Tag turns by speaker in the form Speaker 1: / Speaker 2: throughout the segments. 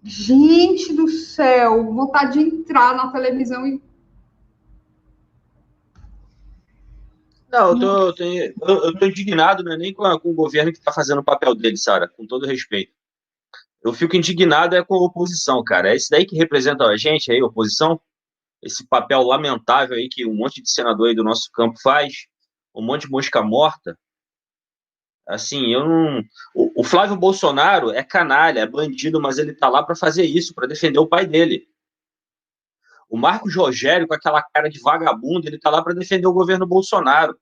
Speaker 1: Gente do céu, vontade de entrar na televisão e...
Speaker 2: Não, eu tô indignado, não é nem com o governo que está fazendo o papel dele, Sara, com todo respeito. Eu fico indignado com a oposição, cara. É isso daí que representa a gente aí, a oposição, esse papel lamentável aí que um monte de senador aí do nosso campo faz, um monte de mosca morta. Assim, eu não. O Flávio Bolsonaro é canalha, é bandido, mas ele tá lá para fazer isso, para defender o pai dele. O Marcos Rogério, com aquela cara de vagabundo, ele tá lá para defender o governo Bolsonaro.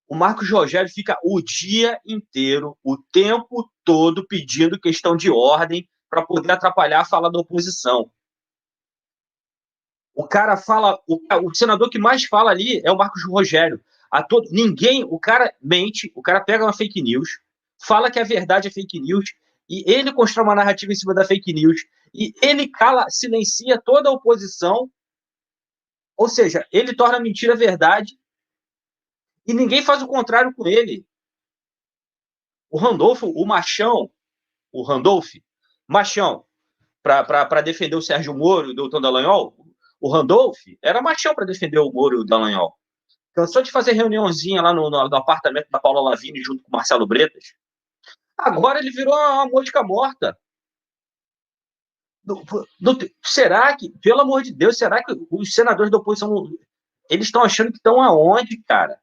Speaker 2: O Marcos Rogério fica o dia inteiro, o tempo todo, pedindo questão de ordem para poder atrapalhar a fala da oposição. O cara fala, o senador que mais fala ali é o Marcos Rogério. Ninguém, o cara mente, o cara pega uma fake news, fala que a verdade é fake news, e ele constrói uma narrativa em cima da fake news, e ele cala, silencia toda a oposição, ou seja, ele torna a mentira verdade, e ninguém faz o contrário com ele. O Randolfo, o machão, o Randolph, machão, para defender o Sérgio Moro e o Doutor Dallagnol, o Randolph era machão para defender o Moro e o Dallagnol. Cansou de fazer reuniãozinha lá no apartamento da Paula Lavigne junto com o Marcelo Bretas. Agora ele virou uma mosca morta. Será que, pelo amor de Deus, será que os senadores da oposição eles estão achando que estão aonde, cara?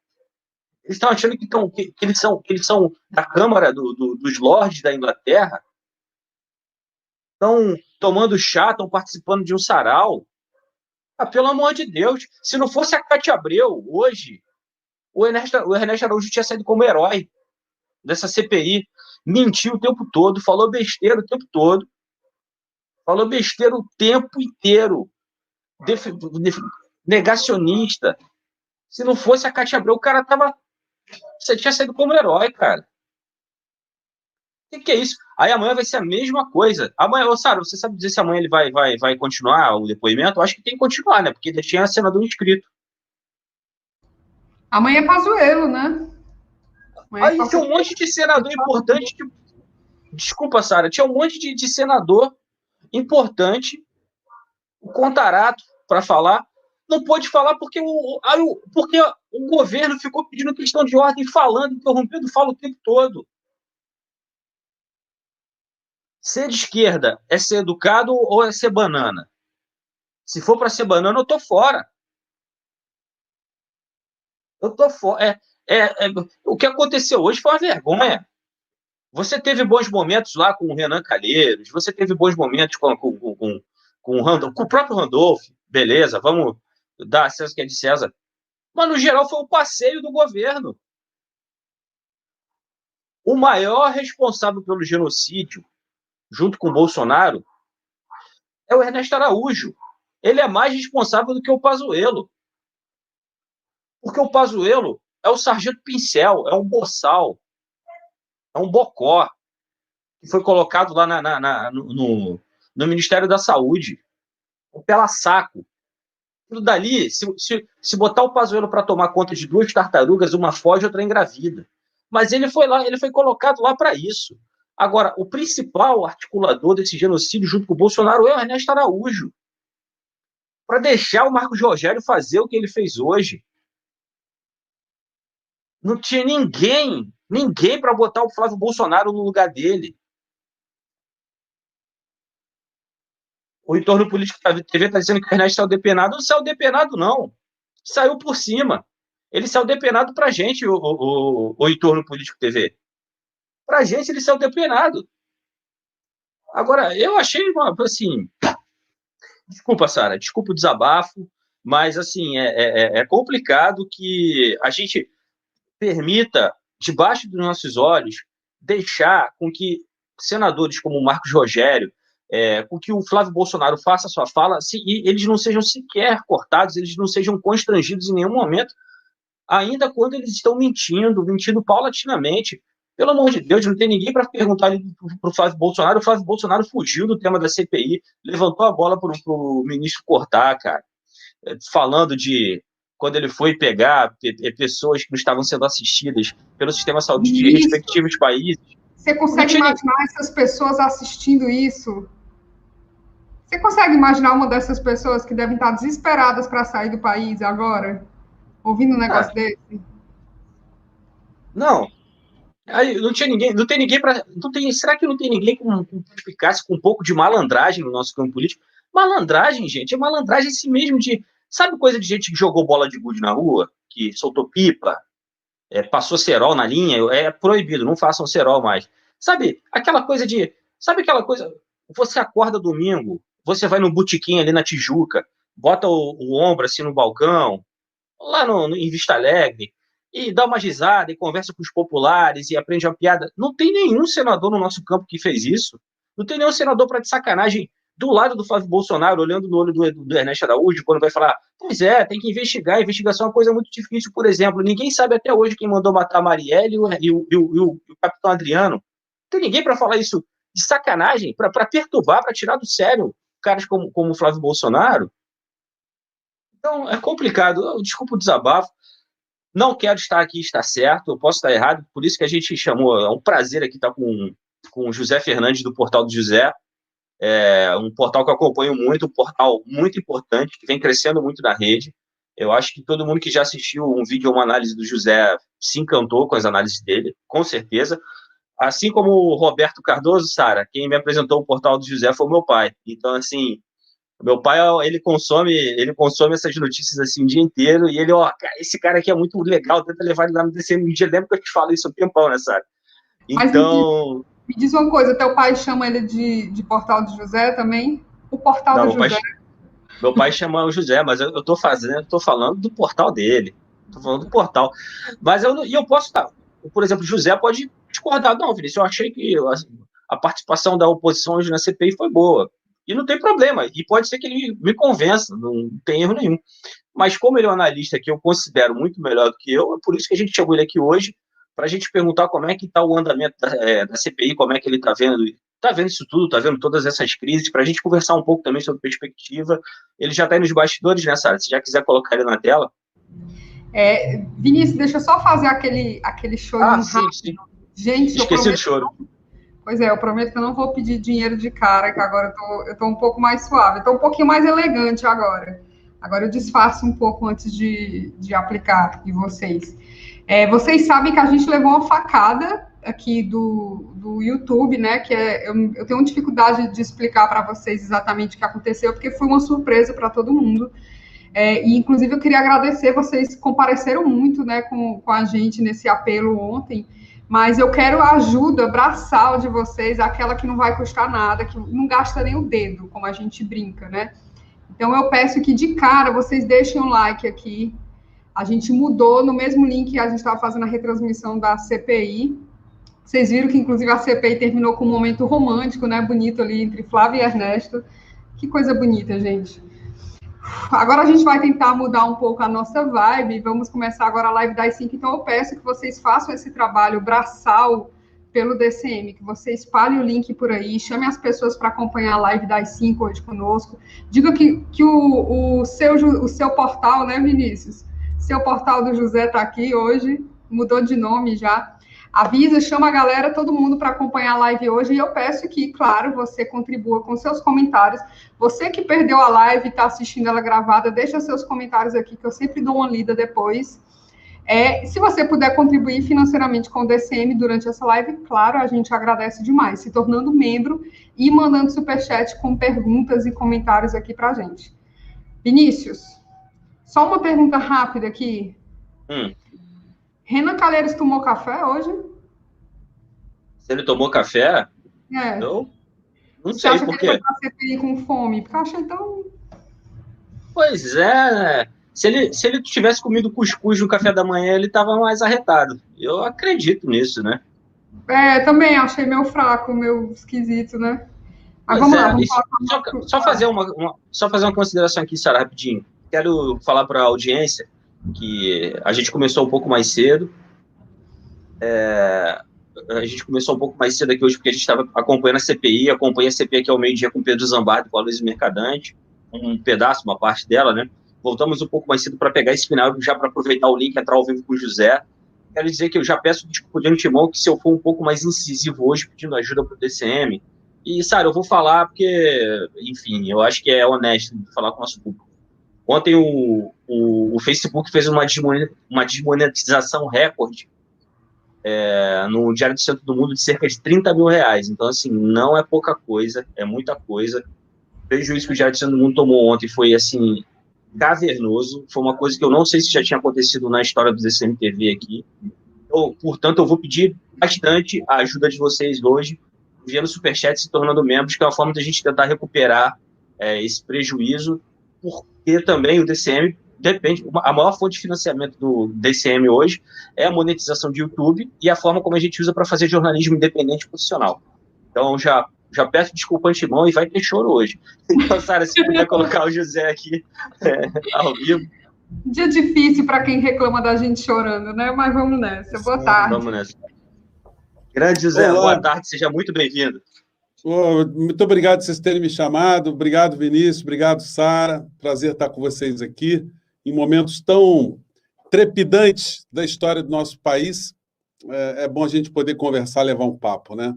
Speaker 2: Eles estão achando que eles são da Câmara dos Lordes da Inglaterra? Estão tomando chá, estão participando de um sarau? Ah, pelo amor de Deus, se não fosse a Cátia Abreu hoje, o Ernesto Araújo tinha saído como herói dessa CPI. Mentiu o tempo todo, falou besteira o tempo todo, falou besteira o tempo inteiro, negacionista. Se não fosse a Cátia Abreu, o cara tava. Você tinha saído como herói, cara. O que é isso? Aí amanhã vai ser a mesma coisa. Amanhã, Sara, você sabe dizer se amanhã ele vai continuar o depoimento? Eu acho que tem que continuar, né? Porque ele tinha senador inscrito.
Speaker 1: Amanhã é Pazuello, né?
Speaker 2: Aí tinha um monte de senador importante. Desculpa, Sara, tinha um monte de senador importante, o Contarato, para falar. Não pôde falar porque o governo ficou pedindo questão de ordem, falando, interrompendo, fala o tempo todo. Ser de esquerda é ser educado ou é ser banana? Se for para ser banana, eu tô fora. Eu tô fora. O que aconteceu hoje foi uma vergonha. Você teve bons momentos lá com o Renan Calheiros, você teve bons momentos com o próprio Randolph, beleza, vamos dar a César que é de César. Mas, no geral, foi um passeio do governo. O maior responsável pelo genocídio, junto com o Bolsonaro, é o Ernesto Araújo. Ele é mais responsável do que o Pazuello. Porque o Pazuello é o sargento pincel, é um boçal, é um bocó, que foi colocado lá no Ministério da Saúde, um pela saco. Tudo dali, se botar o Pazuello para tomar conta de duas tartarugas, uma foge, outra engravida. Mas ele foi lá, ele foi colocado lá para isso. Agora, o principal articulador desse genocídio junto com o Bolsonaro é o Ernesto Araújo. Para deixar o Marcos Rogério fazer o que ele fez hoje. Não tinha ninguém para botar o Flávio Bolsonaro no lugar dele. O Retorno Político da TV está dizendo que o Ernesto saiu depenado. Não saiu depenado, não. Saiu por cima. Ele saiu depenado para a gente, o Retorno Político TV. Para a gente, ele saiu depenado. Agora, eu achei, assim... Desculpa, Sara, desculpa o desabafo, mas, assim, é complicado que a gente permita, debaixo dos nossos olhos, deixar com que senadores como o Marcos Rogério, com que o Flávio Bolsonaro faça a sua fala, e eles não sejam sequer cortados, eles não sejam constrangidos em nenhum momento, ainda quando eles estão mentindo paulatinamente. Pelo amor de Deus, não tem ninguém para perguntar para o Flávio Bolsonaro. O Flávio Bolsonaro fugiu do tema da CPI, levantou a bola para o ministro cortar, cara, falando de quando ele foi pegar pessoas que não estavam sendo assistidas pelo sistema de saúde de respectivos países.
Speaker 1: Você consegue imaginar essas pessoas assistindo isso? Você consegue imaginar uma dessas pessoas que devem estar desesperadas para sair do país agora, ouvindo um negócio desse?
Speaker 2: Não. Aí não tinha ninguém, não tem ninguém para. Será que não tem ninguém com eficácia, com um pouco de malandragem no nosso campo político? Malandragem, gente, é malandragem assim mesmo de. Sabe coisa de gente que jogou bola de gude na rua, que soltou pipa, passou cerol na linha? É proibido, não façam cerol mais. Sabe aquela coisa de. Sabe aquela coisa. Você acorda domingo, você vai no botequim ali na Tijuca, bota o ombro assim no balcão, lá em Vista Alegre, e dá uma risada e conversa com os populares e aprende uma piada. Não tem nenhum senador no nosso campo que fez isso. Não tem nenhum senador para de sacanagem do lado do Flávio Bolsonaro, olhando no olho do Ernesto Araújo, quando vai falar, pois é, tem que investigar, a investigação é uma coisa muito difícil, por exemplo, ninguém sabe até hoje quem mandou matar a Marielle e o capitão Adriano. Não tem ninguém para falar isso de sacanagem, para perturbar, para tirar do sério caras como o Flávio Bolsonaro. Então, é complicado. Desculpa o desabafo. Não quero estar aqui, está certo. Eu posso estar errado. Por isso que a gente chamou. É um prazer aqui estar com o José Fernandes, do Portal do José. É um portal que eu acompanho muito, um portal muito importante, que vem crescendo muito na rede. Eu acho que todo mundo que já assistiu um vídeo ou uma análise do José se encantou com as análises dele, com certeza. Assim como o Roberto Cardoso, Sara, quem me apresentou o Portal do José foi o meu pai. Então, assim, meu pai, ele consome essas notícias assim o dia inteiro, e ele, esse cara aqui é muito legal, tenta levar ele lá no DCM um dia, lembra que eu te falo isso há um tempão, né, Sara? Então...
Speaker 1: Me diz uma coisa, teu pai chama ele de Portal do José também? O Portal do José?
Speaker 2: Meu pai chama o José, mas eu tô falando do portal dele, tô falando do portal. Mas eu posso estar, por exemplo, José pode discordar, não, Vinícius, eu achei que a participação da oposição hoje na CPI foi boa. E não tem problema, e pode ser que ele me convença, não tem erro nenhum. Mas como ele é um analista que eu considero muito melhor do que eu, é por isso que a gente chamou ele aqui hoje, para a gente perguntar como é que está o andamento da CPI, como é que ele está vendo isso tudo, está vendo todas essas crises, para a gente conversar um pouco também sobre perspectiva. Ele já está aí nos bastidores, né, Sara? Se já quiser colocar ele na tela.
Speaker 1: Vinícius, deixa eu só fazer aquele choro rápido.
Speaker 2: Sim.
Speaker 1: Gente,
Speaker 2: esqueci do choro.
Speaker 1: Pois é, eu prometo que eu não vou pedir dinheiro de cara, que agora eu tô um pouco mais suave. Eu tô um pouquinho mais elegante agora. Agora eu disfarço um pouco antes de aplicar em vocês. Vocês sabem que a gente levou uma facada aqui do YouTube, né? Que eu tenho dificuldade de explicar para vocês exatamente o que aconteceu, porque foi uma surpresa para todo mundo. E inclusive eu queria agradecer, vocês compareceram muito, né, com a gente nesse apelo ontem. Mas eu quero a ajuda braçal de vocês, aquela que não vai custar nada, que não gasta nem o dedo, como a gente brinca, né? Então, eu peço que, de cara, vocês deixem um like aqui. A gente mudou no mesmo link que a gente estava fazendo a retransmissão da CPI. Vocês viram que, inclusive, a CPI terminou com um momento romântico, né? Bonito ali, entre Flávio e Ernesto. Que coisa bonita, gente. Agora a gente vai tentar mudar um pouco a nossa vibe, vamos começar agora a live das 5, então eu peço que vocês façam esse trabalho braçal pelo DCM, que você espalhe o link por aí, chame as pessoas para acompanhar a live das 5 hoje conosco, diga que o seu portal, né, Vinícius? Seu portal do José está aqui hoje, mudou de nome já. Avisa, chama a galera, todo mundo para acompanhar a live hoje, e eu peço que, claro, você contribua com seus comentários. Você que perdeu a live e está assistindo ela gravada, deixa seus comentários aqui, que eu sempre dou uma lida depois. Se você puder contribuir financeiramente com o DCM durante essa live, claro, a gente agradece demais, se tornando membro e mandando superchat com perguntas e comentários aqui para a gente. Vinícius, só uma pergunta rápida aqui. Renan Calheiros tomou café hoje?
Speaker 2: Se ele tomou café? Eu não sei por quê. Você acha que ele foi
Speaker 1: pra CPI com fome? Porque eu achei tão...
Speaker 2: Pois é, se ele tivesse comido cuscuz no café da manhã, ele estava mais arretado. Eu acredito nisso, né?
Speaker 1: Também achei meio fraco, meio esquisito, né? Mas vamos lá,
Speaker 2: só fazer uma consideração aqui, Sara, rapidinho. Quero falar para a audiência que a gente começou um pouco mais cedo. A gente começou um pouco mais cedo aqui hoje porque a gente estava acompanhando a CPI, acompanha a CPI aqui ao meio-dia com o Pedro Zambardo e com a Luiz Mercadante, um pedaço, uma parte dela, né? Voltamos um pouco mais cedo para pegar esse final, já para aproveitar o link, entrar ao vivo com o José. quero dizer que eu já peço desculpa de antemão que se eu for um pouco mais incisivo hoje pedindo ajuda para o DCM, e, Sara, eu vou falar porque, enfim, eu acho que é honesto falar com o nosso público. Ontem o Facebook fez uma desmonetização recorde no Diário do Centro do Mundo de cerca de R$ 30 mil. Então, assim, não é pouca coisa, é muita coisa. O prejuízo que o Diário do Centro do Mundo tomou ontem foi, assim, cavernoso. Foi uma coisa que eu não sei se já tinha acontecido na história do DCMTV aqui. Portanto, eu vou pedir bastante a ajuda de vocês hoje, enviando superchat e se tornando membros, que é uma forma de a gente tentar recuperar esse prejuízo, porque também o DCM depende, a maior fonte de financiamento do DCM hoje é a monetização de YouTube e a forma como a gente usa para fazer jornalismo independente e profissional. Então, já peço desculpa antemão e vai ter choro hoje. Então, Sara, se puder colocar o José aqui ao vivo.
Speaker 1: Dia difícil para quem reclama da gente chorando, né? Mas vamos nessa. Boa tarde.
Speaker 2: Vamos nessa. Grande José,
Speaker 3: Olá.
Speaker 2: Boa tarde, seja muito bem-vindo.
Speaker 3: Muito obrigado por vocês terem me chamado. Obrigado, Vinícius. Obrigado, Sara. Prazer estar com vocês aqui em momentos tão trepidantes da história do nosso país. É bom a gente poder conversar, levar um papo, né?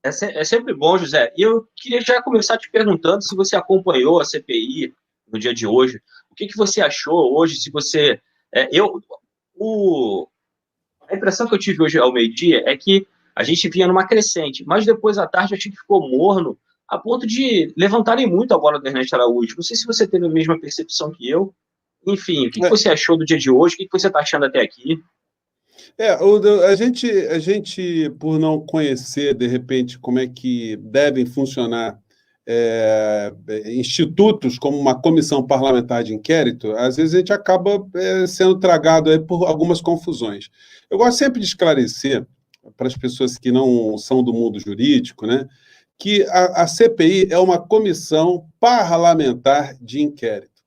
Speaker 2: É sempre bom, José. E eu queria já começar te perguntando se você acompanhou a CPI no dia de hoje. O que você achou hoje? Se você... A impressão que eu tive hoje ao meio-dia é que a gente vinha numa crescente, mas depois à tarde eu achei que ficou morno, a ponto de levantarem muito a bola do Ernesto Araújo. Não sei se você teve a mesma percepção que eu. Enfim, o que você achou do dia de hoje? O que você está achando até aqui?
Speaker 3: A gente, por não conhecer, de repente, como é que devem funcionar institutos como uma comissão parlamentar de inquérito, às vezes a gente acaba sendo tragado aí por algumas confusões. Eu gosto sempre de esclarecer para as pessoas que não são do mundo jurídico, né, que a CPI é uma comissão parlamentar de inquérito.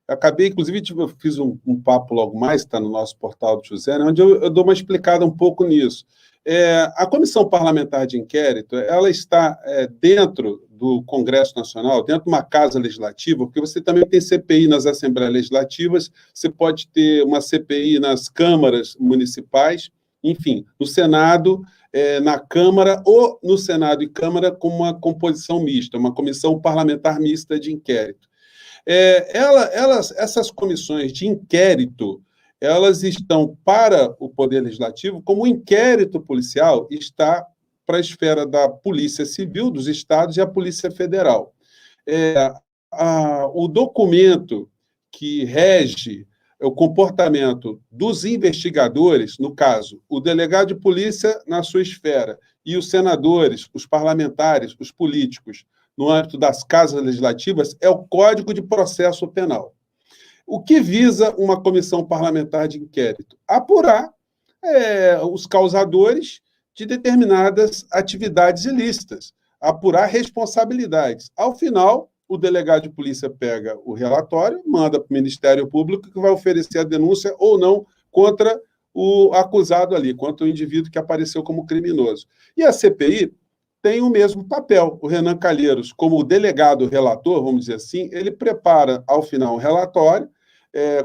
Speaker 3: Eu acabei, inclusive, eu fiz um papo logo mais, está no nosso portal do José, né, onde eu dou uma explicada um pouco nisso. A Comissão Parlamentar de Inquérito, ela está dentro do Congresso Nacional, dentro de uma casa legislativa, porque você também tem CPI nas Assembleias Legislativas, você pode ter uma CPI nas câmaras municipais, enfim, no Senado, na Câmara, ou no Senado e Câmara com uma composição mista, uma comissão parlamentar mista de inquérito. Essas comissões de inquérito, elas estão para o Poder Legislativo, como o inquérito policial está para a esfera da Polícia Civil, dos Estados e a Polícia Federal. O documento que rege o comportamento dos investigadores, no caso, o delegado de polícia na sua esfera, e os senadores, os parlamentares, os políticos, no âmbito das casas legislativas, é o Código de Processo Penal. O que visa uma comissão parlamentar de inquérito? Apurar os causadores de determinadas atividades ilícitas, apurar responsabilidades. Ao final, o delegado de polícia pega o relatório, manda para o Ministério Público, que vai oferecer a denúncia ou não contra o acusado ali, contra o indivíduo que apareceu como criminoso. E a CPI tem o mesmo papel. O Renan Calheiros, como delegado relator, vamos dizer assim, ele prepara, ao final, um relatório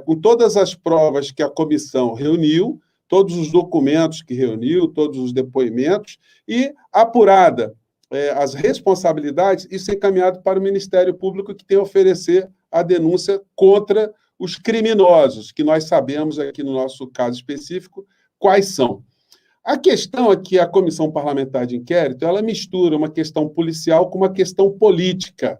Speaker 3: com todas as provas que a comissão reuniu, todos os documentos que reuniu, todos os depoimentos, e apurada as responsabilidades, isso é encaminhado para o Ministério Público, que tem a oferecer a denúncia contra os criminosos, que nós sabemos aqui no nosso caso específico quais são. A questão é que a Comissão Parlamentar de Inquérito, ela mistura uma questão policial com uma questão política.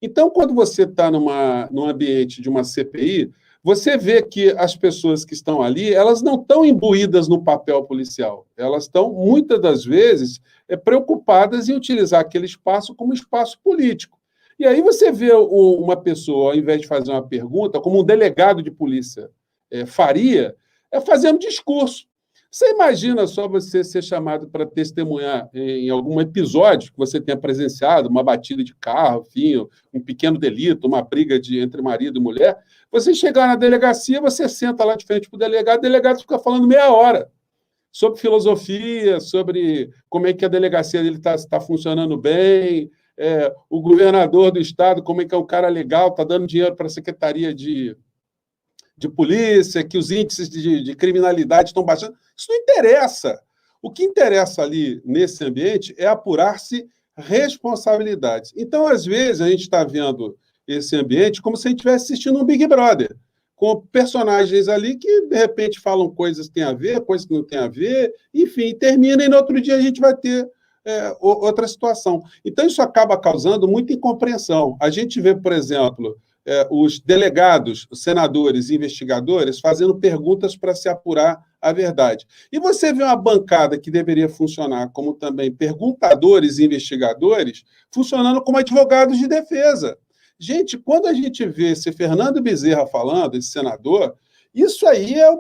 Speaker 3: Então, quando você está num ambiente de uma CPI, você vê que as pessoas que estão ali, elas não estão imbuídas no papel policial. Elas estão, muitas das vezes, preocupadas em utilizar aquele espaço como espaço político. E aí você vê uma pessoa, ao invés de fazer uma pergunta, como um delegado de polícia faria, fazer um discurso. Você imagina só você ser chamado para testemunhar em algum episódio que você tenha presenciado, uma batida de carro, enfim, um pequeno delito, uma briga entre marido e mulher. Você chegar na delegacia, você senta lá de frente para o delegado fica falando meia hora sobre filosofia, sobre como é que a delegacia dele está funcionando bem, o governador do estado, como é que é um cara legal, está dando dinheiro para a Secretaria de de polícia, que os índices de criminalidade estão baixando. Isso não interessa. O que interessa ali, nesse ambiente, é apurar-se responsabilidades. Então, às vezes, a gente está vendo esse ambiente como se a gente estivesse assistindo um Big Brother, com personagens ali que, de repente, falam coisas que têm a ver, coisas que não têm a ver, enfim, termina e no outro dia a gente vai ter outra situação. Então, isso acaba causando muita incompreensão. A gente vê, por exemplo, os delegados, os senadores e investigadores fazendo perguntas para se apurar a verdade. E você vê uma bancada que deveria funcionar como também perguntadores e investigadores, funcionando como advogados de defesa. Gente, quando a gente vê esse Fernando Bezerra falando, esse senador, isso aí é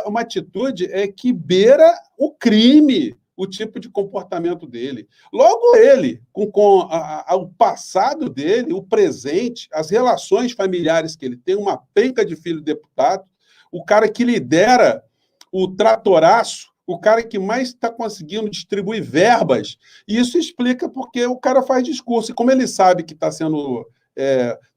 Speaker 3: uma atitude que beira o crime, o tipo de comportamento dele. Logo ele, com o passado dele, o presente, as relações familiares que ele tem, uma penca de filho deputado, o cara que lidera o tratoraço, o cara que mais está conseguindo distribuir verbas, e isso explica porque o cara faz discurso, e como ele sabe que está sendo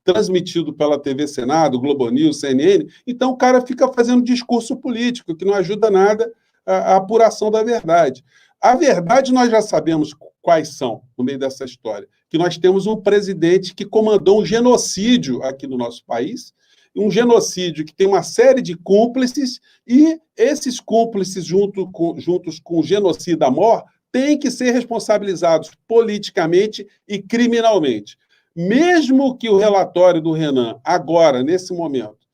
Speaker 3: transmitido pela TV Senado, Globo News, CNN, então o cara fica fazendo discurso político, que não ajuda nada a apuração da verdade. A verdade nós já sabemos quais são no meio dessa história, que nós temos um presidente que comandou um genocídio aqui no nosso país, um genocídio que tem uma série de cúmplices, e esses cúmplices, juntos com o genocida mor, têm que ser responsabilizados politicamente e criminalmente. Mesmo que o relatório do Renan, agora, nesse momento,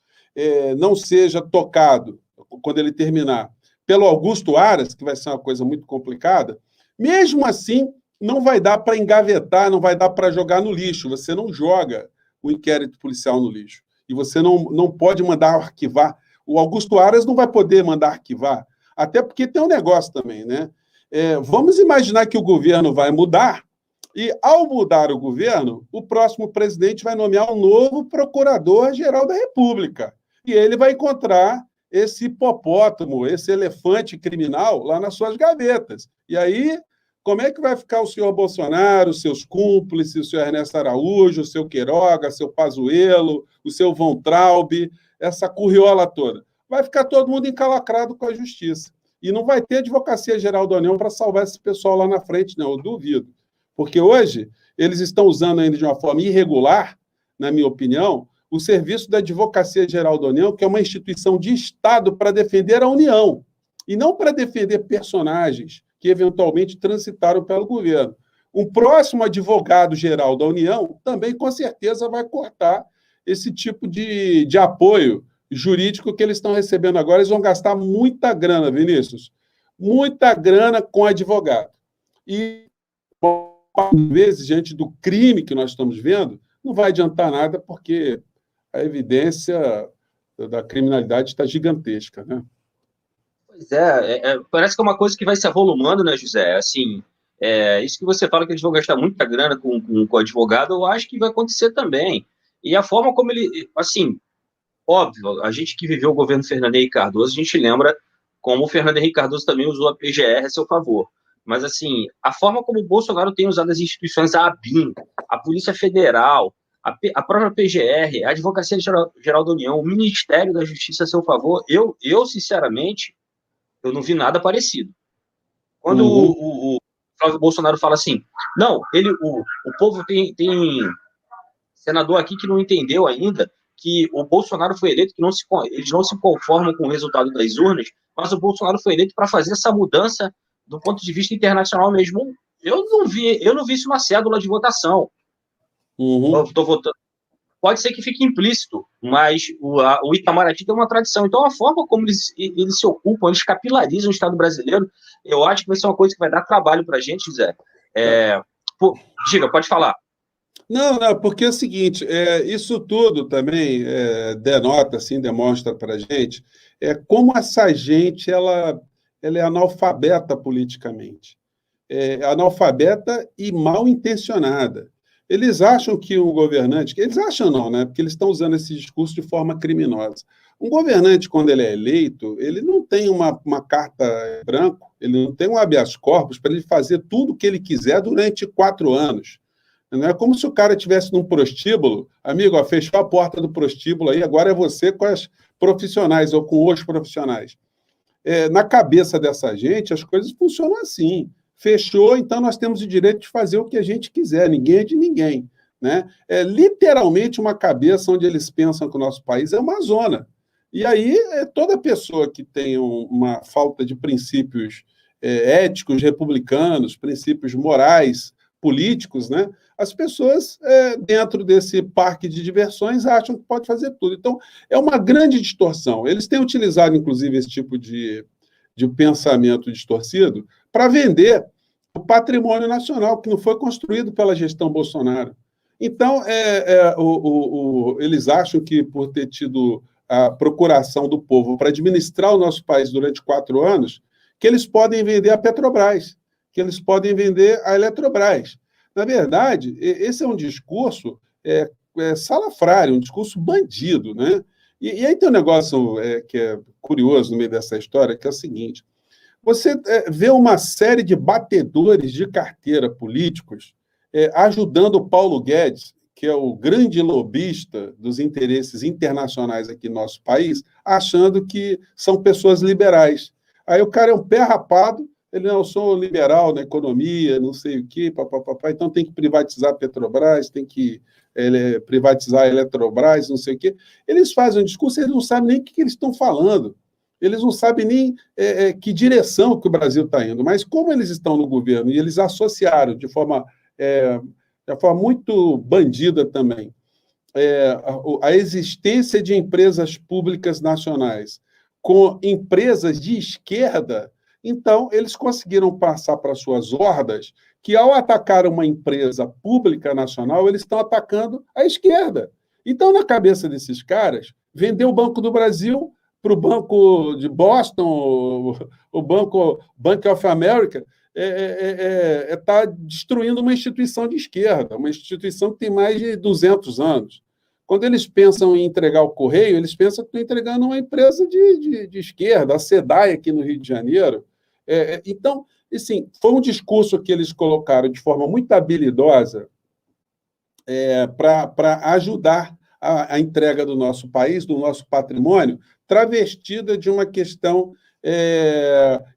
Speaker 3: não seja tocado, quando ele terminar, pelo Augusto Aras, que vai ser uma coisa muito complicada, mesmo assim, não vai dar para engavetar, não vai dar para jogar no lixo. Você não joga o inquérito policial no lixo. E você não pode mandar arquivar. O Augusto Aras não vai poder mandar arquivar, até porque tem um negócio também, né? Vamos imaginar que o governo vai mudar, e, ao mudar o governo, o próximo presidente vai nomear um novo procurador-geral da República. E ele vai encontrar esse hipopótamo, esse elefante criminal lá nas suas gavetas. E aí, como é que vai ficar o senhor Bolsonaro, os seus cúmplices, o senhor Ernesto Araújo, o seu Queiroga, o seu Pazuello, o seu Von Traub, essa curriola toda? Vai ficar todo mundo encalacrado com a justiça. E não vai ter Advocacia Geral da União para salvar esse pessoal lá na frente, não, eu duvido. Porque hoje eles estão usando ainda de uma forma irregular, na minha opinião, o serviço da Advocacia Geral da União, que é uma instituição de Estado para defender a União, e não para defender personagens que eventualmente transitaram pelo governo. Um próximo advogado-geral da União também, com certeza, vai cortar esse tipo de apoio jurídico que eles estão recebendo agora. Eles vão gastar muita grana, Vinícius, muita grana com advogado. E, às vezes, diante do crime que nós estamos vendo, não vai adiantar nada, porque a evidência da criminalidade está gigantesca, né?
Speaker 2: Pois parece que é uma coisa que vai se avolumando, né, José? Assim, isso que você fala que eles vão gastar muita grana com advogado, eu acho que vai acontecer também. E a forma como ele, assim, óbvio, a gente que viveu o governo Fernando Henrique Cardoso, a gente lembra como o Fernando Henrique Cardoso também usou a PGR a seu favor. Mas, assim, a forma como o Bolsonaro tem usado as instituições, a ABIN, a Polícia Federal, a própria PGR, a Advocacia Geral da União, o Ministério da Justiça a seu favor, eu sinceramente, eu não vi nada parecido. Quando o Flávio Bolsonaro fala assim, não, o povo tem senador aqui que não entendeu ainda que o Bolsonaro foi eleito, que eles não se conformam com o resultado das urnas, mas o Bolsonaro foi eleito para fazer essa mudança do ponto de vista internacional mesmo. Eu não vi isso na cédula de votação. Eu estou votando. Pode ser que fique implícito, mas o Itamaraty tem uma tradição. Então, a forma como eles se ocupam, eles capilarizam o Estado brasileiro, eu acho que vai ser uma coisa que vai dar trabalho para a gente, Zé. Diga, pode falar.
Speaker 3: Não, porque é o seguinte, isso tudo também denota, assim, demonstra para a gente como essa gente ela é analfabeta politicamente. Analfabeta e mal intencionada. Eles acham que o governante... Eles acham não, né? Porque eles estão usando esse discurso de forma criminosa. Um governante, quando ele é eleito, ele não tem uma carta em branco, ele não tem um habeas corpus para ele fazer tudo o que ele quiser durante 4 anos. Não é como se o cara estivesse num prostíbulo, amigo, ó, fechou a porta do prostíbulo aí, agora é você com as profissionais ou com os profissionais. Na cabeça dessa gente, as coisas funcionam assim. Fechou, então nós temos o direito de fazer o que a gente quiser, ninguém é de ninguém. Né? É literalmente uma cabeça onde eles pensam que o nosso país é uma zona. E aí, toda pessoa que tem uma falta de princípios éticos, republicanos, princípios morais, políticos, né? As pessoas, dentro desse parque de diversões, acham que pode fazer tudo. Então, é uma grande distorção. Eles têm utilizado, inclusive, esse tipo de pensamento distorcido para vender o patrimônio nacional, que não foi construído pela gestão Bolsonaro. Então, eles acham que, por ter tido a procuração do povo para administrar o nosso país durante 4 anos, que eles podem vender a Petrobras, que eles podem vender a Eletrobras. Na verdade, esse é um discurso salafrário, um discurso bandido, né? E aí tem um negócio que é curioso no meio dessa história, que é o seguinte: você vê uma série de batedores de carteira políticos ajudando o Paulo Guedes, que é o grande lobista dos interesses internacionais aqui no nosso país, achando que são pessoas liberais. Aí o cara é um pé rapado, ele não, eu sou liberal na economia, não sei o quê, papapá, então tem que privatizar a Petrobras, tem que privatizar a Eletrobras, não sei o quê. Eles fazem um discurso, eles não sabem nem o que eles estão falando. Eles não sabem nem que direção que o Brasil está indo. Mas como eles estão no governo e eles associaram de forma muito bandida também a existência de empresas públicas nacionais com empresas de esquerda, então eles conseguiram passar para suas hordas que, ao atacar uma empresa pública nacional, eles estão atacando a esquerda. Então, na cabeça desses caras, vender o Banco do Brasil para o Banco de Boston, o Bank of America, está destruindo uma instituição de esquerda, uma instituição que tem mais de 200 anos. Quando eles pensam em entregar o correio, eles pensam que estão entregando uma empresa de esquerda, a SEDAI aqui no Rio de Janeiro. Então, assim, foi um discurso que eles colocaram de forma muito habilidosa para ajudar a entrega do nosso país, do nosso patrimônio, travestida de uma questão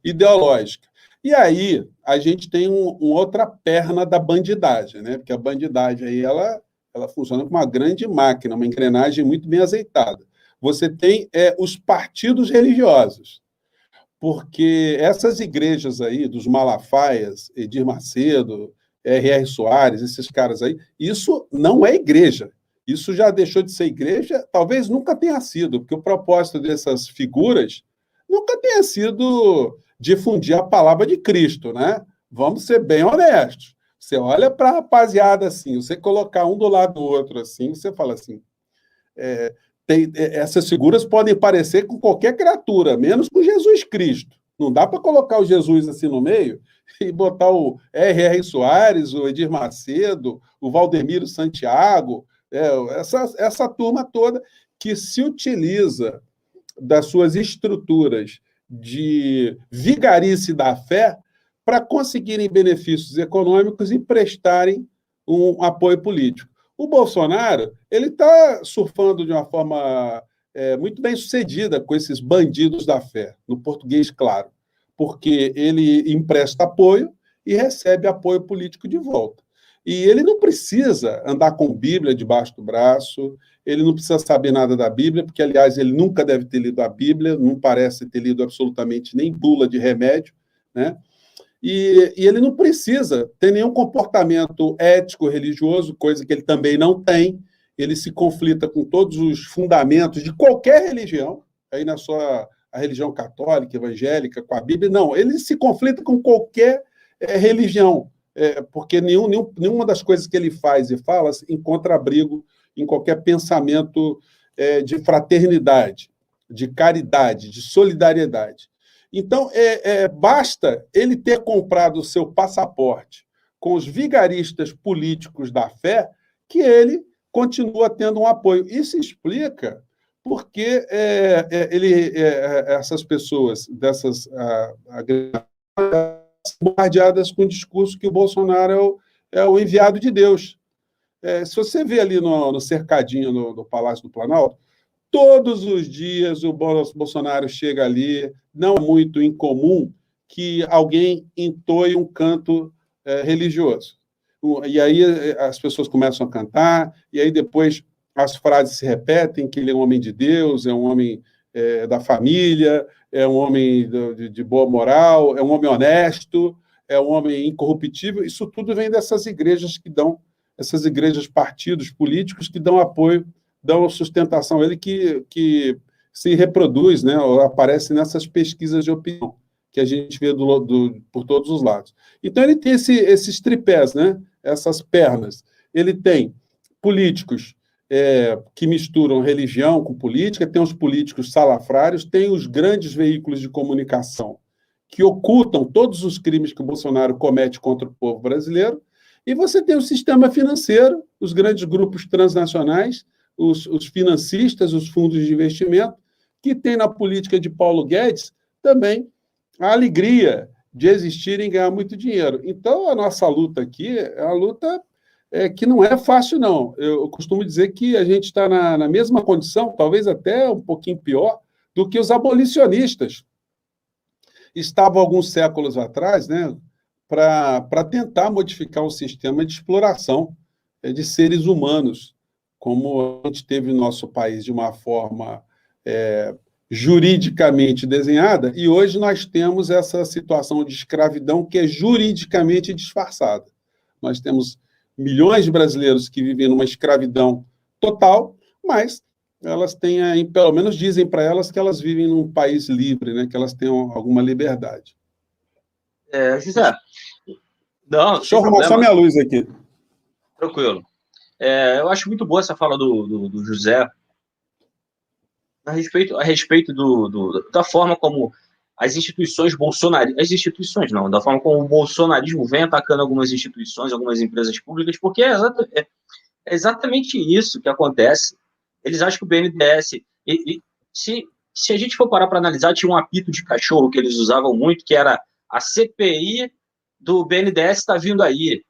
Speaker 3: ideológica. E aí a gente tem uma outra perna da bandidagem, né? Porque a bandidagem aí, ela funciona como uma grande máquina, uma engrenagem muito bem azeitada. Você tem os partidos religiosos, porque essas igrejas aí, dos Malafaias, Edir Macedo, R.R. Soares, esses caras aí, isso não é igreja. Isso já deixou de ser igreja, talvez nunca tenha sido, porque o propósito dessas figuras nunca tenha sido difundir a palavra de Cristo, né? Vamos ser bem honestos. Você olha para a rapaziada assim, você colocar um do lado do outro assim, você fala assim, essas figuras podem parecer com qualquer criatura, menos com Jesus Cristo. Não dá para colocar o Jesus assim no meio e botar o R.R. Soares, o Edir Macedo, o Valdemiro Santiago, essa turma toda que se utiliza das suas estruturas de vigarice da fé para conseguirem benefícios econômicos e prestarem um apoio político. O Bolsonaro, ele está surfando de uma forma muito bem sucedida com esses bandidos da fé, no português claro, porque ele empresta apoio e recebe apoio político de volta. E ele não precisa andar com Bíblia debaixo do braço, ele não precisa saber nada da Bíblia, porque, aliás, ele nunca deve ter lido a Bíblia, não parece ter lido absolutamente nem bula de remédio, né? E ele não precisa ter nenhum comportamento ético, religioso, coisa que ele também não tem. Ele se conflita com todos os fundamentos de qualquer religião, aí a religião católica, evangélica, com a Bíblia, não. Ele se conflita com qualquer religião, porque nenhuma das coisas que ele faz e fala encontra abrigo em qualquer pensamento de fraternidade, de caridade, de solidariedade. Então, basta ele ter comprado o seu passaporte com os vigaristas políticos da fé que ele continua tendo um apoio. Isso explica porque essas pessoas, bombardeadas com o discurso que o Bolsonaro é o enviado de Deus. Se você vê ali no cercadinho do Palácio do Planalto, todos os dias o Bolsonaro chega ali, não é muito incomum que alguém entoie um canto religioso. E aí as pessoas começam a cantar, e aí depois as frases se repetem, que ele é um homem de Deus, é um homem da família, é um homem de boa moral, é um homem honesto, é um homem incorruptível. Isso tudo vem dessas igrejas essas igrejas, partidos políticos que dão apoio, dão sustentação a ele, que se reproduz, né, ou aparece nessas pesquisas de opinião que a gente vê por todos os lados. Então, ele tem esses tripés, né, essas pernas. Ele tem políticos que misturam religião com política, tem os políticos salafrários, tem os grandes veículos de comunicação que ocultam todos os crimes que o Bolsonaro comete contra o povo brasileiro, e você tem o sistema financeiro, os grandes grupos transnacionais, os financistas, os fundos de investimento, que tem na política de Paulo Guedes também a alegria de existir e ganhar muito dinheiro. Então, a nossa luta aqui é uma luta que não é fácil, não. Eu costumo dizer que a gente está na mesma condição, talvez até um pouquinho pior, do que os abolicionistas estavam alguns séculos atrás, né, para tentar modificar o sistema de exploração de seres humanos, como a gente teve no nosso país de uma forma juridicamente desenhada, e hoje nós temos essa situação de escravidão que é juridicamente disfarçada. Nós temos milhões de brasileiros que vivem numa escravidão total, mas elas têm, pelo menos dizem para elas que elas vivem num país livre, né, que elas têm alguma liberdade.
Speaker 2: José, não,
Speaker 3: deixa eu arrumar só minha luz aqui.
Speaker 2: Tranquilo. Eu acho muito boa essa fala do José a respeito da forma como as instituições bolsonaristas, da forma como o bolsonarismo vem atacando algumas instituições, algumas empresas públicas, porque é exatamente isso que acontece. Eles acham que o BNDES... Se a gente for parar para analisar, tinha um apito de cachorro que eles usavam muito, que era a CPI do BNDES está vindo aí.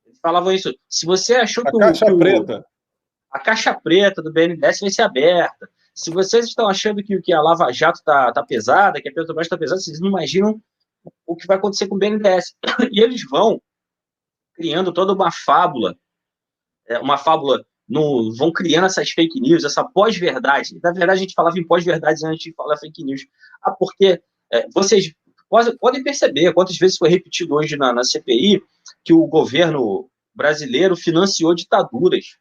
Speaker 2: Eles falavam isso. Se você achou que a caixa preta do BNDES vai ser aberta, se vocês estão achando que a Lava Jato está pesada, que a Petrobras está pesada, vocês não imaginam o que vai acontecer com o BNDES. E eles vão criando toda uma fábula, vão criando essas fake news, essa pós-verdade. Na verdade, a gente falava em pós-verdades antes de falar fake news. Porque vocês podem perceber quantas vezes foi repetido hoje na CPI que o governo brasileiro financiou ditaduras.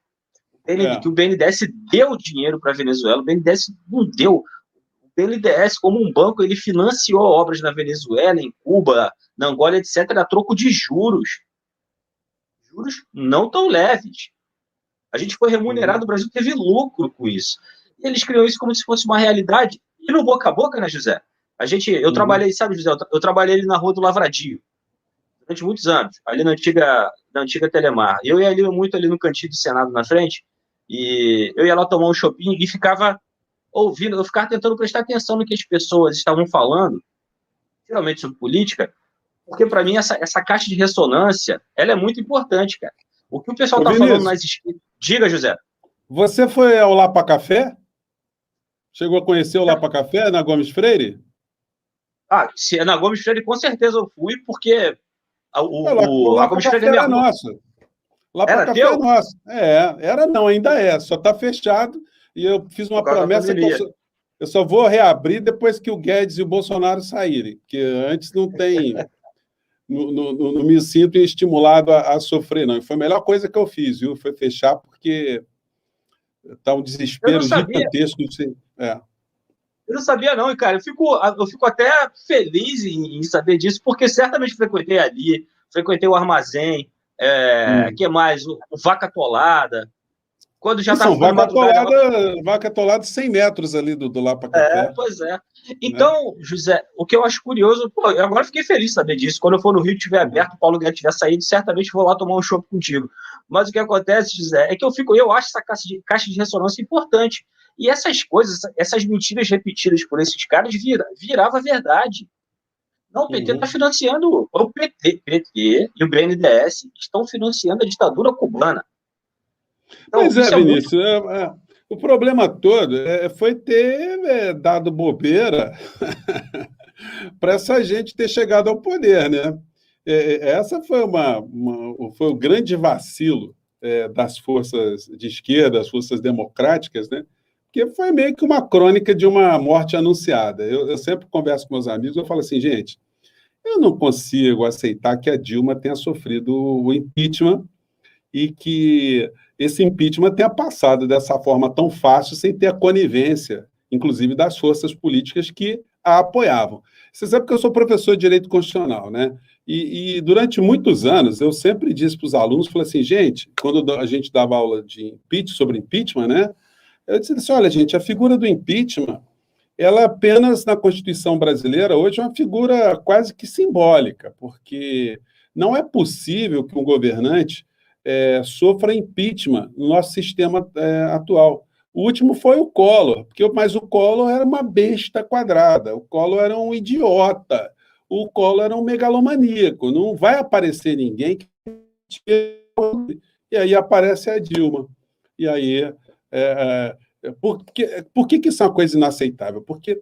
Speaker 2: Que o BNDES deu dinheiro para a Venezuela, o BNDES não deu. O BNDES, como um banco, ele financiou obras na Venezuela, em Cuba, na Angola, etc., a troco de juros. Juros não tão leves. A gente foi remunerado, o Brasil teve lucro com isso. E eles criam isso como se fosse uma realidade. E no boca a boca, né, José? Eu trabalhei, sabe, José, eu trabalhei ali na Rua do Lavradio, durante muitos anos, ali na antiga Telemar. Eu ia ali muito ali no cantinho do Senado, na frente, e eu ia lá tomar um shopping e ficava ouvindo, eu ficava tentando prestar atenção no que as pessoas estavam falando, geralmente sobre política, porque para mim essa caixa de ressonância, ela é muito importante, cara. O que o pessoal está falando nas esquinas... Diga, José.
Speaker 3: Você foi ao Lapa Café? Chegou a conhecer o Lapa Café, na Gomes Freire?
Speaker 2: Se é na Gomes Freire, com certeza eu fui, porque a
Speaker 3: Gomes Freire é minha nossa. Lapa Café é nosso. Era não, ainda é. Só está fechado. E eu fiz uma promessa que eu só vou reabrir depois que o Guedes e o Bolsonaro saírem. Porque antes não tem... Não me sinto estimulado a sofrer, não. E foi a melhor coisa que eu fiz, viu? Foi fechar, porque está um desespero gigantesco.
Speaker 2: Eu não sabia, não, e, cara, eu fico até feliz em saber disso, porque certamente frequentei ali, frequentei o Armazém, que mais? O Vaca Atolada. Quando já estava
Speaker 3: Vaca Atolada 100 metros ali do Lapa Café.
Speaker 2: Pois é. Então, José, o que eu acho curioso, eu agora fiquei feliz de saber disso. Quando eu for no Rio, estiver aberto, o Paulo Guedes tiver saído, certamente vou lá tomar um chopp contigo. Mas o que acontece, José, é que eu acho essa caixa de ressonância importante. E essas coisas, essas mentiras repetidas por esses caras, virava verdade. Não, o PT está financiando, o PT e o BNDES estão financiando a ditadura cubana. Então,
Speaker 3: Pois
Speaker 2: isso é muito.
Speaker 3: Vinícius, o problema todo foi ter dado bobeira para essa gente ter chegado ao poder, né? Essa foi foi o grande vacilo das forças de esquerda, das forças democráticas, né? Porque foi meio que uma crônica de uma morte anunciada. Eu sempre converso com meus amigos, eu falo assim, gente, eu não consigo aceitar que a Dilma tenha sofrido o impeachment e que esse impeachment tenha passado dessa forma tão fácil, sem ter a conivência, inclusive das forças políticas que a apoiavam. Você sabe que eu sou professor de Direito Constitucional, né? E durante muitos anos, eu sempre disse para os alunos, falei assim, gente, quando a gente dava aula de sobre impeachment, né? Eu disse assim, olha, gente, a figura do impeachment, ela apenas na Constituição brasileira, hoje, é uma figura quase que simbólica, porque não é possível que um governante sofra impeachment no nosso sistema atual. O último foi o Collor, mas o Collor era uma besta quadrada, o Collor era um idiota, o Collor era um megalomaníaco, não vai aparecer ninguém que... E aí aparece a Dilma. E aí... por que isso é uma coisa inaceitável? Porque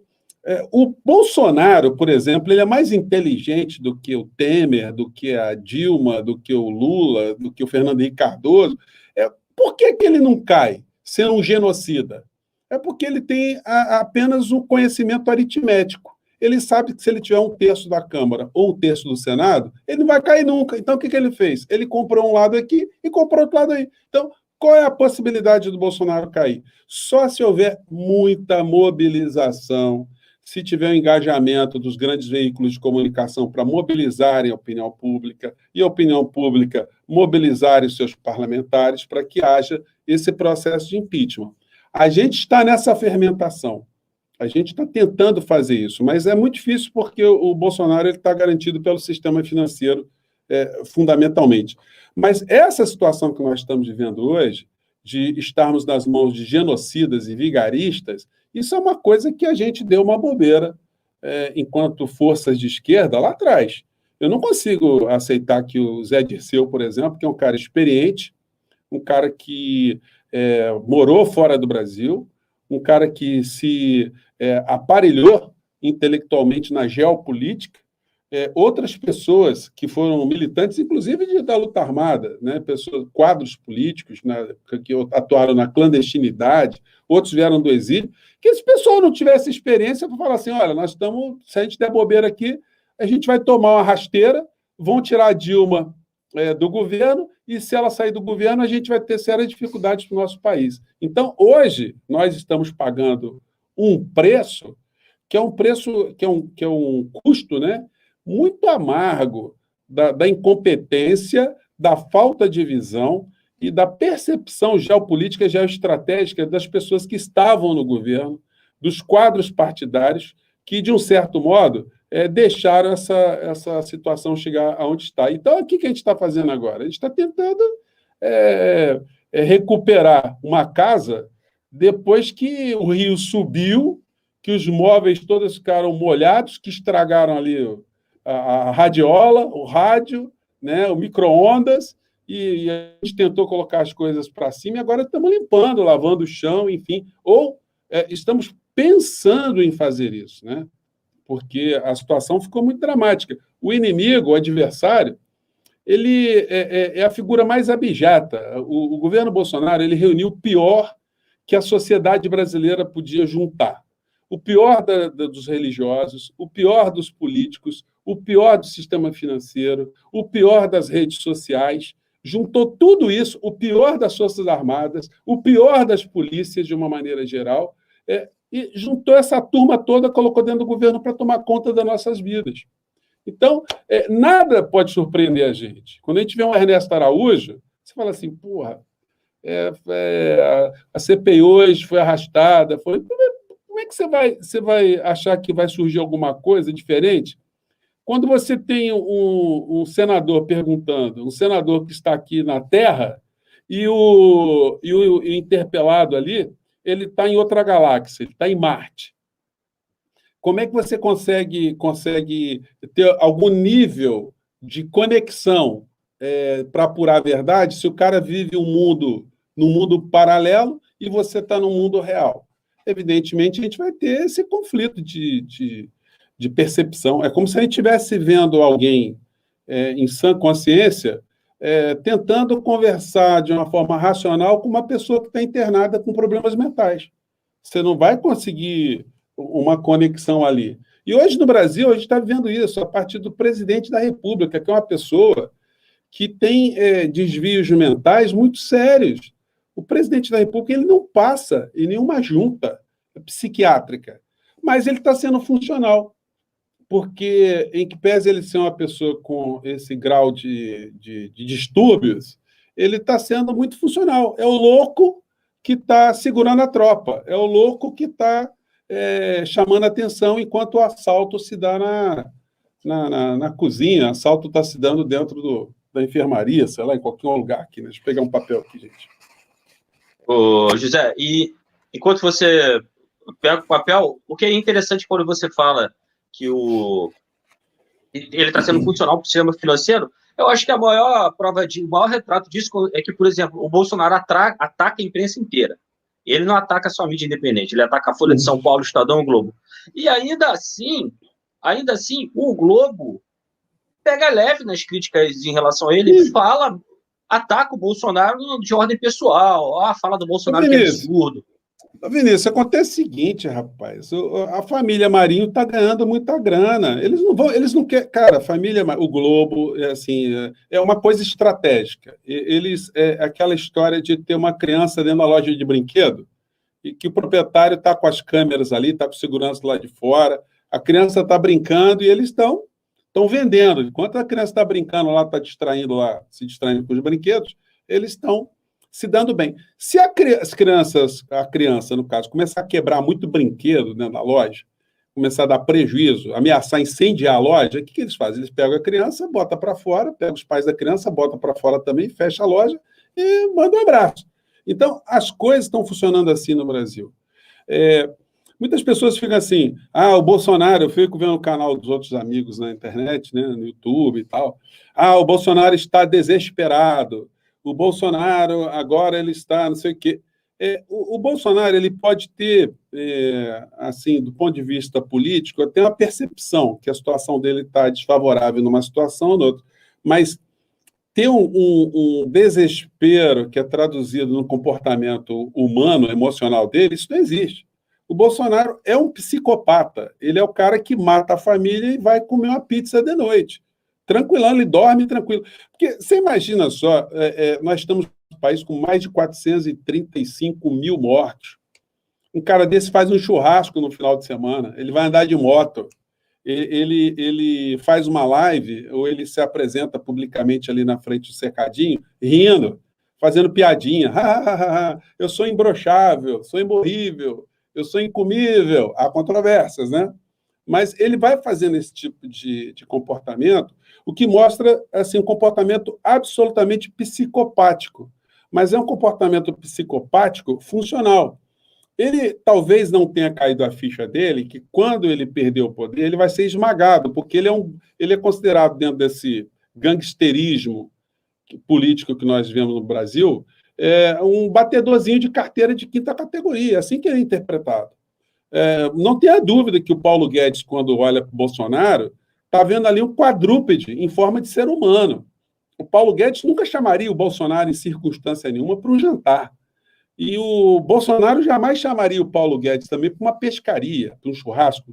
Speaker 3: o Bolsonaro, por exemplo, ele é mais inteligente do que o Temer, do que a Dilma, do que o Lula, do que o Fernando Henrique Cardoso. Por que ele não cai sendo um genocida? É porque ele tem apenas um conhecimento aritmético. Ele sabe que se ele tiver 1/3 da Câmara ou 1/3 do Senado, ele não vai cair nunca. Então, o que ele fez? Ele comprou um lado aqui e comprou outro lado aí. Então, qual é a possibilidade do Bolsonaro cair? Só se houver muita mobilização, se tiver o engajamento dos grandes veículos de comunicação para mobilizarem a opinião pública e a opinião pública mobilizarem os seus parlamentares para que haja esse processo de impeachment. A gente está nessa fermentação. A gente está tentando fazer isso, mas é muito difícil porque o Bolsonaro está garantido pelo sistema financeiro, fundamentalmente. Mas essa situação que nós estamos vivendo hoje, de estarmos nas mãos de genocidas e vigaristas, isso é uma coisa que a gente deu uma bobeira enquanto forças de esquerda lá atrás. Eu não consigo aceitar que o Zé Dirceu, por exemplo, que é um cara experiente, um cara que morou fora do Brasil, um cara que se aparelhou intelectualmente na geopolítica, outras pessoas que foram militantes, inclusive da luta armada, né? Quadros políticos, né, que atuaram na clandestinidade, outros vieram do exílio, que esse pessoal não tivesse experiência para falar assim, olha, se a gente der bobeira aqui, a gente vai tomar uma rasteira, vão tirar a Dilma do governo, e se ela sair do governo, a gente vai ter sérias dificuldades para o nosso país. Então, hoje, nós estamos pagando um preço que é um custo, né, muito amargo da incompetência, da falta de visão e da percepção geopolítica e geoestratégica das pessoas que estavam no governo, dos quadros partidários, que, de um certo modo, deixaram essa situação chegar aonde está. Então, o que a gente está fazendo agora? A gente está tentando recuperar uma casa depois que o rio subiu, que os móveis todos ficaram molhados, que estragaram ali a radiola, o rádio, né, o micro-ondas, e a gente tentou colocar as coisas para cima, e agora estamos limpando, lavando o chão, enfim. Ou estamos pensando em fazer isso, né? Porque a situação ficou muito dramática. O inimigo, o adversário, ele é a figura mais abjeta. O governo Bolsonaro ele reuniu o pior que a sociedade brasileira podia juntar. O pior dos religiosos, o pior dos políticos, o pior do sistema financeiro, o pior das redes sociais, juntou tudo isso, o pior das Forças Armadas, o pior das polícias, de uma maneira geral, e juntou essa turma toda, colocou dentro do governo para tomar conta das nossas vidas. Então, nada pode surpreender a gente. Quando a gente vê um Ernesto Araújo, você fala assim, porra, a CPI hoje foi arrastada, como é que você vai achar que vai surgir alguma coisa diferente? Quando você tem um senador perguntando, um senador que está aqui na Terra, e o interpelado ali, ele está em outra galáxia, ele está em Marte. Como é que você consegue ter algum nível de conexão para apurar a verdade se o cara vive um mundo num mundo paralelo e você está no mundo real. Evidentemente, a gente vai ter esse conflito de percepção. É como se a gente estivesse vendo alguém em sã consciência tentando conversar de uma forma racional com uma pessoa que está internada com problemas mentais. Você não vai conseguir uma conexão ali. E hoje no Brasil, a gente está vivendo isso a partir do presidente da República, que é uma pessoa que tem desvios mentais muito sérios. O presidente da República ele não passa em nenhuma junta psiquiátrica, mas ele está sendo funcional, porque, em que pese ele ser uma pessoa com esse grau de distúrbios, ele está sendo muito funcional. É o louco que está segurando a tropa, é o louco que está chamando a atenção enquanto o assalto se dá na cozinha, o assalto está se dando dentro da enfermaria, sei lá, em qualquer lugar aqui. Né? Deixa eu pegar um papel aqui, gente.
Speaker 2: Ô, José, e enquanto você pega o papel, o que é interessante quando você fala que ele está sendo funcional para o sistema financeiro, eu acho que a maior prova o maior retrato disso é que, por exemplo, o Bolsonaro ataca a imprensa inteira. Ele não ataca só a mídia independente, ele ataca a Folha de São Paulo, o Estadão, o Globo. E ainda assim, o Globo pega leve nas críticas em relação a ele e ataca o Bolsonaro de ordem pessoal. Fala do Bolsonaro que é absurdo.
Speaker 3: Vinícius, acontece o seguinte, rapaz, a família Marinho está ganhando muita grana. Eles não querem. Cara, a família, o Globo, é uma coisa estratégica. Aquela história de ter uma criança dentro da loja de brinquedo e que o proprietário está com as câmeras ali, está com segurança lá de fora, a criança está brincando e eles estão vendendo. Enquanto a criança está brincando lá, está se distraindo com os brinquedos, eles estão se dando bem. Se a criança, no caso, começar a quebrar muito brinquedo dentro da loja, começar a dar prejuízo, ameaçar incendiar a loja, o que eles fazem? Eles pegam a criança, botam para fora, pegam os pais da criança, botam para fora também, fecha a loja e mandam um abraço. Então, as coisas estão funcionando assim no Brasil. Muitas pessoas ficam assim, o Bolsonaro, eu fico vendo o canal dos outros amigos na internet, né, no YouTube e tal, o Bolsonaro está desesperado, o Bolsonaro agora ele está não sei o quê. O Bolsonaro ele pode ter, assim, do ponto de vista político, até uma percepção que a situação dele está desfavorável numa situação ou noutra, mas ter um desespero que é traduzido no comportamento humano, emocional dele, isso não existe. O Bolsonaro é um psicopata, ele é o cara que mata a família e vai comer uma pizza de noite. Tranquilão, ele dorme tranquilo. Porque você imagina só, nós estamos num país com mais de 435 mil mortos. Um cara desse faz um churrasco no final de semana, ele vai andar de moto, ele faz uma live, ou ele se apresenta publicamente ali na frente do cercadinho, rindo, fazendo piadinha. Eu sou imbrochável, sou imorrível, eu sou incomível. Há controvérsias, né? Mas ele vai fazendo esse tipo de comportamento, o que mostra assim, um comportamento absolutamente psicopático. Mas é um comportamento psicopático funcional. Ele talvez não tenha caído a ficha dele, que quando ele perder o poder, ele vai ser esmagado, porque ele é considerado, dentro desse gangsterismo político que nós vemos no Brasil, um batedorzinho de carteira de quinta categoria, é assim que ele é interpretado. Não tenha dúvida que o Paulo Guedes, quando olha para o Bolsonaro, está vendo ali um quadrúpede em forma de ser humano. O Paulo Guedes nunca chamaria o Bolsonaro, em circunstância nenhuma, para um jantar. E o Bolsonaro jamais chamaria o Paulo Guedes também para uma pescaria, para um churrasco.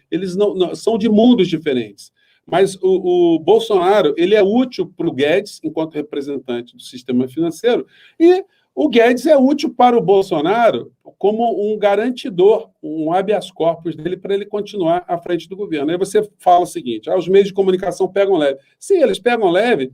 Speaker 3: Eles não são de mundos diferentes. Mas o Bolsonaro ele é útil para o Guedes, enquanto representante do sistema financeiro, e o Guedes é útil para o Bolsonaro como um garantidor, um habeas corpus dele para ele continuar à frente do governo. Aí você fala o seguinte, os meios de comunicação pegam leve. Sim, eles pegam leve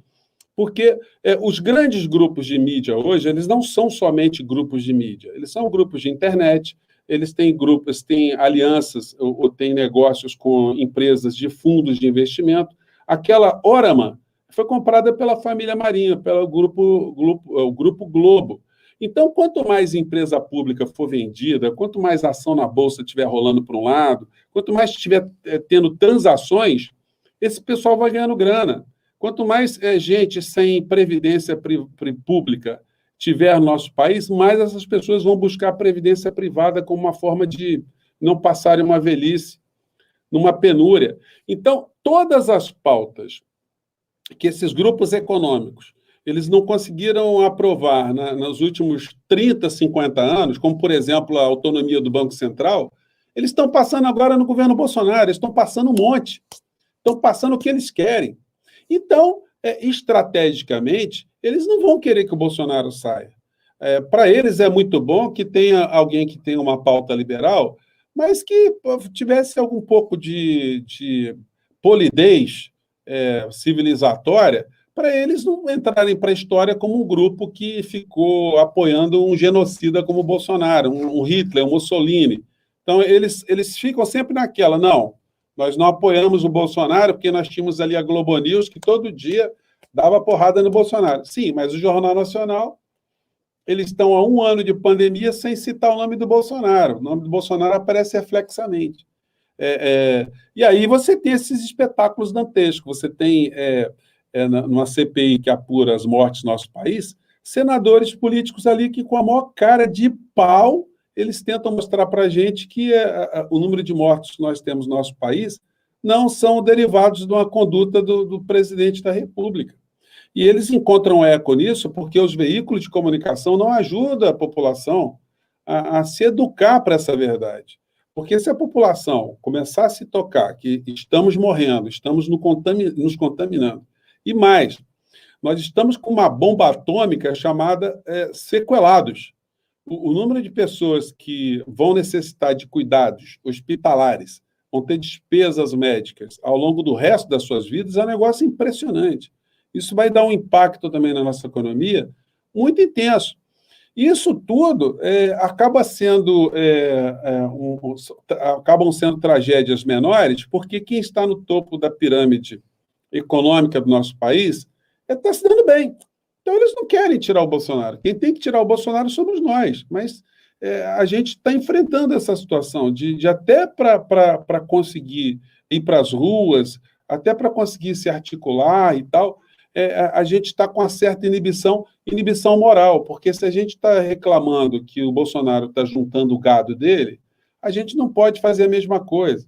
Speaker 3: porque os grandes grupos de mídia hoje, eles não são somente grupos de mídia, eles são grupos de internet, eles têm grupos, têm alianças ou têm negócios com empresas de fundos de investimento. Aquela Orama foi comprada pela família Marinho, pelo grupo Globo. Então, quanto mais empresa pública for vendida, quanto mais ação na Bolsa estiver rolando para um lado, quanto mais estiver tendo transações, esse pessoal vai ganhando grana. Quanto mais gente sem previdência pública tiver no nosso país, mais essas pessoas vão buscar a previdência privada como uma forma de não passarem uma velhice numa penúria. Então, todas as pautas que esses grupos econômicos eles não conseguiram aprovar nos últimos 30, 50 anos, como, por exemplo, a autonomia do Banco Central, eles estão passando agora no governo Bolsonaro, eles estão passando um monte, estão passando o que eles querem. Então, estrategicamente, eles não vão querer que o Bolsonaro saia. Para eles é muito bom que tenha alguém que tenha uma pauta liberal, mas que tivesse algum pouco de polidez civilizatória, para eles não entrarem para a história como um grupo que ficou apoiando um genocida como o Bolsonaro, um Hitler, um Mussolini. Então, eles ficam sempre naquela, não, nós não apoiamos o Bolsonaro porque nós tínhamos ali a Globo News, que todo dia dava porrada no Bolsonaro. Sim, mas o Jornal Nacional, eles estão há 1 ano de pandemia sem citar o nome do Bolsonaro. O nome do Bolsonaro aparece reflexamente. E aí você tem esses espetáculos dantescos. Você tem, numa CPI que apura as mortes no nosso país, senadores políticos ali que, com a maior cara de pau, eles tentam mostrar para a gente que o número de mortos que nós temos no nosso país não são derivados de uma conduta do presidente da República. E eles encontram eco nisso porque os veículos de comunicação não ajudam a população a se educar para essa verdade. Porque se a população começar a se tocar que estamos morrendo, estamos nos contaminando, e mais, nós estamos com uma bomba atômica chamada sequelados. O número de pessoas que vão necessitar de cuidados hospitalares, vão ter despesas médicas ao longo do resto das suas vidas é um negócio impressionante. Isso vai dar um impacto também na nossa economia muito intenso. Isso tudo acabam sendo tragédias menores, porque quem está no topo da pirâmide econômica do nosso país está se dando bem. Então, eles não querem tirar o Bolsonaro. Quem tem que tirar o Bolsonaro somos nós. Mas a gente está enfrentando essa situação de até para conseguir ir para as ruas, até para conseguir se articular e tal, a gente está com uma certa inibição moral, porque se a gente está reclamando que o Bolsonaro está juntando o gado dele, a gente não pode fazer a mesma coisa.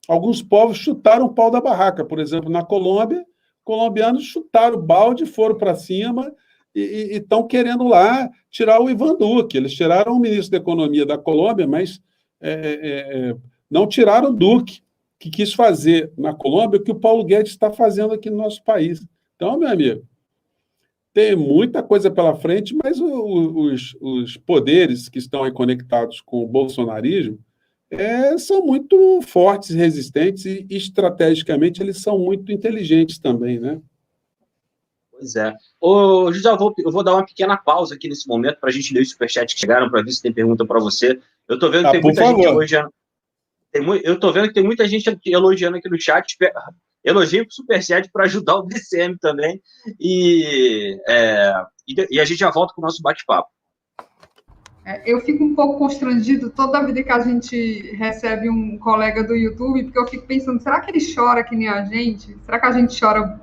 Speaker 3: Alguns povos chutaram o pau da barraca, por exemplo, na Colômbia, colombianos chutaram o balde, foram para cima e estão querendo lá tirar o Ivan Duque. Eles tiraram o ministro da Economia da Colômbia, mas não tiraram o Duque, que quis fazer na Colômbia o que o Paulo Guedes está fazendo aqui no nosso país. Então, meu amigo, tem muita coisa pela frente, mas os poderes que estão aí conectados com o bolsonarismo são muito fortes e resistentes e, estrategicamente, eles são muito inteligentes também, né?
Speaker 2: Pois é. Ô, José, eu vou dar uma pequena pausa aqui nesse momento para a gente ler os superchats que chegaram, para ver se tem pergunta para você. Eu estou vendo que tem muita gente elogiando. Eu estou vendo que tem muita gente elogiando aqui no chat. Elogio para o Superchat para ajudar o DCM também. E a gente já volta com o nosso bate-papo.
Speaker 1: Eu fico um pouco constrangido toda a vida que a gente recebe um colega do YouTube, porque eu fico pensando, será que ele chora que nem a gente? Será que a gente chora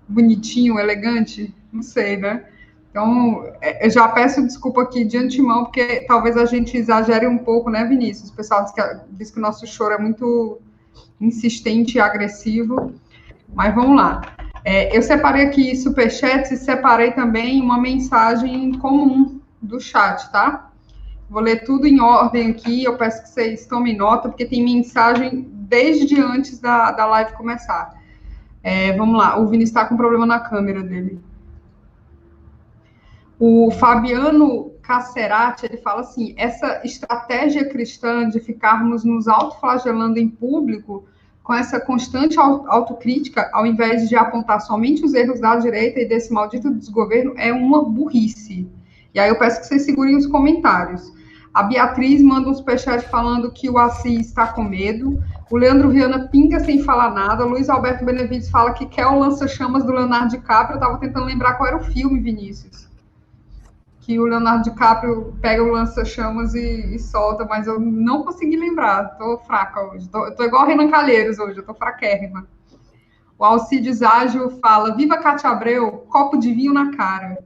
Speaker 1: bonitinho, elegante? Não sei, né? Então, eu já peço desculpa aqui de antemão, porque talvez a gente exagere um pouco, né, Vinícius? O pessoal diz que o nosso choro é muito insistente e agressivo, mas vamos lá. Eu separei aqui superchats e separei também uma mensagem comum do chat, tá? Vou ler tudo em ordem aqui, eu peço que vocês tomem nota, porque tem mensagem desde antes da live começar. Vamos lá, o Vini está com problema na câmera dele. O Fabiano Cacerati, ele fala assim, essa estratégia cristã de ficarmos nos autoflagelando em público, com essa constante autocrítica, ao invés de apontar somente os erros da direita e desse maldito desgoverno, é uma burrice. E aí eu peço que vocês segurem os comentários. A Beatriz manda um superchat falando que o Assis está com medo. O Leandro Viana pinga sem falar nada. O Luiz Alberto Benevides fala que quer o lança-chamas do Leonardo DiCaprio. Eu estava tentando lembrar qual era o filme, Vinícius. Que o Leonardo DiCaprio pega o lança-chamas e solta, mas eu não consegui lembrar. Estou fraca hoje. Estou igual a Renan Calheiros hoje, eu estou fraquérrima. O Alcides Ágil fala, viva Cátia Abreu, copo de vinho na cara.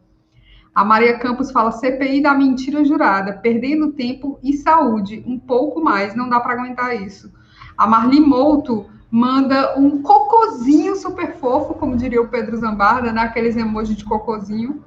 Speaker 1: A Maria Campos fala, CPI da mentira jurada, perdendo tempo e saúde, um pouco mais, não dá para aguentar isso. A Marli Mouto manda um cocôzinho super fofo, como diria o Pedro Zambarda, né? Aqueles emojis de cocôzinho.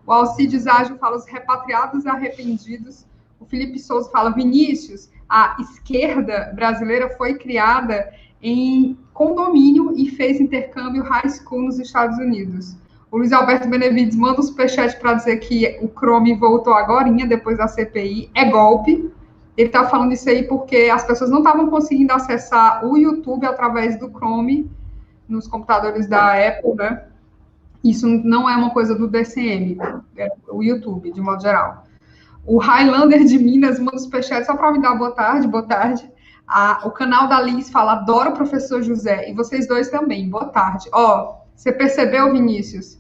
Speaker 1: O Alcides Ágil fala, os repatriados e arrependidos. O Felipe Souza fala, Vinícius, a esquerda brasileira foi criada em condomínio e fez intercâmbio high school nos Estados Unidos. O Luiz Alberto Benevides manda um superchat para dizer que o Chrome voltou agorinha, depois da CPI. É golpe. Ele está falando isso aí porque as pessoas não estavam conseguindo acessar o YouTube através do Chrome nos computadores da Apple, né? Isso não é uma coisa do DCM, é o YouTube, de modo geral. O Highlander de Minas manda um superchat só para me dar boa tarde, boa tarde. O canal da Liz fala, adoro o professor José, e vocês dois também, boa tarde. Ó, você percebeu, Vinícius,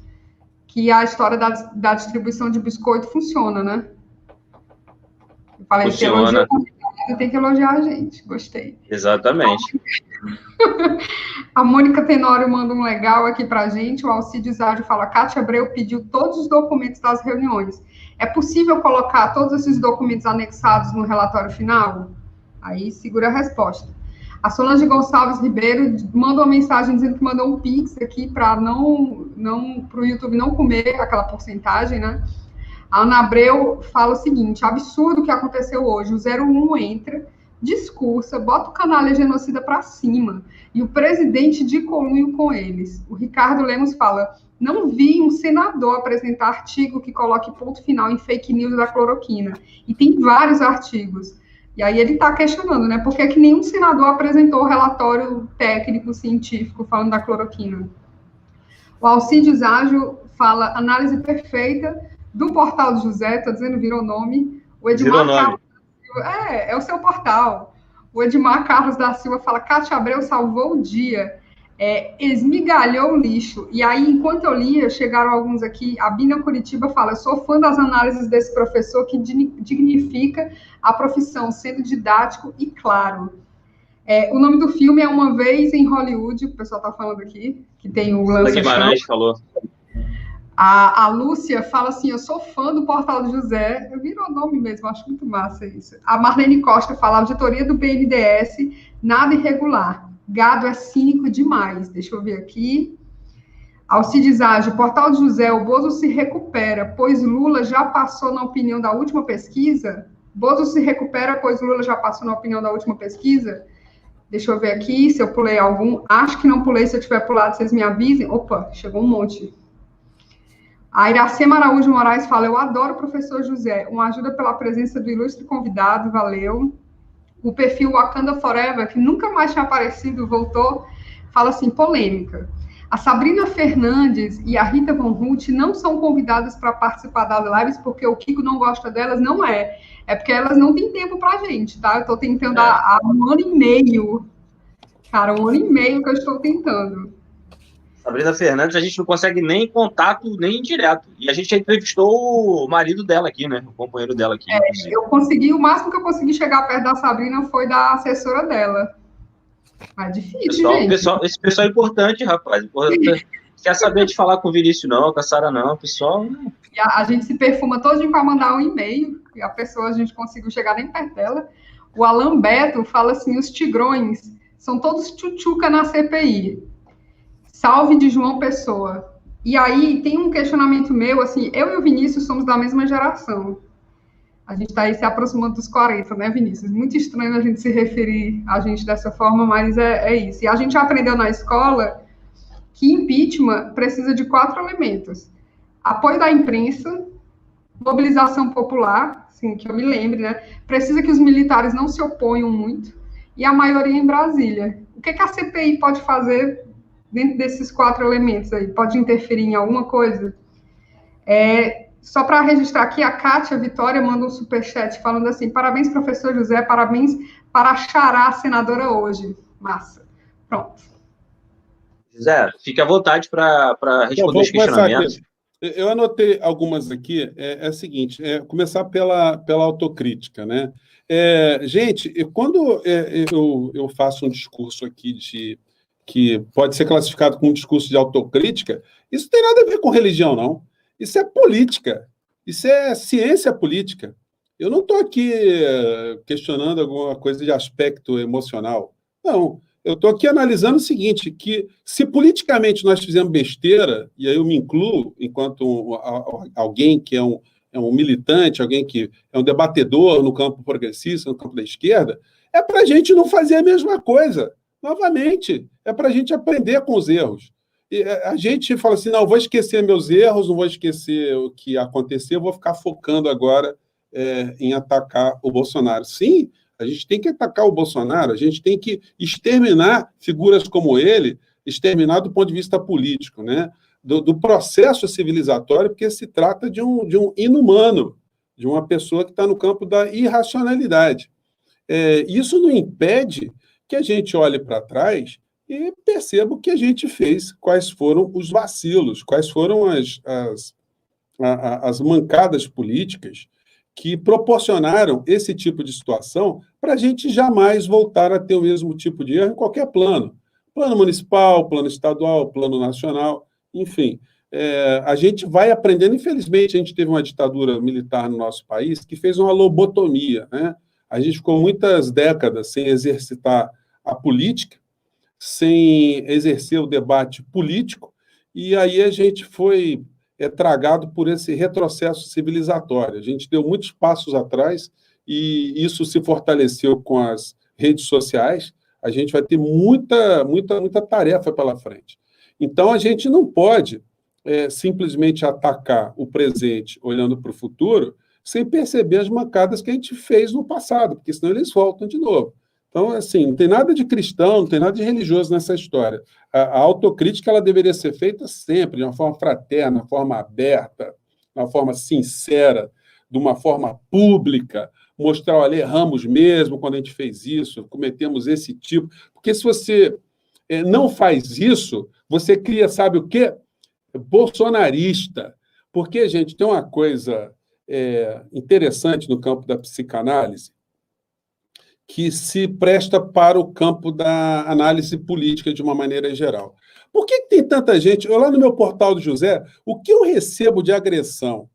Speaker 1: que a história da distribuição de biscoito funciona, né? Eu falei,
Speaker 2: funciona.
Speaker 1: Tem que elogiar a gente, gostei.
Speaker 2: Exatamente.
Speaker 1: A Mônica Tenório manda um legal aqui pra gente, o Alcides Ágio fala, Cátia Abreu pediu todos os documentos das reuniões. É possível colocar todos esses documentos anexados no relatório final? Aí segura a resposta. A Solange Gonçalves Ribeiro manda uma mensagem dizendo que mandou um pix aqui para para o YouTube não comer aquela porcentagem, né? A Ana Abreu fala o seguinte, absurdo o que aconteceu hoje, o 01 entra, discursa, bota o canalha genocida para cima, e o presidente de conluio com eles. O Ricardo Lemos fala, não vi um senador apresentar artigo que coloque ponto final em fake news da cloroquina, e tem vários artigos. E aí ele está questionando, né, por que que nenhum senador apresentou o relatório técnico científico falando da cloroquina. O Alcides Ágio fala, análise perfeita do portal do José, estou dizendo, virou nome. O Edmar Carlos é o seu portal. O Edmar Carlos da Silva fala, Cátia Abreu salvou o dia, esmigalhou o lixo. E aí, enquanto eu lia, chegaram alguns aqui, a Bina Curitiba fala, eu sou fã das análises desse professor que dignifica a profissão, sendo didático e claro. O nome do filme é Uma Vez em Hollywood, o pessoal está falando aqui, que tem o Lance
Speaker 2: Guimarães falou.
Speaker 1: A Lúcia fala assim, eu sou fã do Portal do José, eu viro o nome mesmo, acho muito massa isso. A Marlene Costa fala, auditoria do BNDES, nada irregular, gado é cínico demais, deixa eu ver aqui. Alcides Ágio, Portal do José, o Bozo se recupera, pois Lula já passou na opinião da última pesquisa? Bozo se recupera, pois Lula já passou na opinião da última pesquisa? Deixa eu ver aqui se eu pulei algum, acho que não pulei, se eu tiver pulado, vocês me avisem. Opa, chegou um monte. A Iracema Araújo Moraes fala, eu adoro o professor José, uma ajuda pela presença do ilustre convidado, valeu. O perfil Wakanda Forever, que nunca mais tinha aparecido, voltou, fala assim, polêmica. A Sabrina Fernandes e a Rita Von Huth não são convidadas para participar das lives porque o Kiko não gosta delas, não é. É porque elas não têm tempo para a gente, tá? Eu estou tentando há 1 ano e meio. Cara, 1 ano e meio que eu estou tentando.
Speaker 2: Sabrina Fernandes, a gente não consegue nem contato, nem direto. E a gente já entrevistou o marido dela aqui, né? O companheiro dela aqui.
Speaker 1: Eu consegui, o máximo que eu consegui chegar perto da Sabrina foi da assessora dela. Mas difícil, gente.
Speaker 2: Esse pessoal é importante, rapaz. Importante. Quer saber de falar com o Vinícius, não, com a Sara, não. Pessoal.
Speaker 1: E a gente se perfuma todinho para mandar um e-mail. E a pessoa, a gente conseguiu chegar nem perto dela. O Alan Beto fala assim: os tigrões são todos tchutchuca na CPI. Salve de João Pessoa. E aí tem um questionamento meu, assim, eu e o Vinícius somos da mesma geração. A gente está aí se aproximando dos 40, né, Vinícius? Muito estranho a gente se referir a gente dessa forma, mas é isso. E a gente aprendeu na escola que impeachment precisa de 4 elementos. Apoio da imprensa, mobilização popular, assim, que eu me lembre, né? Precisa que os militares não se oponham muito, e a maioria em Brasília. O que a CPI pode fazer dentro desses 4 elementos aí? Pode interferir em alguma coisa? Só para registrar aqui, a Kátia Vitória manda um superchat falando assim, parabéns, professor José, parabéns para a Xará, senadora hoje. Massa. Pronto.
Speaker 2: José, fique à vontade para responder os questionamentos.
Speaker 3: Eu anotei algumas aqui. É o seguinte, começar pela autocrítica, né? Gente, quando eu faço um discurso aqui que pode ser classificado como um discurso de autocrítica, isso não tem nada a ver com religião, não. Isso é política. Isso é ciência política. Eu não estou aqui questionando alguma coisa de aspecto emocional. Não. Eu estou aqui analisando o seguinte, que se politicamente nós fizemos besteira, e aí eu me incluo enquanto alguém que é um militante, alguém que é um debatedor no campo progressista, no campo da esquerda, é para a gente não fazer a mesma coisa. Novamente, é para a gente aprender com os erros. E a gente fala assim, não, vou esquecer meus erros, não vou esquecer o que aconteceu, vou ficar focando agora em atacar o Bolsonaro. Sim, a gente tem que atacar o Bolsonaro, a gente tem que exterminar figuras como ele, exterminar do ponto de vista político, né? Do processo civilizatório, porque se trata de um inumano, de uma pessoa que está no campo da irracionalidade. Isso não impede que a gente olhe para trás e perceba o que a gente fez, quais foram os vacilos, quais foram as mancadas políticas que proporcionaram esse tipo de situação para a gente jamais voltar a ter o mesmo tipo de erro em qualquer plano. Plano municipal, plano estadual, plano nacional, enfim. A gente vai aprendendo, infelizmente, a gente teve uma ditadura militar no nosso país que fez uma lobotomia, né? A gente ficou muitas décadas sem exercitar a política, sem exercer o debate político, e aí a gente foi tragado por esse retrocesso civilizatório. A gente deu muitos passos atrás e isso se fortaleceu com as redes sociais. A gente vai ter muita tarefa pela frente. Então, a gente não pode simplesmente atacar o presente olhando para o futuro sem perceber as mancadas que a gente fez no passado, porque senão eles voltam de novo. Então, assim, não tem nada de cristão, não tem nada de religioso nessa história. A autocrítica ela deveria ser feita sempre, de uma forma fraterna, de uma forma aberta, de uma forma sincera, de uma forma pública, mostrar, olha, erramos mesmo quando a gente fez isso, cometemos esse tipo. Porque se você não faz isso, você cria, sabe o quê? Bolsonarista. Porque, gente, tem uma coisa interessante no campo da psicanálise, que se presta para o campo da análise política de uma maneira geral. Por que tem tanta gente? Eu lá no meu portal do José, o que eu recebo de agressão?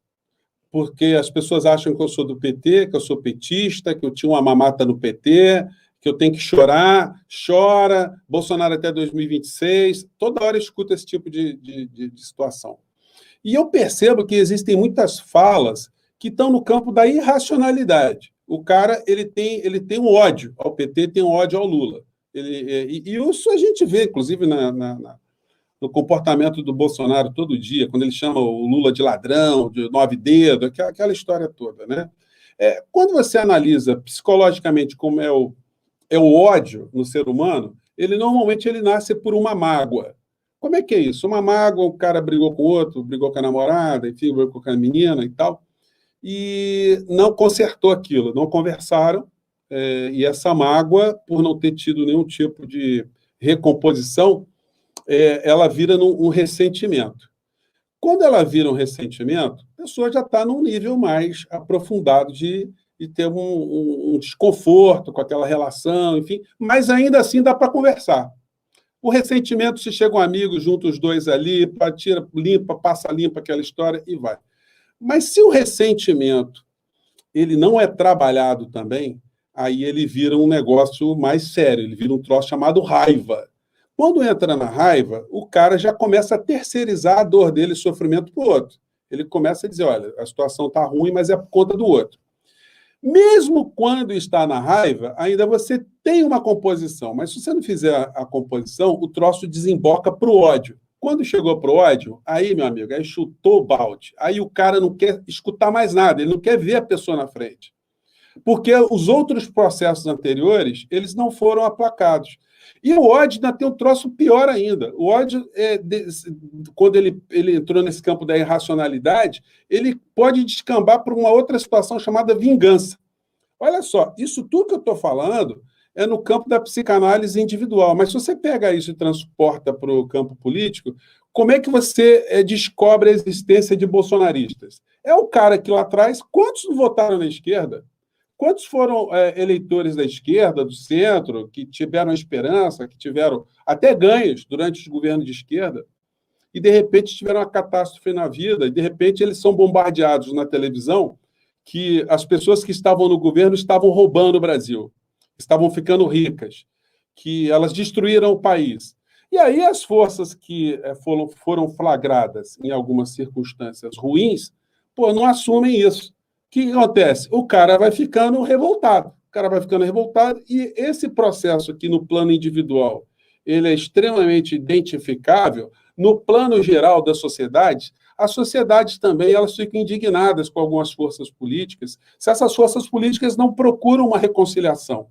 Speaker 3: Porque as pessoas acham que eu sou do PT, que eu sou petista, que eu tinha uma mamata no PT, que eu tenho que chorar, chora, Bolsonaro até 2026, toda hora eu escuto esse tipo de situação. E eu percebo que existem muitas falas que estão no campo da irracionalidade. O cara ele tem um ódio ao PT, tem um ódio ao Lula. E isso a gente vê, inclusive, no comportamento do Bolsonaro todo dia, quando ele chama o Lula de ladrão, de 9 dedos, aquela história toda, né? Quando você analisa psicologicamente como é o ódio no ser humano, normalmente ele nasce por uma mágoa. Como é que é isso? Uma mágoa, o cara brigou com o outro, brigou com a namorada, enfim, brigou com a menina e tal, e não consertou aquilo, não conversaram, e essa mágoa, por não ter tido nenhum tipo de recomposição, ela vira um ressentimento. Quando ela vira um ressentimento, a pessoa já está num nível mais aprofundado de ter um desconforto com aquela relação, enfim, mas ainda assim dá para conversar. O ressentimento, se chega um amigo, junta os dois ali, tira, limpa, passa limpa aquela história e vai. Mas se o ressentimento ele não é trabalhado também, aí ele vira um negócio mais sério, ele vira um troço chamado raiva. Quando entra na raiva, o cara já começa a terceirizar a dor dele, o sofrimento para o outro. Ele começa a dizer, olha, a situação está ruim, mas é por conta do outro. Mesmo quando está na raiva, ainda você tem uma composição, mas se você não fizer a composição, o troço desemboca para o ódio. Quando chegou para o ódio, aí, meu amigo, aí chutou o balde. Aí o cara não quer escutar mais nada, ele não quer ver a pessoa na frente. Porque os outros processos anteriores, eles não foram aplacados. E o ódio ainda tem um troço pior ainda. O ódio, quando ele entrou nesse campo da irracionalidade, ele pode descambar para uma outra situação chamada vingança. Olha só, isso tudo que eu estou falando é no campo da psicanálise individual, mas se você pega isso e transporta para o campo político, como é que você descobre a existência de bolsonaristas? É o cara que lá atrás, quantos votaram na esquerda? Quantos foram eleitores da esquerda, do centro, que tiveram esperança, que tiveram até ganhos durante os governos de esquerda? e, de repente, tiveram uma catástrofe na vida, e, de repente, eles são bombardeados na televisão que as pessoas que estavam no governo estavam roubando o Brasil, estavam ficando ricas, que elas destruíram o país. E aí as forças que foram flagradas em algumas circunstâncias ruins, pô, não assumem isso. O que acontece? O cara vai ficando revoltado. O cara vai ficando revoltado e esse processo aqui no plano individual, ele é extremamente identificável. No plano geral da sociedade, as sociedades também elas ficam indignadas com algumas forças políticas, se essas forças políticas não procuram uma reconciliação,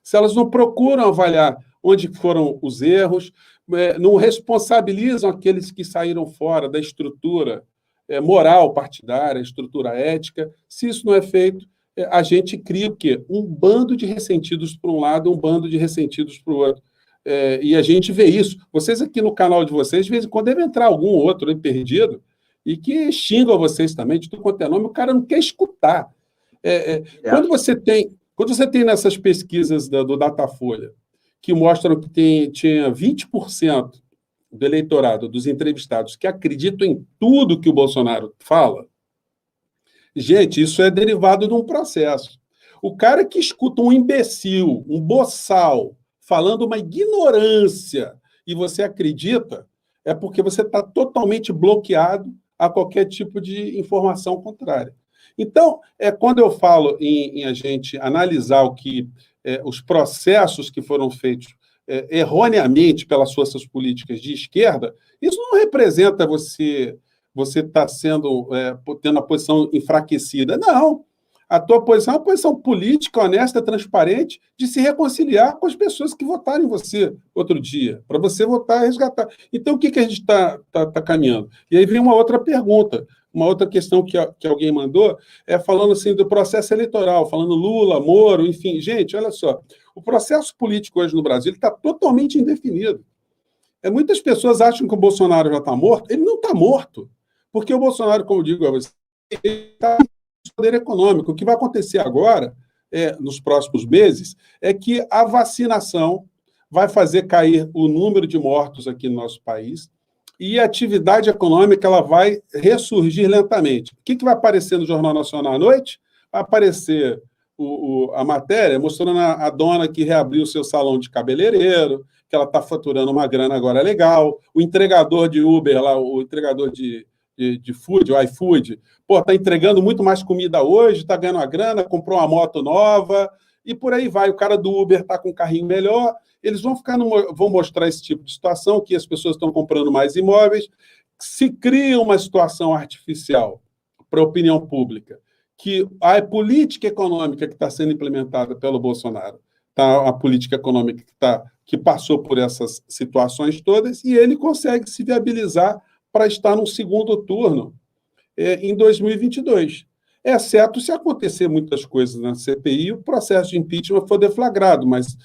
Speaker 3: se elas não procuram avaliar onde foram os erros, não responsabilizam aqueles que saíram fora da estrutura moral partidária, estrutura ética. Se isso não é feito, a gente cria o quê? Um bando de ressentidos para um lado, um bando de ressentidos para o outro. E a gente vê isso. Vocês aqui no canal de vocês, de vez em quando deve entrar algum outro aí perdido e que xingam vocês também, de tudo quanto é nome, o cara não quer escutar. Quando você tem nessas pesquisas do Datafolha, que mostram que tinha 20% do eleitorado, dos entrevistados, que acreditam em tudo que o Bolsonaro fala, gente, isso é derivado de um processo. O cara que escuta um imbecil, um boçal, falando uma ignorância, e você acredita, é porque você está totalmente bloqueado a qualquer tipo de informação contrária. Então, quando eu falo em a gente analisar os processos que foram feitos erroneamente pelas forças políticas de esquerda, isso não representa você estar tendo a posição enfraquecida. Não. A tua posição é uma posição política, honesta, transparente, de se reconciliar com as pessoas que votaram em você outro dia, para você votar e resgatar. Então, o que a gente está caminhando? E aí vem uma outra pergunta, uma outra questão que alguém mandou, falando assim do processo eleitoral, falando Lula, Moro, enfim. Gente, olha só, o processo político hoje no Brasil está totalmente indefinido. Muitas pessoas acham que o Bolsonaro já está morto. Ele não está morto, porque o Bolsonaro, como eu digo a você, ele está poder econômico. O que vai acontecer agora, nos próximos meses, é que a vacinação vai fazer cair o número de mortos aqui no nosso país e a atividade econômica ela vai ressurgir lentamente. O que vai aparecer no Jornal Nacional à noite? Vai aparecer a matéria mostrando a dona que reabriu o seu salão de cabeleireiro, que ela está faturando uma grana agora legal, o entregador de Uber, lá, o entregador de food, o iFood, está entregando muito mais comida hoje, está ganhando uma grana, comprou uma moto nova, e por aí vai. O cara do Uber está com um carrinho melhor, eles vão mostrar esse tipo de situação, que as pessoas estão comprando mais imóveis, se cria uma situação artificial para a opinião pública, que a política econômica que está sendo implementada pelo Bolsonaro, a política econômica que passou por essas situações todas, e ele consegue se viabilizar para estar no segundo turno em 2022. Exceto se acontecer muitas coisas na CPI e o processo de impeachment for deflagrado, mas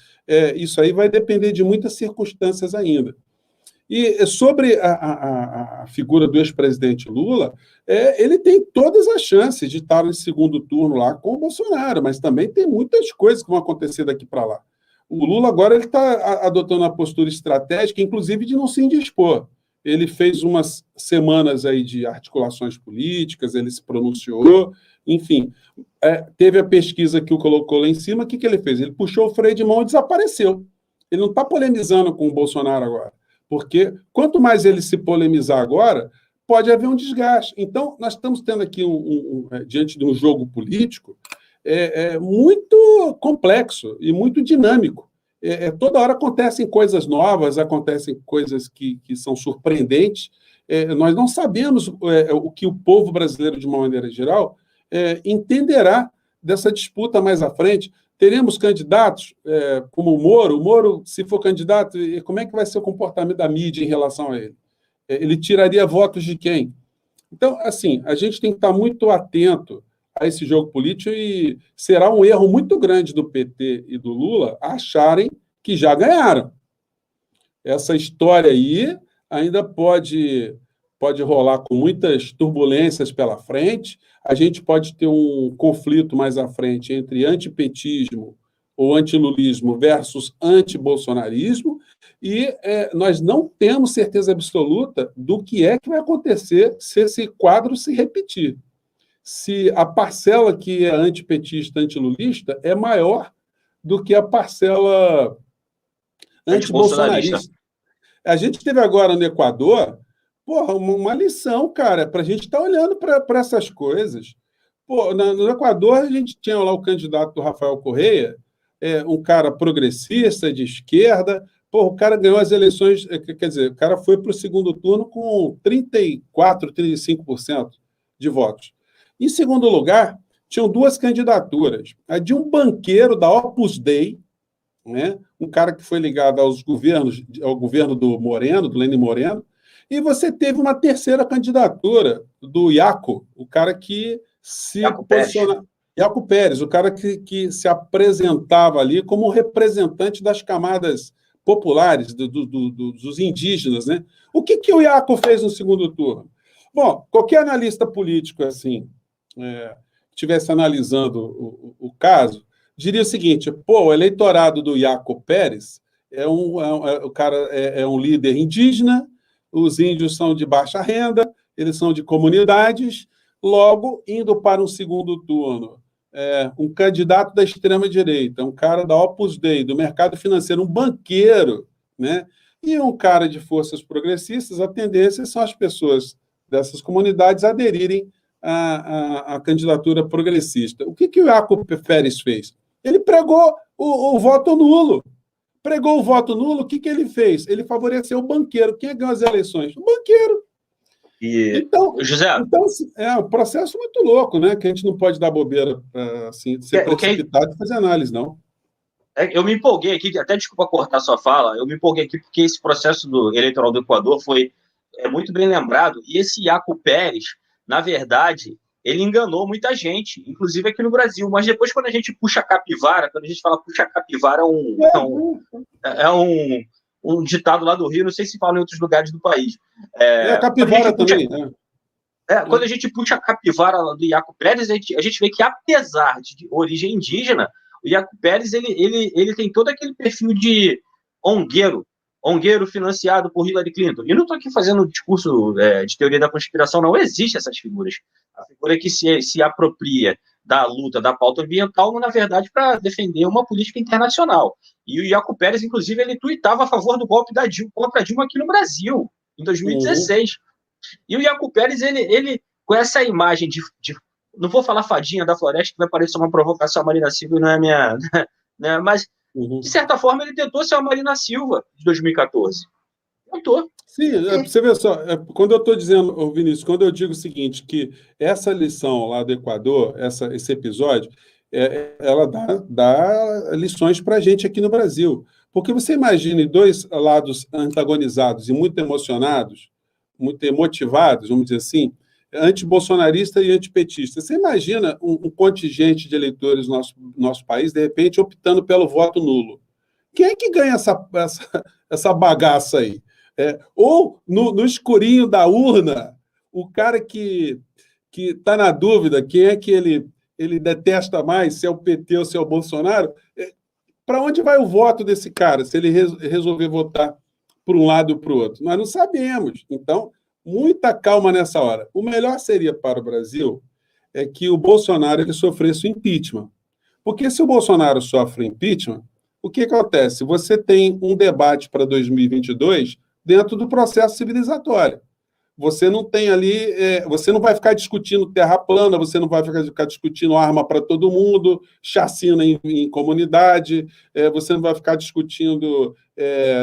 Speaker 3: isso aí vai depender de muitas circunstâncias ainda. E sobre a figura do ex-presidente Lula, ele tem todas as chances de estar no segundo turno lá com o Bolsonaro, mas também tem muitas coisas que vão acontecer daqui para lá. O Lula agora está adotando uma postura estratégica, inclusive de não se indispor. Ele fez umas semanas aí de articulações políticas, ele se pronunciou, enfim. Teve a pesquisa que o colocou lá em cima, o que ele fez? Ele puxou o freio de mão e desapareceu. Ele não está polemizando com o Bolsonaro agora, porque quanto mais ele se polemizar agora, pode haver um desgaste. Então, nós estamos tendo aqui, diante de um jogo político, muito complexo e muito dinâmico. Toda hora acontecem coisas novas, acontecem coisas que são surpreendentes. Nós não sabemos o que o povo brasileiro, de uma maneira geral, entenderá dessa disputa mais à frente. Teremos candidatos como o Moro. O Moro, se for candidato, como é que vai ser o comportamento da mídia em relação a ele? Ele tiraria votos de quem? Então, assim, a gente tem que estar muito atento a esse jogo político e será um erro muito grande do PT e do Lula acharem que já ganharam. Essa história aí ainda pode rolar com muitas turbulências pela frente. A gente pode ter um conflito mais à frente entre antipetismo ou antilulismo versus antibolsonarismo, E nós não temos certeza absoluta do que vai acontecer se esse quadro se repetir. Se a parcela que é antipetista, antilulista, é maior do que a parcela antibolsonarista. A gente teve agora no Equador, porra, uma lição, cara, para a gente estar olhando para essas coisas. Pô, no Equador, a gente tinha lá o candidato Rafael Correa, um cara progressista, de esquerda. Pô, o cara ganhou as eleições, quer dizer, o cara foi para o segundo turno com 34%, 35% de votos. Em segundo lugar, tinham duas candidaturas. A de um banqueiro da Opus Dei, né? Um cara que foi ligado ao governo do Moreno, do Lenin Moreno, e você teve uma terceira candidatura do Iaco, o cara que se posiciona... Iaco Pérez, o cara que se apresentava ali como representante das camadas populares, dos indígenas, né? O que o Iaco fez no segundo turno? Bom, qualquer analista político assim, estivesse analisando o caso, diria o seguinte: pô, o eleitorado do Iaco Pérez o cara é um líder indígena, os índios são de baixa renda, eles são de comunidades, logo, indo para um segundo turno, um candidato da extrema-direita, um cara da Opus Dei, do mercado financeiro, um banqueiro, né? E um cara de forças progressistas, a tendência são as pessoas dessas comunidades aderirem à candidatura progressista. O que o Iaco Pérez fez? Ele pregou o voto nulo. Pregou o voto nulo, o que ele fez? Ele favoreceu o banqueiro. Quem ganhou as eleições? O banqueiro. Então, é um processo muito louco, né? Que a gente não pode dar bobeira assim, ser precipitado e fazer análise, não.
Speaker 2: Eu me empolguei aqui, até desculpa cortar sua fala, eu me empolguei aqui porque esse processo eleitoral do Equador foi muito bem lembrado, e esse Iaco Pérez, na verdade, ele enganou muita gente, inclusive aqui no Brasil, mas depois quando a gente puxa a capivara, quando a gente fala puxa a capivara, é um ditado lá do Rio, não sei se fala em outros lugares do país.
Speaker 3: Capivara também, né?
Speaker 2: Quando a gente puxa a capivara do Iaco Pérez, a gente vê que, apesar de origem indígena, o Iaco Pérez ele tem todo aquele perfil de ongueiro financiado por Hillary Clinton. E não estou aqui fazendo um discurso de teoria da conspiração, não existem essas figuras. A figura que se apropria da luta, da pauta ambiental, na verdade, para defender uma política internacional. E o Iaco Pérez, inclusive, ele tuitava a favor do golpe da Dilma contra a Dilma aqui no Brasil, em 2016. E o Iaco Pérez, ele com essa imagem de não vou falar fadinha da floresta, que vai parecer uma provocação a Marina Silva, e não é minha... né? Mas, de certa forma, ele tentou ser a Marina Silva de 2014. Tentou.
Speaker 3: Sim, você vê só, quando eu estou dizendo, Vinícius, quando eu digo o seguinte, que essa lição lá do Equador, esse episódio, ela dá lições para a gente aqui no Brasil. Porque você imagine dois lados antagonizados e muito emocionados, muito emotivados, vamos dizer assim, antibolsonarista e antipetista. Você imagina um contingente de eleitores do nosso país, de repente, optando pelo voto nulo. Quem é que ganha essa bagaça aí? Ou no escurinho da urna, o cara que está na dúvida, quem é que ele detesta mais, se é o PT ou se é o Bolsonaro, para onde vai o voto desse cara, se ele resolver votar por um lado ou para o outro? Nós não sabemos. Então, muita calma nessa hora. O melhor seria para o Brasil é que o Bolsonaro ele sofresse o impeachment. Porque se o Bolsonaro sofre impeachment, o que acontece? Você tem um debate para 2022 dentro do processo civilizatório. Você não tem ali, você não vai ficar discutindo terra plana, você não vai ficar discutindo arma para todo mundo, chacina em comunidade, você não vai ficar discutindo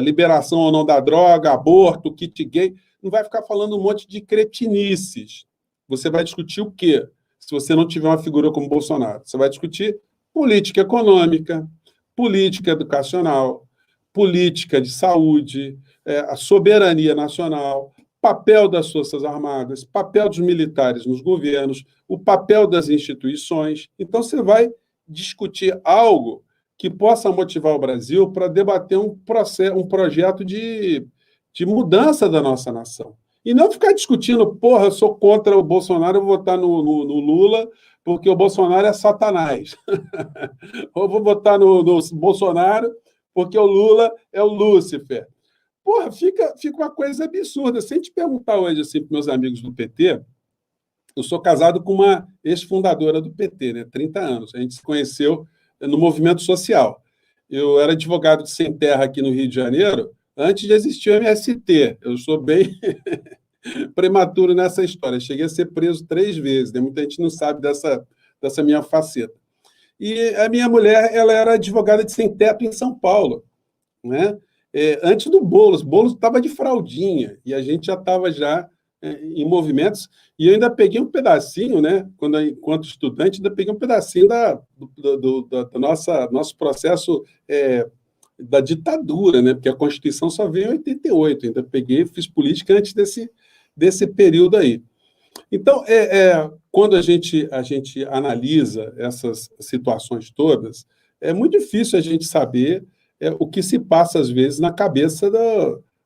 Speaker 3: liberação ou não da droga, aborto, kit gay, não vai ficar falando um monte de cretinices. Você vai discutir o quê? Se você não tiver uma figura como Bolsonaro. Você vai discutir política econômica, política educacional, política de saúde, a soberania nacional, papel das Forças Armadas, papel dos militares nos governos, o papel das instituições. Então, você vai discutir algo que possa motivar o Brasil para debater um projeto de mudança da nossa nação. E não ficar discutindo, porra, eu sou contra o Bolsonaro, eu vou votar no Lula, porque o Bolsonaro é Satanás. Ou vou votar no Bolsonaro, porque o Lula é o Lúcifer. Porra, fica uma coisa absurda. Se a gente perguntar hoje assim, para meus amigos do PT, eu sou casado com uma ex-fundadora do PT, né? 30 anos. A gente se conheceu no movimento social. Eu era advogado de sem terra aqui no Rio de Janeiro antes de existir o MST. Eu sou bem prematuro nessa história. Cheguei a ser preso 3 vezes, né? Muita gente não sabe dessa minha faceta. E a minha mulher, ela era advogada de sem teto em São Paulo, né? Antes do Boulos. Boulos estava de fraldinha e a gente já estava em movimentos. E eu ainda peguei um pedacinho, né? Enquanto estudante, ainda peguei um pedacinho do nosso processo da ditadura, né? Porque a Constituição só veio em 88. Ainda peguei, fiz política antes desse período aí. Então, quando a gente analisa essas situações todas, é muito difícil a gente saber o que se passa, às vezes, na cabeça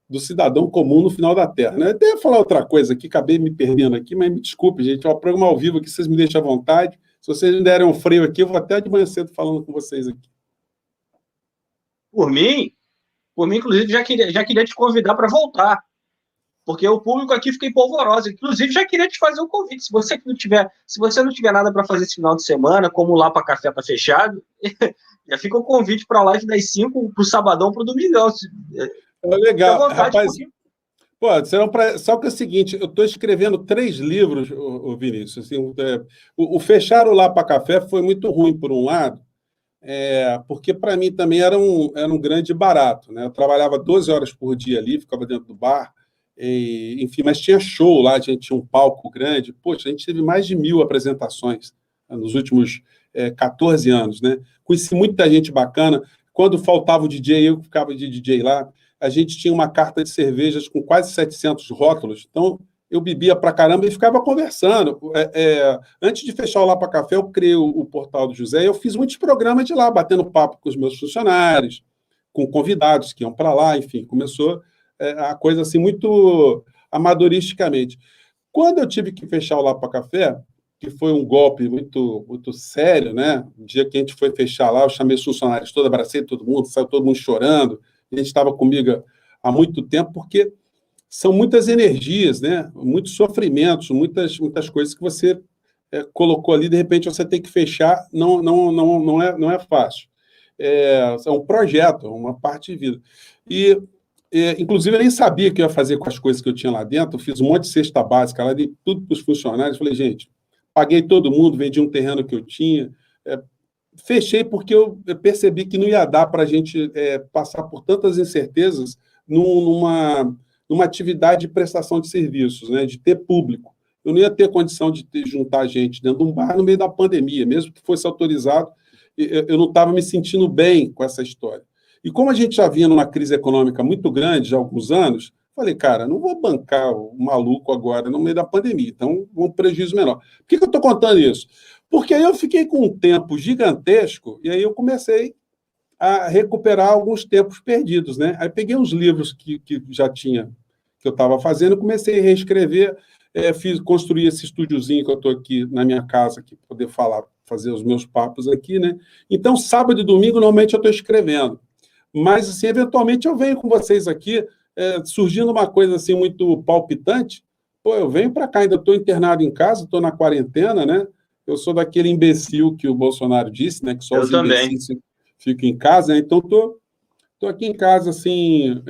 Speaker 3: do cidadão comum no final da Terra. Né? Eu até ia falar outra coisa aqui, acabei me perdendo aqui, mas me desculpe, gente, é um programa ao vivo aqui, vocês me deixam à vontade. Se vocês me derem um freio aqui, eu vou até de manhã cedo falando com vocês aqui.
Speaker 2: Por mim, inclusive, já queria te convidar para voltar. Porque o público aqui fica empolvoroso. Inclusive, já queria te fazer um convite. Se você não tiver nada para fazer esse final de semana, como lá para café tá fechado, já fica o convite para a live das 5, para o sabadão, para o domingão.
Speaker 3: Legal,
Speaker 2: vontade,
Speaker 3: rapaz. Só que é o seguinte, eu estou escrevendo 3 livros, o Vinícius. Assim, o fechar o Lá para Café foi muito ruim, por um lado, porque para mim também era um grande barato. Né? Eu trabalhava 12 horas por dia ali, ficava dentro do bar. Enfim, mas tinha show lá, a gente tinha um palco grande. Poxa, a gente teve mais de 1000 apresentações nos últimos 14 anos, né? Conheci muita gente bacana. Quando faltava o DJ, eu ficava de DJ lá. A gente tinha uma carta de cervejas com quase 700 rótulos. Então, eu bebia pra caramba e ficava conversando. Antes de fechar o Lá para Café, eu criei o Portal do José e eu fiz muitos programas de lá, batendo papo com os meus funcionários, com convidados que iam para lá, enfim, começou a coisa assim muito amadoristicamente. Quando eu tive que fechar o Lá para Café, que foi um golpe muito, muito sério, né? No dia que a gente foi fechar lá, eu chamei os funcionários todos, abracei todo mundo, saiu todo mundo chorando. A gente estava comigo há muito tempo, porque são muitas energias, né? Muitos sofrimentos, muitas coisas que você colocou ali, de repente você tem que fechar, não é fácil. É um projeto, uma parte de vida. Inclusive, eu nem sabia o que eu ia fazer com as coisas que eu tinha lá dentro. Eu fiz um monte de cesta básica lá, dei tudo para os funcionários. Falei, gente, paguei todo mundo, vendi um terreno que eu tinha. Fechei porque eu percebi que não ia dar para a gente passar por tantas incertezas numa atividade de prestação de serviços, né, de ter público. Eu não ia ter condição de juntar gente dentro de um bar no meio da pandemia, mesmo que fosse autorizado. Eu não estava me sentindo bem com essa história. E como a gente já vinha numa crise econômica muito grande, já há alguns anos, falei, cara, não vou bancar o maluco agora no meio da pandemia, então um prejuízo menor. Por que eu estou contando isso? Porque aí eu fiquei com um tempo gigantesco e aí eu comecei a recuperar alguns tempos perdidos, né? Aí peguei uns livros que já tinha, que eu estava fazendo, comecei a reescrever, construí esse estúdiozinho que eu estou aqui na minha casa, aqui, para poder fazer os meus papos aqui, né? Então, sábado e domingo, normalmente eu estou escrevendo. Mas, assim, eventualmente eu venho com vocês aqui, surgindo uma coisa assim muito palpitante, eu venho para cá, ainda estou internado em casa, estou na quarentena, né? Eu sou daquele imbecil que o Bolsonaro disse, né? Que só os imbecis ficam em casa, né? Então estou aqui em casa, assim,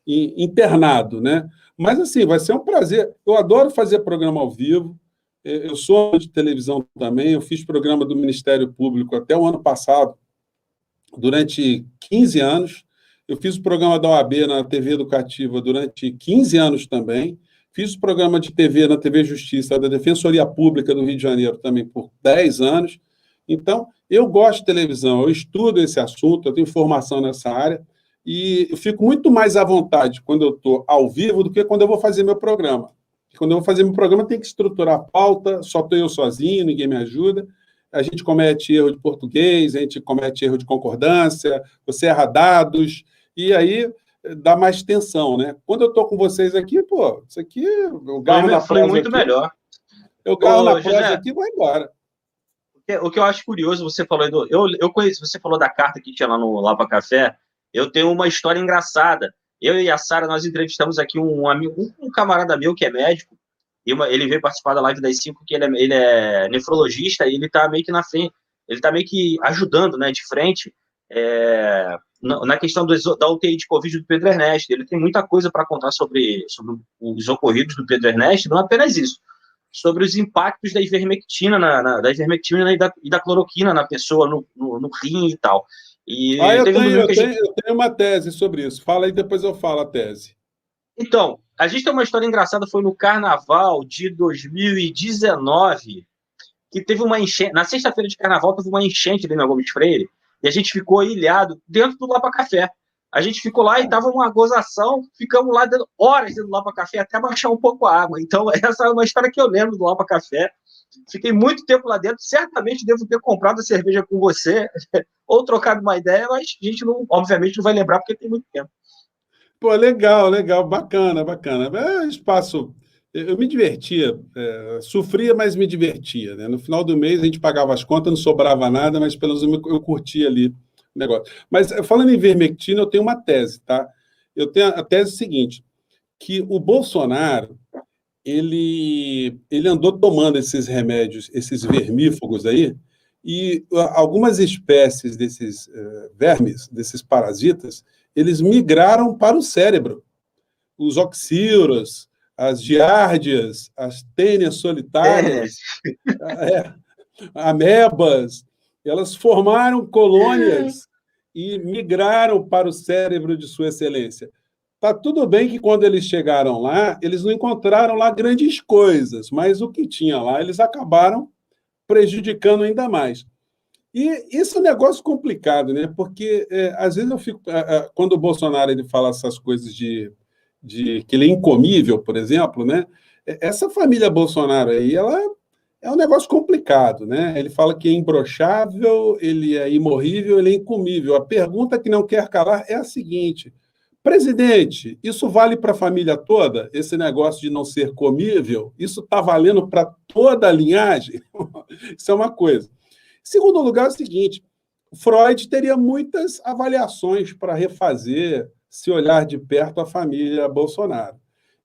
Speaker 3: internado, né? Mas, assim, vai ser um prazer. Eu adoro fazer programa ao vivo, eu sou de televisão também, eu fiz programa do Ministério Público até o ano passado, durante 15 anos, eu fiz o programa da OAB na TV Educativa durante 15 anos também, fiz o programa de TV na TV Justiça da Defensoria Pública do Rio de Janeiro também por 10 anos. Então, eu gosto de televisão, eu estudo esse assunto, eu tenho formação nessa área, e eu fico muito mais à vontade quando eu estou ao vivo do que quando eu vou fazer meu programa. E quando eu vou fazer meu programa, tem que estruturar a pauta, só estou eu sozinho, ninguém me ajuda. A gente comete erro de português, a gente comete erro de concordância, você erra dados, e aí dá mais tensão, né? Quando eu estou com vocês aqui, isso aqui, eu garro na prosa
Speaker 2: muito
Speaker 3: aqui,
Speaker 2: melhor.
Speaker 3: Eu garro na prosa aqui e vou embora.
Speaker 2: O que eu acho curioso, você falou, eu conheço, você falou da carta que tinha lá no Lá para Café, Eu tenho uma história engraçada. Eu e a Sara, nós entrevistamos aqui um amigo, um camarada meu que é médico, e ele veio participar da live das 5, que ele é nefrologista, e ele está meio que na frente, ele está meio que ajudando, né, de frente, na questão da UTI de Covid do Pedro Ernesto. Ele tem muita coisa para contar sobre os ocorridos do Pedro Ernesto, não apenas isso, sobre os impactos da ivermectina, da ivermectina e da cloroquina na pessoa, no rim e tal. E
Speaker 3: eu tenho uma tese sobre isso. Fala aí, depois eu falo a tese.
Speaker 2: Então, a gente tem uma história engraçada, foi no Carnaval de 2019, que teve uma enchente, na sexta-feira de Carnaval teve uma enchente ali na Gomes Freire, e a gente ficou ilhado dentro do Lapa Café. A gente ficou lá e tava uma gozação, ficamos lá horas dentro do Lapa Café até baixar um pouco a água. Então, essa é uma história que eu lembro do Lapa Café. Fiquei muito tempo lá dentro, certamente devo ter comprado a cerveja com você, ou trocado uma ideia, mas a gente, obviamente, não vai lembrar porque tem muito tempo.
Speaker 3: Pô, legal, bacana. Espaço. Eu me divertia, sofria, mas me divertia, né? No final do mês a gente pagava as contas, não sobrava nada, mas pelo menos eu curtia ali o negócio. Mas falando em ivermectina, eu tenho uma tese, tá? Eu tenho a tese seguinte, que o Bolsonaro, ele andou tomando esses remédios, esses vermífugos aí, e algumas espécies desses vermes, desses parasitas, eles migraram para o cérebro. Os oxíoros, as giardias, as tênias solitárias, amebas, elas formaram colônias e migraram para o cérebro de Sua Excelência. Tá tudo bem que quando eles chegaram lá, eles não encontraram lá grandes coisas, mas o que tinha lá, eles acabaram prejudicando ainda mais. E isso é um negócio complicado, né? Porque às vezes eu fico... quando o Bolsonaro ele fala essas coisas de que ele é incomível, por exemplo, né? Essa família Bolsonaro aí, ela é um negócio complicado, né? Ele fala que é imbrochável, ele é imorrível, ele é incomível. A pergunta que não quer calar é a seguinte: presidente, isso vale para a família toda? Esse negócio de não ser comível, isso está valendo para toda a linhagem? Isso é uma coisa. Segundo lugar, é o seguinte: Freud teria muitas avaliações para refazer, se olhar de perto, a família Bolsonaro.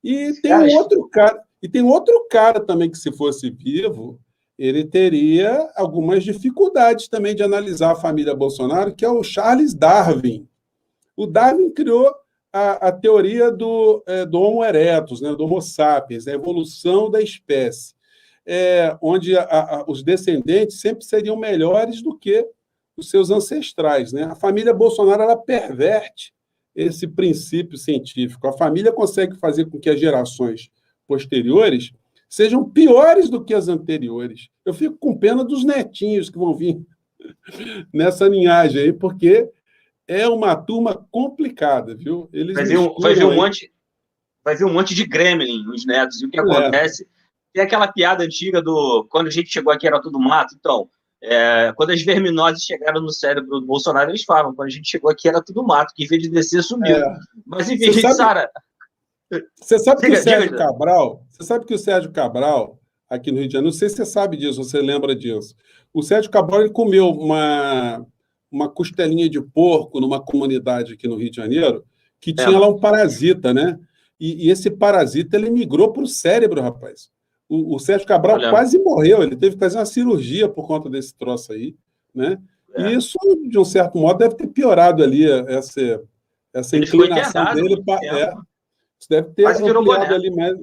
Speaker 3: E tem outro cara também que, se fosse vivo, ele teria algumas dificuldades também de analisar a família Bolsonaro, que é o Charles Darwin. O Darwin criou a teoria do Homo erectus, né, do Homo sapiens, a evolução da espécie, onde os descendentes sempre seriam melhores do que os seus ancestrais, né? A família Bolsonaro, ela perverte esse princípio científico. A família consegue fazer com que as gerações posteriores sejam piores do que as anteriores. Eu fico com pena dos netinhos que vão vir nessa linhagem aí, porque é uma turma complicada, viu? Eles
Speaker 2: vai ver um monte de gremlin nos netos. E o que acontece? Tem aquela piada antiga do quando a gente chegou aqui era tudo mato. Então, quando as verminoses chegaram no cérebro do Bolsonaro, eles falam, quando a gente chegou aqui era tudo mato, que em vez de descer, sumiu. Mas, enfim, Sara...
Speaker 3: Você sabe que o Sérgio Cabral, aqui no Rio de Janeiro, não sei se você sabe disso, você lembra disso. O Sérgio Cabral, ele comeu uma costelinha de porco numa comunidade aqui no Rio de Janeiro, que tinha lá um parasita, né? E esse parasita, ele migrou para o cérebro, rapaz. O Sérgio Cabral quase morreu, ele teve que fazer uma cirurgia por conta desse troço aí, né? E isso, de um certo modo, deve ter piorado ali essa inclinação dele. Isso deve ter ampliado ali mais.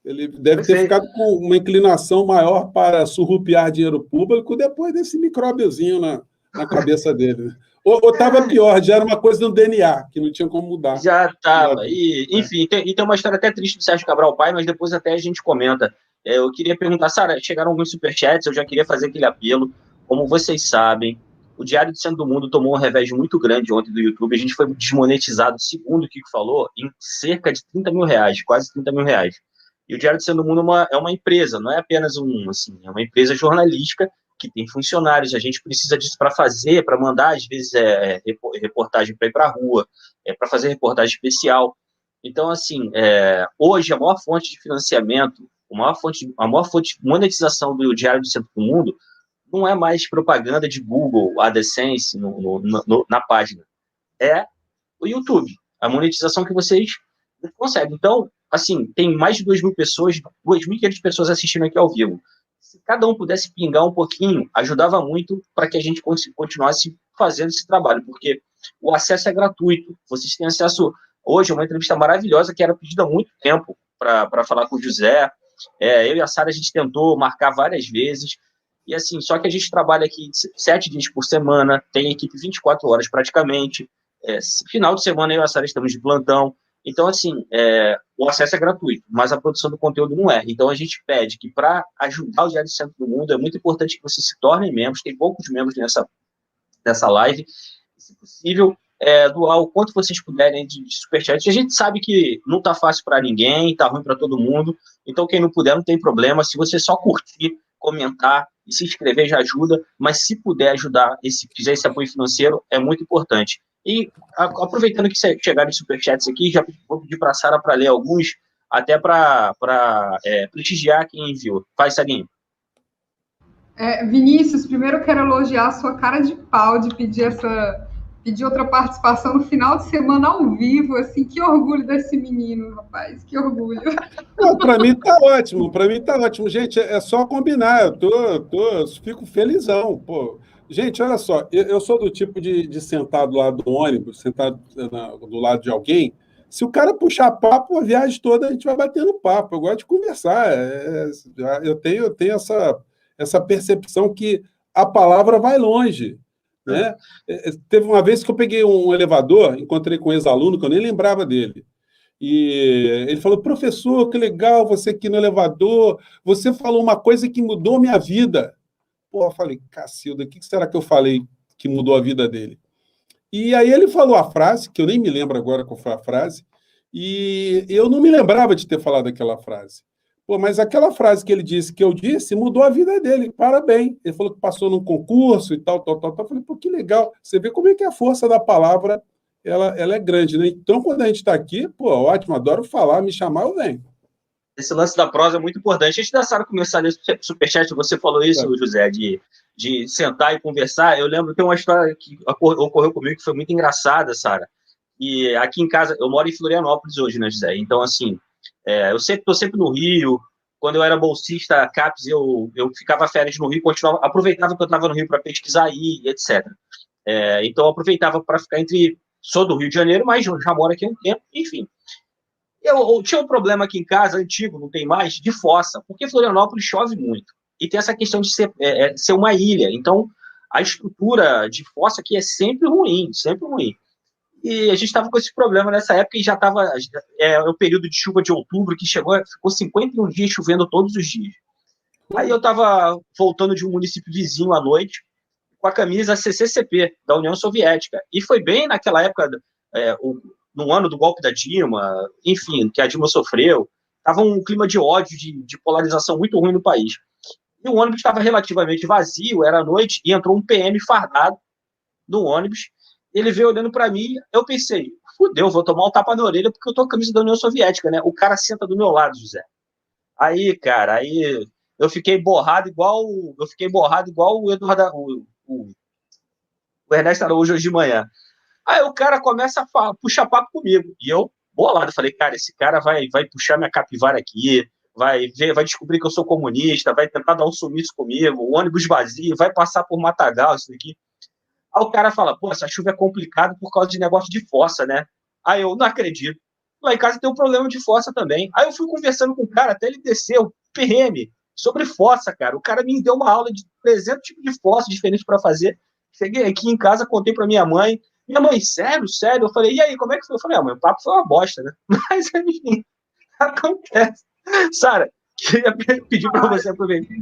Speaker 3: Ele deve ter ficado com uma inclinação maior para surrupiar dinheiro público depois desse micróbiozinho na cabeça dele. Ou estava pior, já era uma coisa no DNA, que não tinha como mudar.
Speaker 2: Já estava. Enfim, tem uma história até triste do Sérgio Cabral pai, mas depois até a gente comenta. Eu queria perguntar, Sara, chegaram alguns superchats, eu já queria fazer aquele apelo. Como vocês sabem, o Diário do Centro do Mundo tomou um revés muito grande ontem do YouTube. A gente foi desmonetizado, segundo o Kiko falou, em cerca de 30 mil reais, quase 30 mil reais. E o Diário do Centro do Mundo é uma empresa, não é apenas é uma empresa jornalística que tem funcionários. A gente precisa disso para mandar, às vezes, reportagem para ir para a rua, para fazer reportagem especial. Então, assim, hoje a maior fonte de financiamento, a maior fonte de monetização do Diário do Centro do Mundo não é mais propaganda de Google, AdSense na página. é o YouTube, a monetização que vocês conseguem. Então, assim, tem mais de 2.000 pessoas, 2.500 pessoas assistindo aqui ao vivo. Se cada um pudesse pingar um pouquinho, ajudava muito para que a gente continuasse fazendo esse trabalho, porque o acesso é gratuito. Vocês têm acesso hoje a uma entrevista maravilhosa que era pedida há muito tempo para falar com o José. Eu e a Sara, a gente tentou marcar várias vezes, e assim, só que a gente trabalha aqui 7 dias por semana, tem equipe 24 horas praticamente, final de semana eu e a Sara estamos de plantão, então assim, o acesso é gratuito, mas a produção do conteúdo não é. Então a gente pede que para ajudar o Diário do Centro do Mundo, é muito importante que vocês se tornem membros, tem poucos membros nessa live, se possível, doar o quanto vocês puderem de superchat. A gente sabe que não está fácil para ninguém, está ruim para todo mundo, então quem não puder não tem problema, se você só curtir, comentar e se inscrever já ajuda, mas se puder ajudar, fizer esse apoio financeiro, é muito importante. E aproveitando que chegaram em superchats aqui, já vou pedir para a Sara para ler alguns, até para prestigiar quem enviou. Faz, Sarinho.
Speaker 1: Vinícius, primeiro eu quero elogiar a sua cara de pau de pedir outra participação no final de semana ao vivo, assim, que orgulho desse menino, rapaz, que orgulho.
Speaker 3: Para mim tá ótimo, gente, é só combinar, eu fico felizão, pô. Gente, olha só, eu sou do tipo de sentar do lado do ônibus, sentar do lado de alguém, se o cara puxar papo, a viagem toda a gente vai batendo papo, eu gosto de conversar, eu tenho essa percepção que a palavra vai longe, né? Teve uma vez que eu peguei um elevador, encontrei com um ex-aluno, que eu nem lembrava dele, e ele falou: professor, que legal você aqui no elevador, você falou uma coisa que mudou minha vida. Pô, eu falei: Cacilda, o que será que eu falei que mudou a vida dele? E aí ele falou a frase, que eu nem me lembro agora qual foi a frase, e eu não me lembrava de ter falado aquela frase. Pô, mas aquela frase que ele disse, que eu disse, mudou a vida dele, parabéns. Ele falou que passou num concurso e tal. Eu falei: pô, que legal. Você vê como é que a força da palavra, ela é grande, né? Então, quando a gente está aqui, pô, ótimo, adoro falar, me chamar, eu venho.
Speaker 2: Esse lance da prosa é muito importante. Antes da Sara começar a ler superchat, você falou isso, José, de sentar e conversar. Eu lembro, tem uma história que ocorreu comigo que foi muito engraçada, Sara. E aqui em casa, eu moro em Florianópolis hoje, né, José? Então, assim, eu estou sempre no Rio. Quando eu era bolsista CAPES, eu ficava férias no Rio, aproveitava que eu estava no Rio para pesquisar aí, etc. Então, eu aproveitava para ficar sou do Rio de Janeiro, mas já moro aqui há um tempo, enfim. Eu tinha um problema aqui em casa, antigo, não tem mais, de fossa, porque Florianópolis chove muito. E tem essa questão de ser uma ilha. Então, a estrutura de fossa aqui é sempre ruim, sempre ruim. E a gente estava com esse problema nessa época e já estava o período de chuva de outubro, que ficou 51 dias chovendo todos os dias. Aí eu estava voltando de um município vizinho à noite, com a camisa CCCP, da União Soviética. E foi bem naquela época, no ano do golpe da Dilma, enfim, que a Dilma sofreu. Estava um clima de ódio, de polarização muito ruim no país. E o ônibus estava relativamente vazio, era noite, e entrou um PM fardado no ônibus. Ele veio olhando para mim, eu pensei: fudeu, vou tomar um tapa na orelha porque eu tô com a camisa da União Soviética, né? O cara senta do meu lado, José. Aí, cara, eu fiquei borrado igual o Eduardo, o Ernesto Araújo hoje de manhã. Aí o cara começa a puxar papo comigo. E eu, bolado, falei: cara, esse cara vai puxar minha capivara aqui, vai descobrir que eu sou comunista, vai tentar dar um sumiço comigo, o ônibus vazio, vai passar por Matagal, isso daqui. Aí o cara fala: pô, essa chuva é complicada por causa de negócio de fossa, né? Aí eu: não acredito. Lá em casa tem um problema de fossa também. Aí eu fui conversando com o cara, até ele desceu, PM, sobre fossa, cara. O cara me deu uma aula de 300 tipos de fossa diferentes para fazer. Cheguei aqui em casa, contei para minha mãe. Minha mãe: sério? Eu falei: e aí, como é que foi? Eu falei: mãe, o papo foi uma bosta, né? Mas, enfim, acontece. Sara, queria pedir para você aproveitar.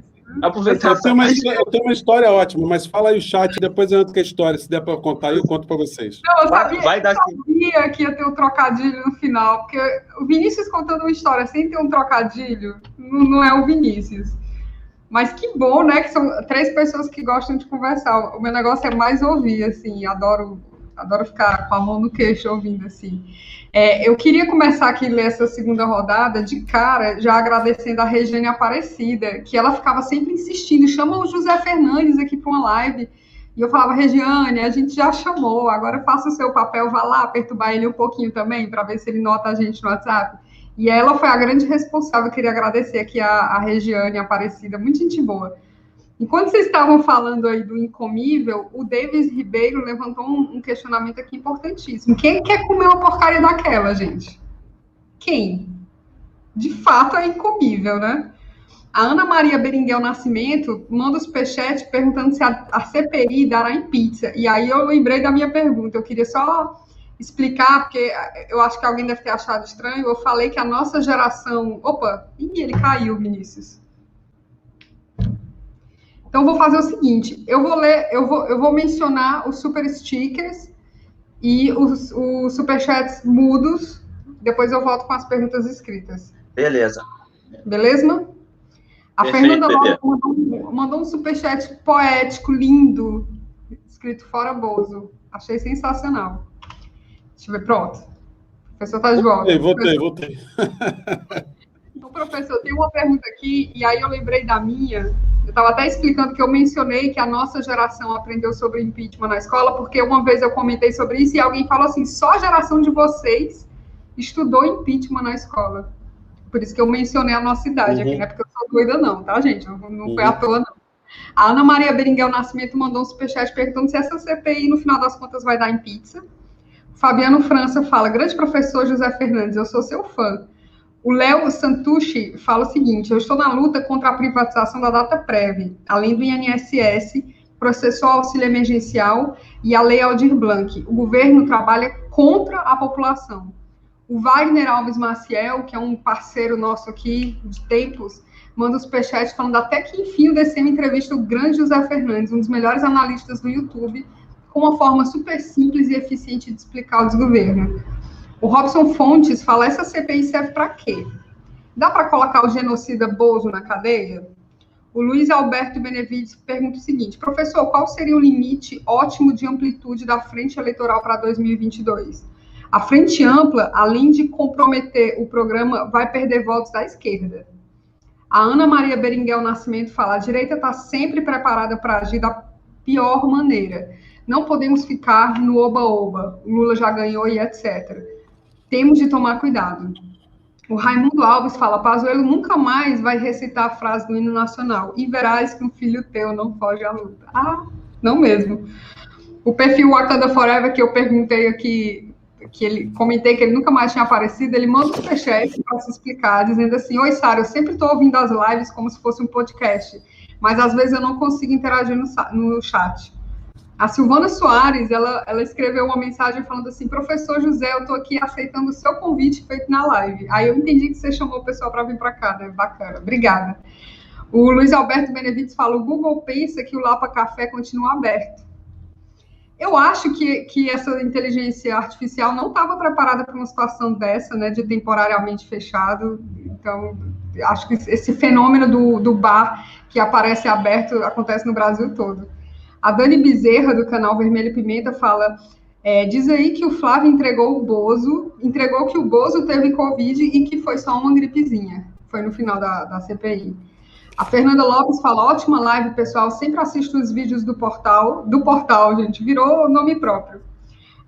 Speaker 3: Eu tenho uma história ótima, mas fala aí o chat, depois eu entro com a história. Se der para contar, eu conto para vocês.
Speaker 1: Não, eu sabia que ia ter um trocadilho no final, porque o Vinícius contando uma história sem ter um trocadilho, não é o Vinícius. Mas que bom, né, que são 3 pessoas que gostam de conversar. O meu negócio é mais ouvir, assim, adoro ficar com a mão no queixo ouvindo, assim. Eu queria começar aqui a ler essa segunda rodada de cara, já agradecendo a Regiane Aparecida, que ela ficava sempre insistindo: chama o José Fernandes aqui para uma live, E eu falava, Regiane, a gente já chamou, agora faça o seu papel, vá lá perturbar ele um pouquinho também, para ver se ele nota a gente no WhatsApp. E ela foi a grande responsável, eu queria agradecer aqui a Regiane Aparecida, muito gente boa. Enquanto vocês estavam falando aí do incomível, o Davis Ribeiro levantou um questionamento aqui importantíssimo. Quem quer comer uma porcaria daquela, gente? Quem? De fato é incomível, né? A Ana Maria Beringuel Nascimento manda o superchat perguntando se a CPI dará em pizza. E aí eu lembrei da minha pergunta. Eu queria só explicar, porque eu acho que alguém deve ter achado estranho. Eu falei que a nossa geração... Opa, ele caiu, Vinícius. Então, eu vou fazer o seguinte. Eu vou mencionar os super stickers e os superchats mudos. Depois eu volto com as perguntas escritas.
Speaker 2: Beleza.
Speaker 1: Beleza? A Fernanda Lopes mandou um superchat poético, lindo, escrito fora Bozo. Achei sensacional. Deixa eu ver, pronto. O professor está de volta.
Speaker 3: Voltei.
Speaker 1: Então, professor, tem uma pergunta aqui, e aí eu lembrei da minha. Eu estava até explicando que eu mencionei que a nossa geração aprendeu sobre impeachment na escola, porque uma vez eu comentei sobre isso e alguém falou assim, só a geração de vocês estudou impeachment na escola. Por isso que eu mencionei a nossa idade aqui, não é porque eu sou doida não, tá, gente? Não foi à toa, não. A Ana Maria Beringuel Nascimento mandou um superchat perguntando se essa CPI, no final das contas, vai dar em pizza. O Fabiano França fala, grande professor José Fernandes, eu sou seu fã. O Léo Santucci fala o seguinte, eu estou na luta contra a privatização da Dataprev, além do INSS, processo auxílio emergencial e a Lei Aldir Blanc. O governo trabalha contra a população. O Wagner Alves Maciel, que é um parceiro nosso aqui de tempos, manda um superchat falando até que enfim o DCM entrevista o grande José Fernandes, um dos melhores analistas do YouTube, com uma forma super simples e eficiente de explicar o desgoverno. O Robson Fontes fala, essa CPI serve para quê? Dá para colocar o genocida Bozo na cadeia? O Luiz Alberto Benevides pergunta o seguinte, professor, qual seria o limite ótimo de amplitude da frente eleitoral para 2022? A frente ampla, além de comprometer o programa, vai perder votos da esquerda. A Ana Maria Beringuel Nascimento fala, a direita está sempre preparada para agir da pior maneira. Não podemos ficar no oba-oba, Lula já ganhou e etc. Temos de tomar cuidado. O Raimundo Alves fala, Pazuello nunca mais vai recitar a frase do hino nacional. E verás que um filho teu não foge à luta. Ah, não mesmo. O perfil Wakanda Forever, que eu perguntei aqui, comentei que ele nunca mais tinha aparecido, ele manda um superchat para se explicar, dizendo assim, oi, Sara, eu sempre estou ouvindo as lives como se fosse um podcast, mas às vezes eu não consigo interagir no chat. A Silvana Soares, ela escreveu uma mensagem falando assim, professor José, eu estou aqui aceitando o seu convite feito na live. Aí eu entendi que você chamou o pessoal para vir para cá, né? Bacana, obrigada. O Luiz Alberto Benevides fala, o Google pensa que o Lapa Café continua aberto. Eu acho que essa inteligência artificial não estava preparada para uma situação dessa, né, de temporariamente fechado. Então, acho que esse fenômeno do bar que aparece aberto acontece no Brasil todo. A Dani Bezerra, do canal Vermelho Pimenta, fala, diz aí que o Flávio entregou que o Bozo teve Covid e que foi só uma gripezinha. Foi no final da CPI. A Fernanda Lopes fala, ótima live, pessoal, sempre assisto os vídeos do portal, gente, virou nome próprio.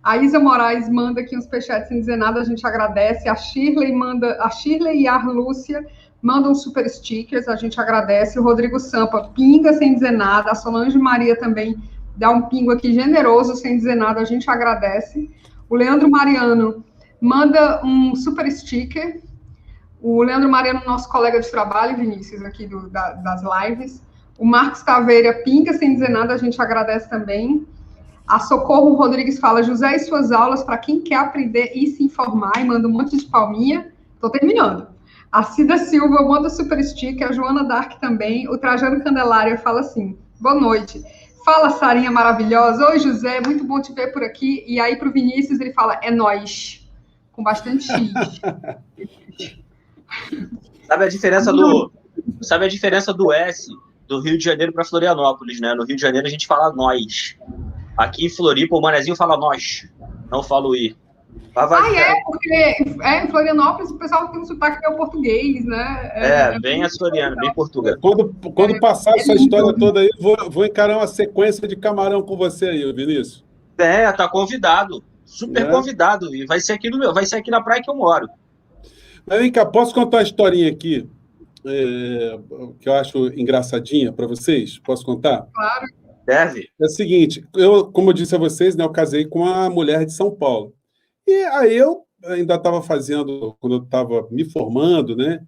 Speaker 1: A Isa Moraes manda aqui uns superchats sem dizer nada, a gente agradece. A Shirley e a Lúcia mandam super stickers, a gente agradece. O Rodrigo Sampa pinga sem dizer nada. A Solange Maria também dá um pingo aqui generoso sem dizer nada, a gente agradece. O Leandro Mariano manda um super sticker. O Leandro Mariano, nosso colega de trabalho, Vinícius, aqui das lives. O Marcos Taveira pinga sem dizer nada, a gente agradece também. A Socorro Rodrigues fala, José e suas aulas para quem quer aprender e se informar, e manda um monte de palminha. Estou terminando. A Cida Silva manda super sticker, a Joana Dark também. O Trajano Candelária fala assim, boa noite. Fala, Sarinha maravilhosa. Oi, José, muito bom te ver por aqui. E aí, para o Vinícius, ele fala, é nóis. Com bastante X.
Speaker 2: Sabe a diferença do S do Rio de Janeiro para Florianópolis, né? No Rio de Janeiro a gente fala nós. Aqui em Floripa o manezinho fala nós, não fala o I.
Speaker 1: Porque em Florianópolis o pessoal tem um sotaque meio português, né?
Speaker 2: Bem açoriano, bem português.
Speaker 3: Quando passar essa história toda aí, vou encarar uma sequência de camarão com você aí, Vinícius.
Speaker 2: Tá convidado. Super convidado. E vai ser aqui na praia que eu moro.
Speaker 3: Mas vem cá, posso contar uma historinha aqui que eu acho engraçadinha para vocês? Posso contar?
Speaker 1: Claro.
Speaker 2: Deve.
Speaker 3: É o seguinte, como eu disse a vocês, né, eu casei com uma mulher de São Paulo. E aí eu ainda estava fazendo, quando eu estava me formando, né,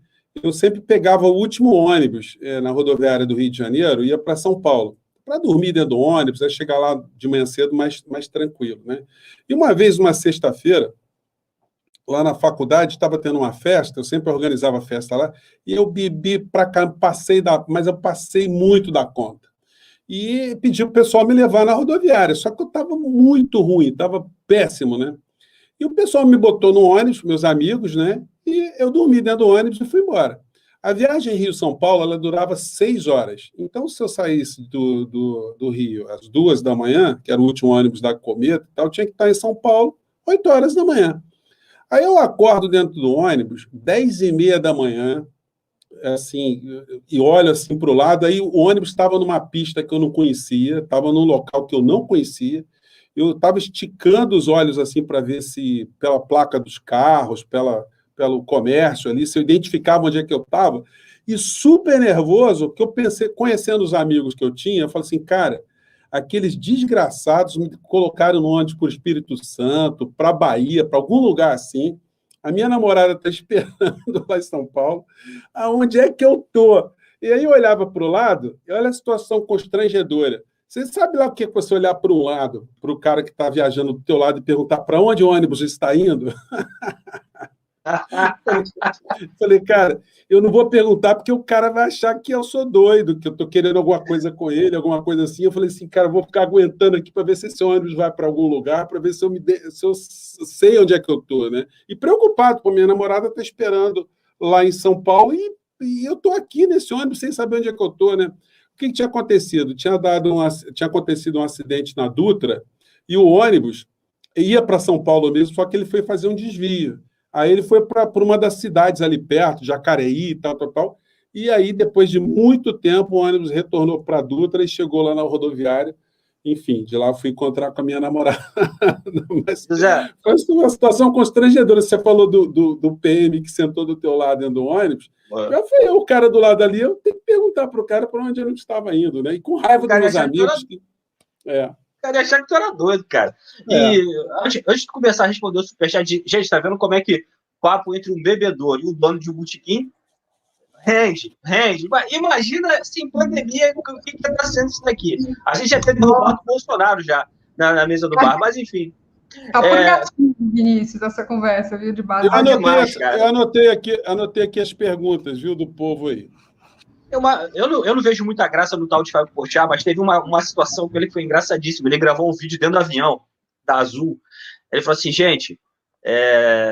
Speaker 3: eu sempre pegava o último ônibus na rodoviária do Rio de Janeiro e ia para São Paulo, para dormir dentro do ônibus, aí chegar lá de manhã cedo mais tranquilo, né? E uma vez, uma sexta-feira, lá na faculdade, estava tendo uma festa, eu sempre organizava festa lá, e eu bebi para cá, mas eu passei muito da conta. E pedi para o pessoal me levar na rodoviária, só que eu estava muito ruim, estava péssimo, né? E o pessoal me botou no ônibus, meus amigos, né? E eu dormi dentro do ônibus e fui embora. A viagem Rio-São Paulo, ela durava 6 horas. Então, se eu saísse do Rio às 2 da manhã, que era o último ônibus da Cometa, eu tinha que estar em São Paulo 8 horas da manhã. Aí eu acordo dentro do ônibus, 10h30 da manhã, assim, e olho assim para o lado, aí o ônibus estava numa pista que eu não conhecia, estava num local que eu não conhecia, eu estava esticando os olhos assim para ver se, pela placa dos carros, pelo comércio ali, se eu identificava onde é que eu estava, e super nervoso, que eu pensei, conhecendo os amigos que eu tinha, eu falei assim, cara, aqueles desgraçados me colocaram no ônibus para o Espírito Santo, para a Bahia, para algum lugar assim. A minha namorada está esperando lá em São Paulo. Aonde é que eu estou? E aí eu olhava para o lado, e olha a situação constrangedora. Você sabe lá o que é você olhar para um lado, para o cara que está viajando do teu lado e perguntar para onde o ônibus está indo? Falei, cara, eu não vou perguntar porque o cara vai achar que eu sou doido, que eu estou querendo alguma coisa com ele, alguma coisa assim. Eu falei assim, cara, eu vou ficar aguentando aqui para ver se esse ônibus vai para algum lugar, para ver se eu sei onde é que eu estou, né? E preocupado, porque minha namorada está esperando lá em São Paulo e eu estou aqui nesse ônibus sem saber onde é que eu estou, né? O que tinha acontecido? Tinha acontecido um acidente na Dutra e o ônibus ia para São Paulo mesmo, só que ele foi fazer um desvio. Aí ele foi para uma das cidades ali perto, Jacareí e tal. E aí, depois de muito tempo, o ônibus retornou para a Dutra e chegou lá na rodoviária. Enfim, de lá eu fui encontrar com a minha namorada. Mas foi uma situação constrangedora. Você falou do PM que sentou do teu lado dentro do ônibus. Já foi eu, o cara do lado ali, eu tenho que perguntar para o cara para onde ele estava indo, né? E com raiva dos meus amigos.
Speaker 2: Cara, ia achar que tu era doido, cara. E antes de começar a responder o superchat, gente, tá vendo como é que papo entre um bebedor e o dono de um botequim rende. Imagina, sem pandemia, o que tá sendo isso daqui. A gente já teve derrubado o Bolsonaro já na mesa do bar, mas enfim.
Speaker 1: Tá por gatinho, Vinícius, essa conversa, viu, de base.
Speaker 3: Eu anotei aqui as perguntas, viu, do povo aí.
Speaker 2: Eu não vejo muita graça no tal de Fábio Porchat, mas teve uma situação com ele que foi engraçadíssima. Ele gravou um vídeo dentro do avião, da Azul. Ele falou assim, gente,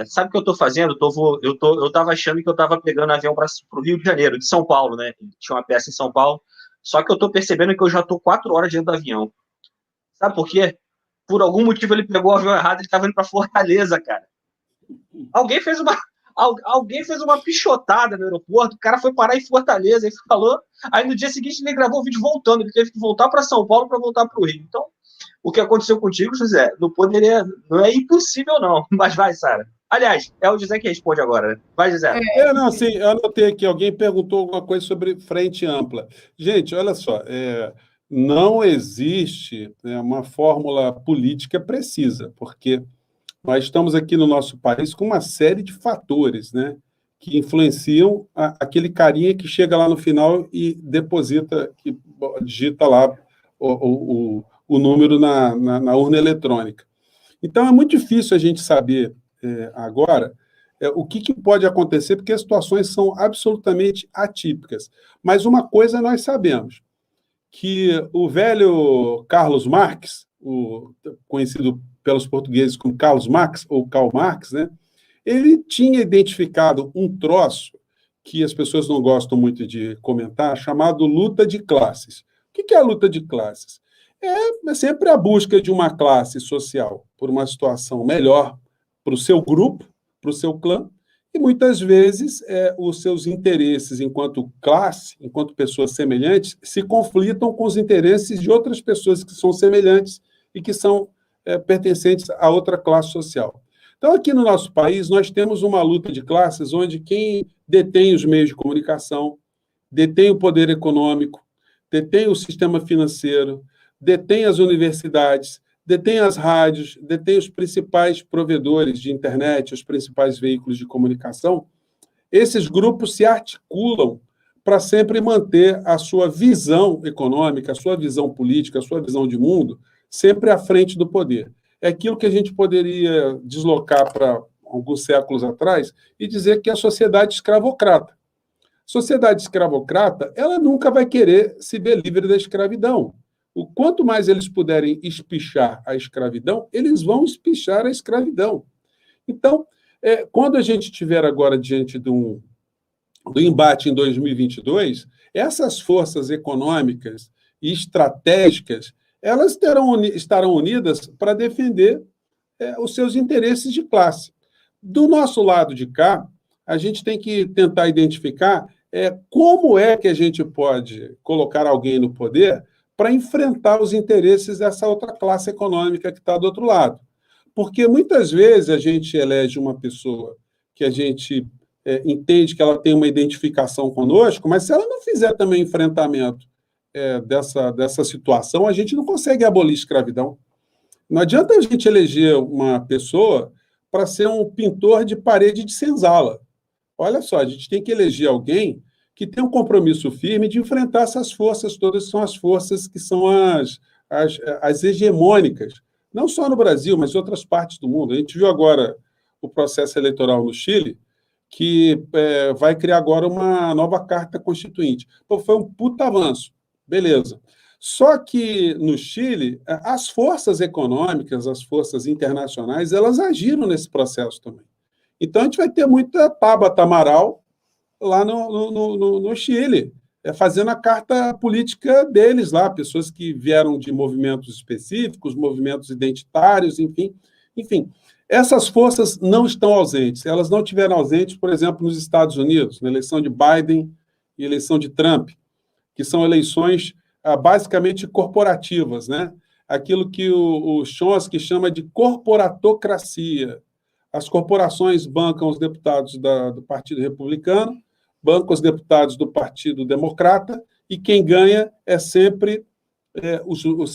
Speaker 2: sabe o que eu tô fazendo? Eu tava achando que eu tava pegando avião para o Rio de Janeiro, de São Paulo, né? Tinha uma peça em São Paulo. Só que eu tô percebendo que eu já tô 4 horas dentro do avião. Sabe por quê? Por algum motivo ele pegou o avião errado, ele tava indo para Fortaleza, cara. Alguém fez uma pichotada no aeroporto, o cara foi parar em Fortaleza e falou. Aí no dia seguinte ele gravou o vídeo voltando, ele teve que voltar para São Paulo para voltar para o Rio. Então, o que aconteceu contigo, José, não é impossível, não. Mas vai, Sara. Aliás, é o José que responde agora, né? Vai, José.
Speaker 3: Eu anotei aqui, alguém perguntou alguma coisa sobre frente ampla. Gente, olha só, não existe uma fórmula política precisa, porque nós estamos aqui no nosso país com uma série de fatores, né, que influenciam aquele carinha que chega lá no final e digita lá o número na urna eletrônica. Então, é muito difícil a gente saber agora o que pode acontecer, porque as situações são absolutamente atípicas. Mas uma coisa nós sabemos, que o velho Carlos Marx, conhecido pelos portugueses como Carlos Marx, ou Karl Marx, né? Ele tinha identificado um troço que as pessoas não gostam muito de comentar, chamado luta de classes. O que é a luta de classes? É sempre a busca de uma classe social por uma situação melhor para o seu grupo, para o seu clã, e muitas vezes os seus interesses enquanto classe, enquanto pessoas semelhantes, se conflitam com os interesses de outras pessoas que são semelhantes e que são pertencentes a outra classe social. Então, aqui no nosso país, nós temos uma luta de classes onde quem detém os meios de comunicação, detém o poder econômico, detém o sistema financeiro, detém as universidades, detém as rádios, detém os principais provedores de internet, os principais veículos de comunicação. Esses grupos se articulam para sempre manter a sua visão econômica, a sua visão política, a sua visão de mundo, sempre à frente do poder. É aquilo que a gente poderia deslocar para alguns séculos atrás e dizer que é a sociedade escravocrata. Sociedade escravocrata, ela nunca vai querer se ver livre da escravidão. O quanto mais eles puderem espichar a escravidão, eles vão espichar a escravidão. Então, quando a gente estiver agora diante do embate em 2022, essas forças econômicas e estratégicas, elas estarão unidas para defender os seus interesses de classe. Do nosso lado de cá, a gente tem que tentar identificar como é que a gente pode colocar alguém no poder para enfrentar os interesses dessa outra classe econômica que está do outro lado. Porque muitas vezes a gente elege uma pessoa que a gente entende que ela tem uma identificação conosco, mas se ela não fizer também enfrentamento dessa situação, a gente não consegue abolir a escravidão. Não adianta a gente eleger uma pessoa para ser um pintor de parede de senzala. Olha só, a gente tem que eleger alguém que tem um compromisso firme de enfrentar essas forças todas, que são as forças que são as hegemônicas, não só no Brasil, mas em outras partes do mundo. A gente viu agora o processo eleitoral no Chile, que vai criar agora uma nova carta constituinte. Pô, foi um puta avanço, beleza. Só que no Chile, as forças econômicas, as forças internacionais, elas agiram nesse processo também. Então, a gente vai ter muita Tabata Amaral lá no Chile, fazendo a carta política deles lá, pessoas que vieram de movimentos específicos, movimentos identitários, enfim. Essas forças não estão ausentes. Elas não estiveram ausentes, por exemplo, nos Estados Unidos, na eleição de Biden e eleição de Trump, que são eleições basicamente corporativas, né? Aquilo que o Chomsky chama de corporatocracia. As corporações bancam os deputados do Partido Republicano, bancam os deputados do Partido Democrata, e quem ganha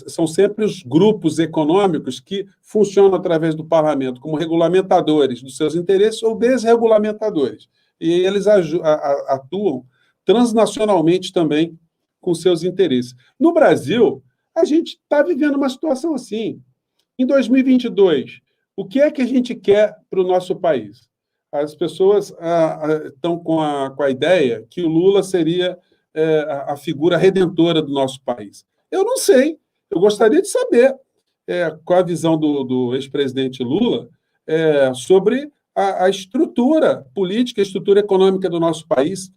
Speaker 3: são sempre os grupos econômicos que funcionam através do parlamento como regulamentadores dos seus interesses ou desregulamentadores. E eles atuam transnacionalmente também com seus interesses. No Brasil, a gente está vivendo uma situação assim. Em 2022, o que é que a gente quer para o nosso país? As pessoas estão com a ideia que o Lula seria a figura redentora do nosso país. Eu não sei. Eu gostaria de saber qual a visão do ex-presidente Lula sobre a estrutura política, a estrutura econômica do nosso país.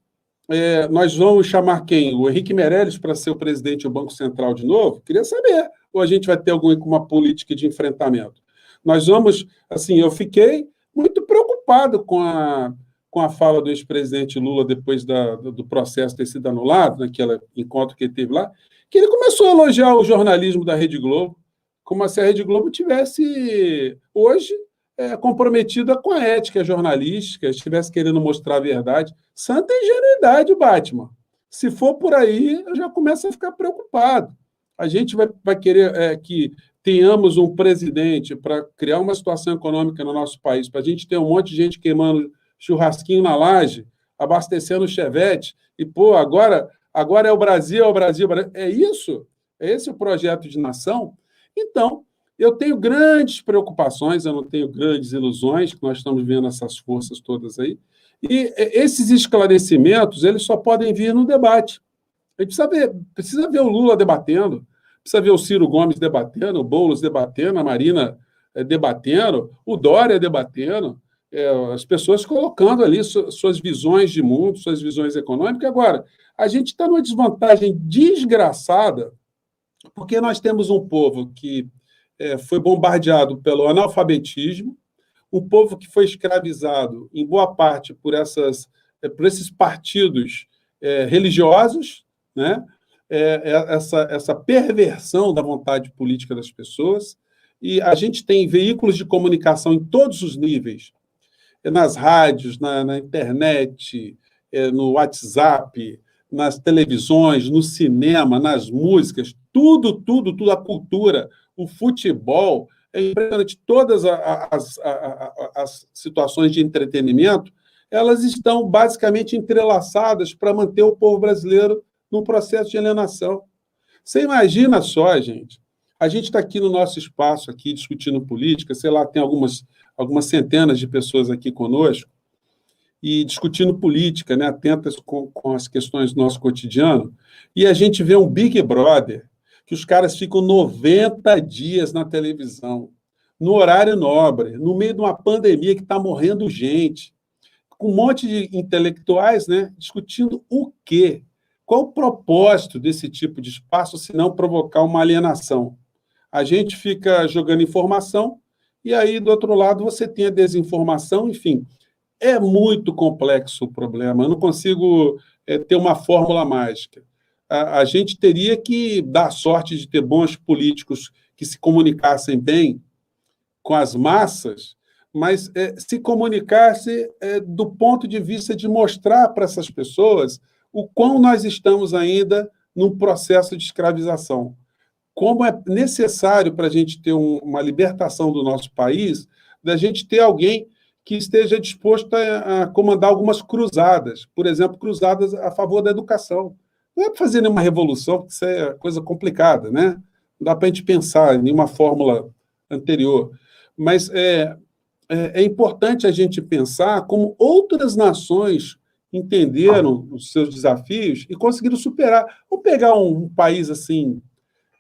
Speaker 3: Nós vamos chamar quem? O Henrique Meirelles para ser o presidente do Banco Central de novo? Queria saber. Ou a gente vai ter alguma política de enfrentamento? Nós vamos... Assim, eu fiquei muito preocupado com a fala do ex-presidente Lula depois do processo ter sido anulado, naquele encontro que ele teve lá, que ele começou a elogiar o jornalismo da Rede Globo, como se a Rede Globo tivesse, hoje, comprometida com a ética jornalística, estivesse querendo mostrar a verdade. Santa ingenuidade, Batman. Se for por aí, eu já começo a ficar preocupado. A gente vai querer que tenhamos um presidente para criar uma situação econômica no nosso país, para a gente ter um monte de gente queimando churrasquinho na laje, abastecendo chevette, e, pô, agora é o Brasil, é o Brasil. É isso? É esse o projeto de nação? Então, eu tenho grandes preocupações, eu não tenho grandes ilusões, que nós estamos vendo essas forças todas aí, e esses esclarecimentos, eles só podem vir no debate. A gente precisa ver o Lula debatendo, precisa ver o Ciro Gomes debatendo, o Boulos debatendo, a Marina debatendo, o Dória debatendo, as pessoas colocando ali suas visões de mundo, suas visões econômicas. Agora, a gente está numa desvantagem desgraçada, porque nós temos um povo que foi bombardeado pelo analfabetismo, um povo que foi escravizado, em boa parte, por esses partidos religiosos, né? Essa perversão da vontade política das pessoas, e a gente tem veículos de comunicação em todos os níveis, nas rádios, na internet, no WhatsApp, nas televisões, no cinema, nas músicas, tudo, a cultura, o futebol, é impressionante. Todas as situações de entretenimento, elas estão basicamente entrelaçadas para manter o povo brasileiro num processo de alienação. Você imagina só, gente, a gente está aqui no nosso espaço, aqui discutindo política, sei lá, tem algumas centenas de pessoas aqui conosco, e discutindo política, né, atentas com as questões do nosso cotidiano, e a gente vê um Big Brother, que os caras ficam 90 dias na televisão, no horário nobre, no meio de uma pandemia que está morrendo gente, com um monte de intelectuais, né, discutindo o quê? Qual o propósito desse tipo de espaço, se não provocar uma alienação? A gente fica jogando informação, e aí, do outro lado, você tem a desinformação, enfim. É muito complexo o problema, eu não consigo ter uma fórmula mágica. A gente teria que dar sorte de ter bons políticos que se comunicassem bem com as massas, mas se comunicasse do ponto de vista de mostrar para essas pessoas o quão nós estamos ainda num processo de escravização. Como é necessário para a gente ter uma libertação do nosso país, da gente ter alguém que esteja disposto a comandar algumas cruzadas, por exemplo, cruzadas a favor da educação. Não é para fazer nenhuma revolução, porque isso é coisa complicada, né? Não dá para a gente pensar em nenhuma fórmula anterior. Mas é importante a gente pensar como outras nações entenderam os seus desafios e conseguiram superar. Vou pegar um país assim,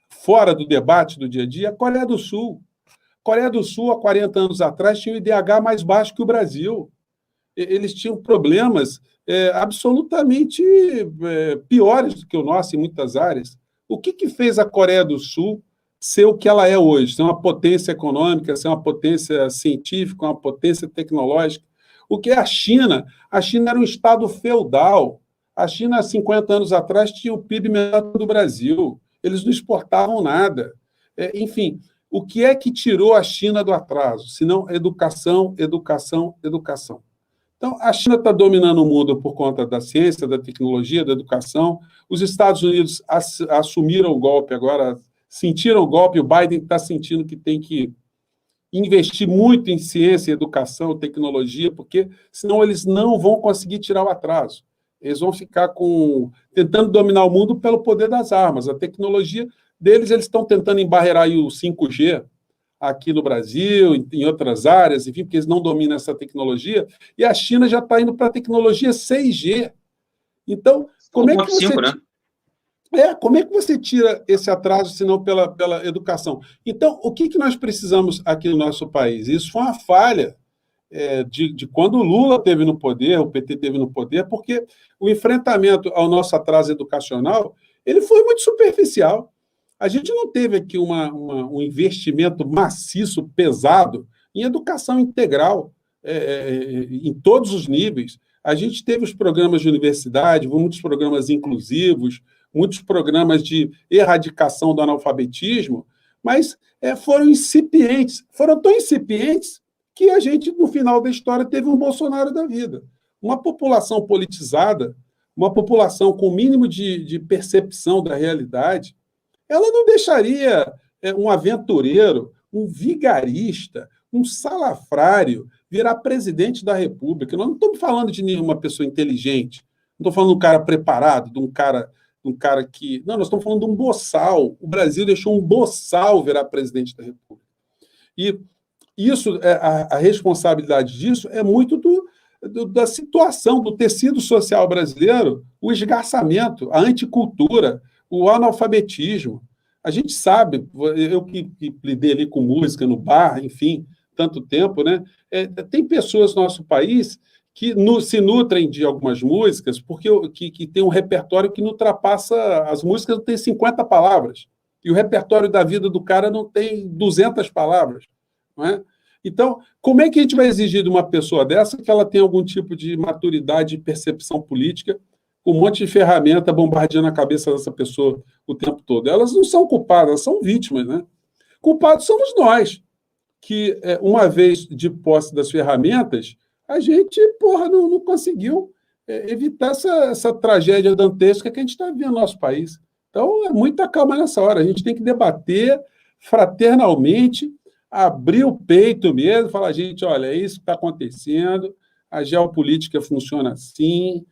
Speaker 3: fora do debate do dia a dia, a Coreia do Sul. A Coreia do Sul, há 40 anos atrás, tinha o IDH mais baixo que o Brasil. Eles tinham problemas absolutamente piores do que o nosso em muitas áreas. O que fez a Coreia do Sul ser o que ela é hoje? Ser uma potência econômica, ser uma potência científica, uma potência tecnológica. O que é a China? A China era um estado feudal. A China, há 50 anos atrás, tinha o PIB menor do Brasil. Eles não exportavam nada. Enfim, o que é que tirou a China do atraso? Senão educação, educação, educação. Então, a China está dominando o mundo por conta da ciência, da tecnologia, da educação. Os Estados Unidos assumiram o golpe agora, sentiram o golpe, o Biden está sentindo que tem que investir muito em ciência, educação, tecnologia, porque senão eles não vão conseguir tirar o atraso. Eles vão ficar tentando dominar o mundo pelo poder das armas. A tecnologia deles, eles estão tentando embarrear aí o 5G aqui no Brasil, em outras áreas, enfim, porque eles não dominam essa tecnologia, e a China já está indo para a tecnologia 6G. Então, como é que você... 5, né? Como é que você tira esse atraso, se não pela educação? Então, o que nós precisamos aqui no nosso país? Isso foi uma falha de quando o Lula esteve no poder, o PT esteve no poder, porque o enfrentamento ao nosso atraso educacional ele foi muito superficial. A gente não teve aqui um investimento maciço, pesado, em educação integral, em todos os níveis. A gente teve os programas de universidade, muitos programas inclusivos, muitos programas de erradicação do analfabetismo, mas foram incipientes. Foram tão incipientes que a gente, no final da história, teve um Bolsonaro da vida. Uma população politizada, uma população com o mínimo de percepção da realidade, ela não deixaria um aventureiro, um vigarista, um salafrário virar presidente da República. Nós não estamos falando de nenhuma pessoa inteligente, não estou falando de um cara preparado, de um cara que... Não, nós estamos falando de um boçal. O Brasil deixou um boçal virar presidente da República. E isso, a responsabilidade disso é muito da situação, do tecido social brasileiro, o esgarçamento, a anticultura, o analfabetismo. A gente sabe, eu que lidei ali com música no bar, enfim, tanto tempo, né? Tem pessoas no nosso país que se nutrem de algumas músicas porque que tem um repertório que não ultrapassa... As músicas não têm 50 palavras, e o repertório da vida do cara não tem 200 palavras. Não é? Então, como é que a gente vai exigir de uma pessoa dessa que ela tenha algum tipo de maturidade e percepção política, com um monte de ferramenta bombardeando a cabeça dessa pessoa o tempo todo? Elas não são culpadas, elas são vítimas, né? Culpados somos nós, que, uma vez de posse das ferramentas, a gente, não conseguiu evitar essa tragédia dantesca que a gente está vivendo no nosso país. Então, é muita calma nessa hora. A gente tem que debater fraternalmente, abrir o peito mesmo, falar, gente, olha, é isso que está acontecendo, a geopolítica funciona assim,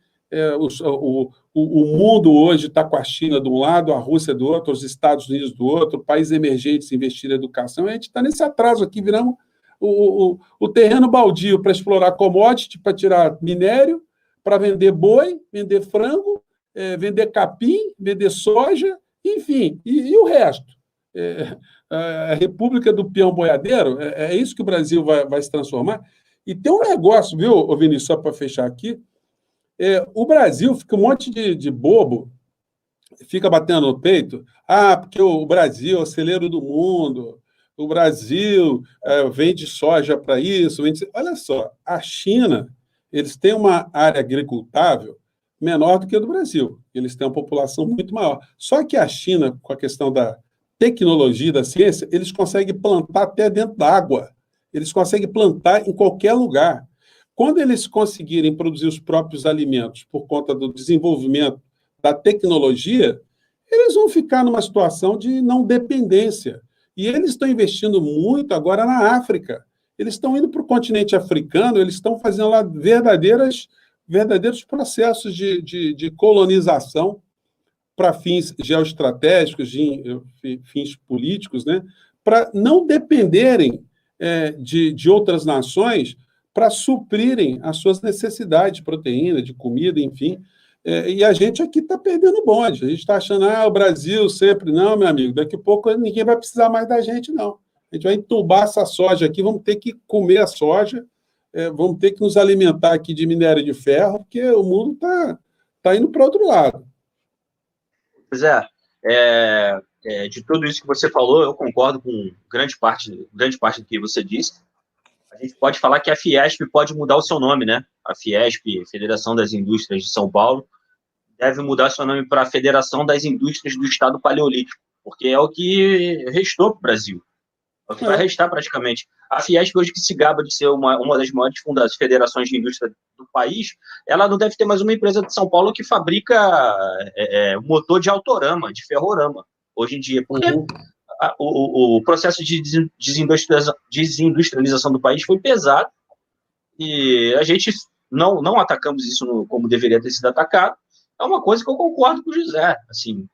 Speaker 3: o mundo hoje está com a China de um lado, a Rússia do outro, os Estados Unidos do outro, países emergentes investir em educação, a gente está nesse atraso aqui, viramos o terreno baldio para explorar commodity, para tirar minério, para vender boi, vender frango, vender capim, vender soja, enfim, e o resto? A República do Peão Boiadeiro, é isso que o Brasil vai se transformar? E tem um negócio, viu, Vinícius, só para fechar aqui, o Brasil fica um monte de bobo, fica batendo no peito, porque o Brasil é o celeiro do mundo, o Brasil vende soja para isso, Olha só, a China, eles têm uma área agricultável menor do que a do Brasil, eles têm uma população muito maior. Só que a China, com a questão da tecnologia, da ciência, eles conseguem plantar até dentro d'água, eles conseguem plantar em qualquer lugar. Quando eles conseguirem produzir os próprios alimentos por conta do desenvolvimento da tecnologia, eles vão ficar numa situação de não dependência. E eles estão investindo muito agora na África. Eles estão indo para o continente africano, eles estão fazendo lá verdadeiros processos de colonização para fins geoestratégicos, fins políticos, né? Para não dependerem de outras nações para suprirem as suas necessidades de proteína, de comida, enfim. E a gente aqui está perdendo o bonde. A gente está achando, o Brasil sempre... Não, meu amigo, daqui a pouco ninguém vai precisar mais da gente, não. A gente vai entubar essa soja aqui, vamos ter que comer a soja, vamos ter que nos alimentar aqui de minério de ferro, porque o mundo está indo para outro lado.
Speaker 2: Pois é, de tudo isso que você falou, eu concordo com grande parte do que você disse. A gente pode falar que a Fiesp pode mudar o seu nome, né? A Fiesp, Federação das Indústrias de São Paulo, deve mudar seu nome para a Federação das Indústrias do Estado Paleolítico, porque é o que restou para o Brasil. É o que vai restar praticamente. A Fiesp, hoje, que se gaba de ser uma das maiores federações de indústria do país, ela não deve ter mais uma empresa de São Paulo que fabrica motor de autorama, de ferrorama, hoje em dia. Porque o processo de desindustrialização do país foi pesado e a gente não atacamos isso como deveria ter sido atacado. É uma coisa que eu concordo com o José, assim,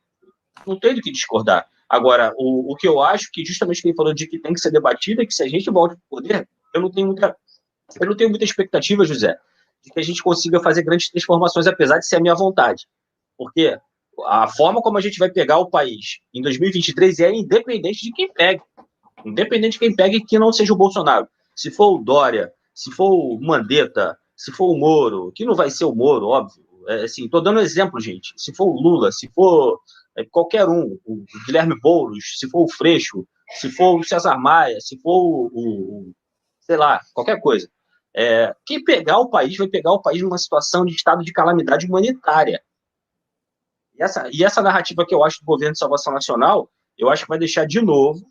Speaker 2: não tem do que discordar. Agora, o que eu acho que justamente quem falou de que tem que ser debatido é que se a gente volta para o poder, eu não tenho muita expectativa, José, de que a gente consiga fazer grandes transformações, apesar de ser a minha vontade. Porque a forma como a gente vai pegar o país em 2023 é independente de quem pegue. Independente de quem pegue que não seja o Bolsonaro. Se for o Dória, se for o Mandetta, se for o Moro, que não vai ser o Moro, óbvio. Assim, estou dando exemplo, gente. Se for o Lula, se for qualquer um, o Guilherme Boulos, se for o Freixo, se for o César Maia, se for sei lá, qualquer coisa. Quem pegar o país vai pegar o país numa situação de estado de calamidade humanitária. E essa narrativa que eu acho do governo de salvação nacional, eu acho que vai deixar de novo,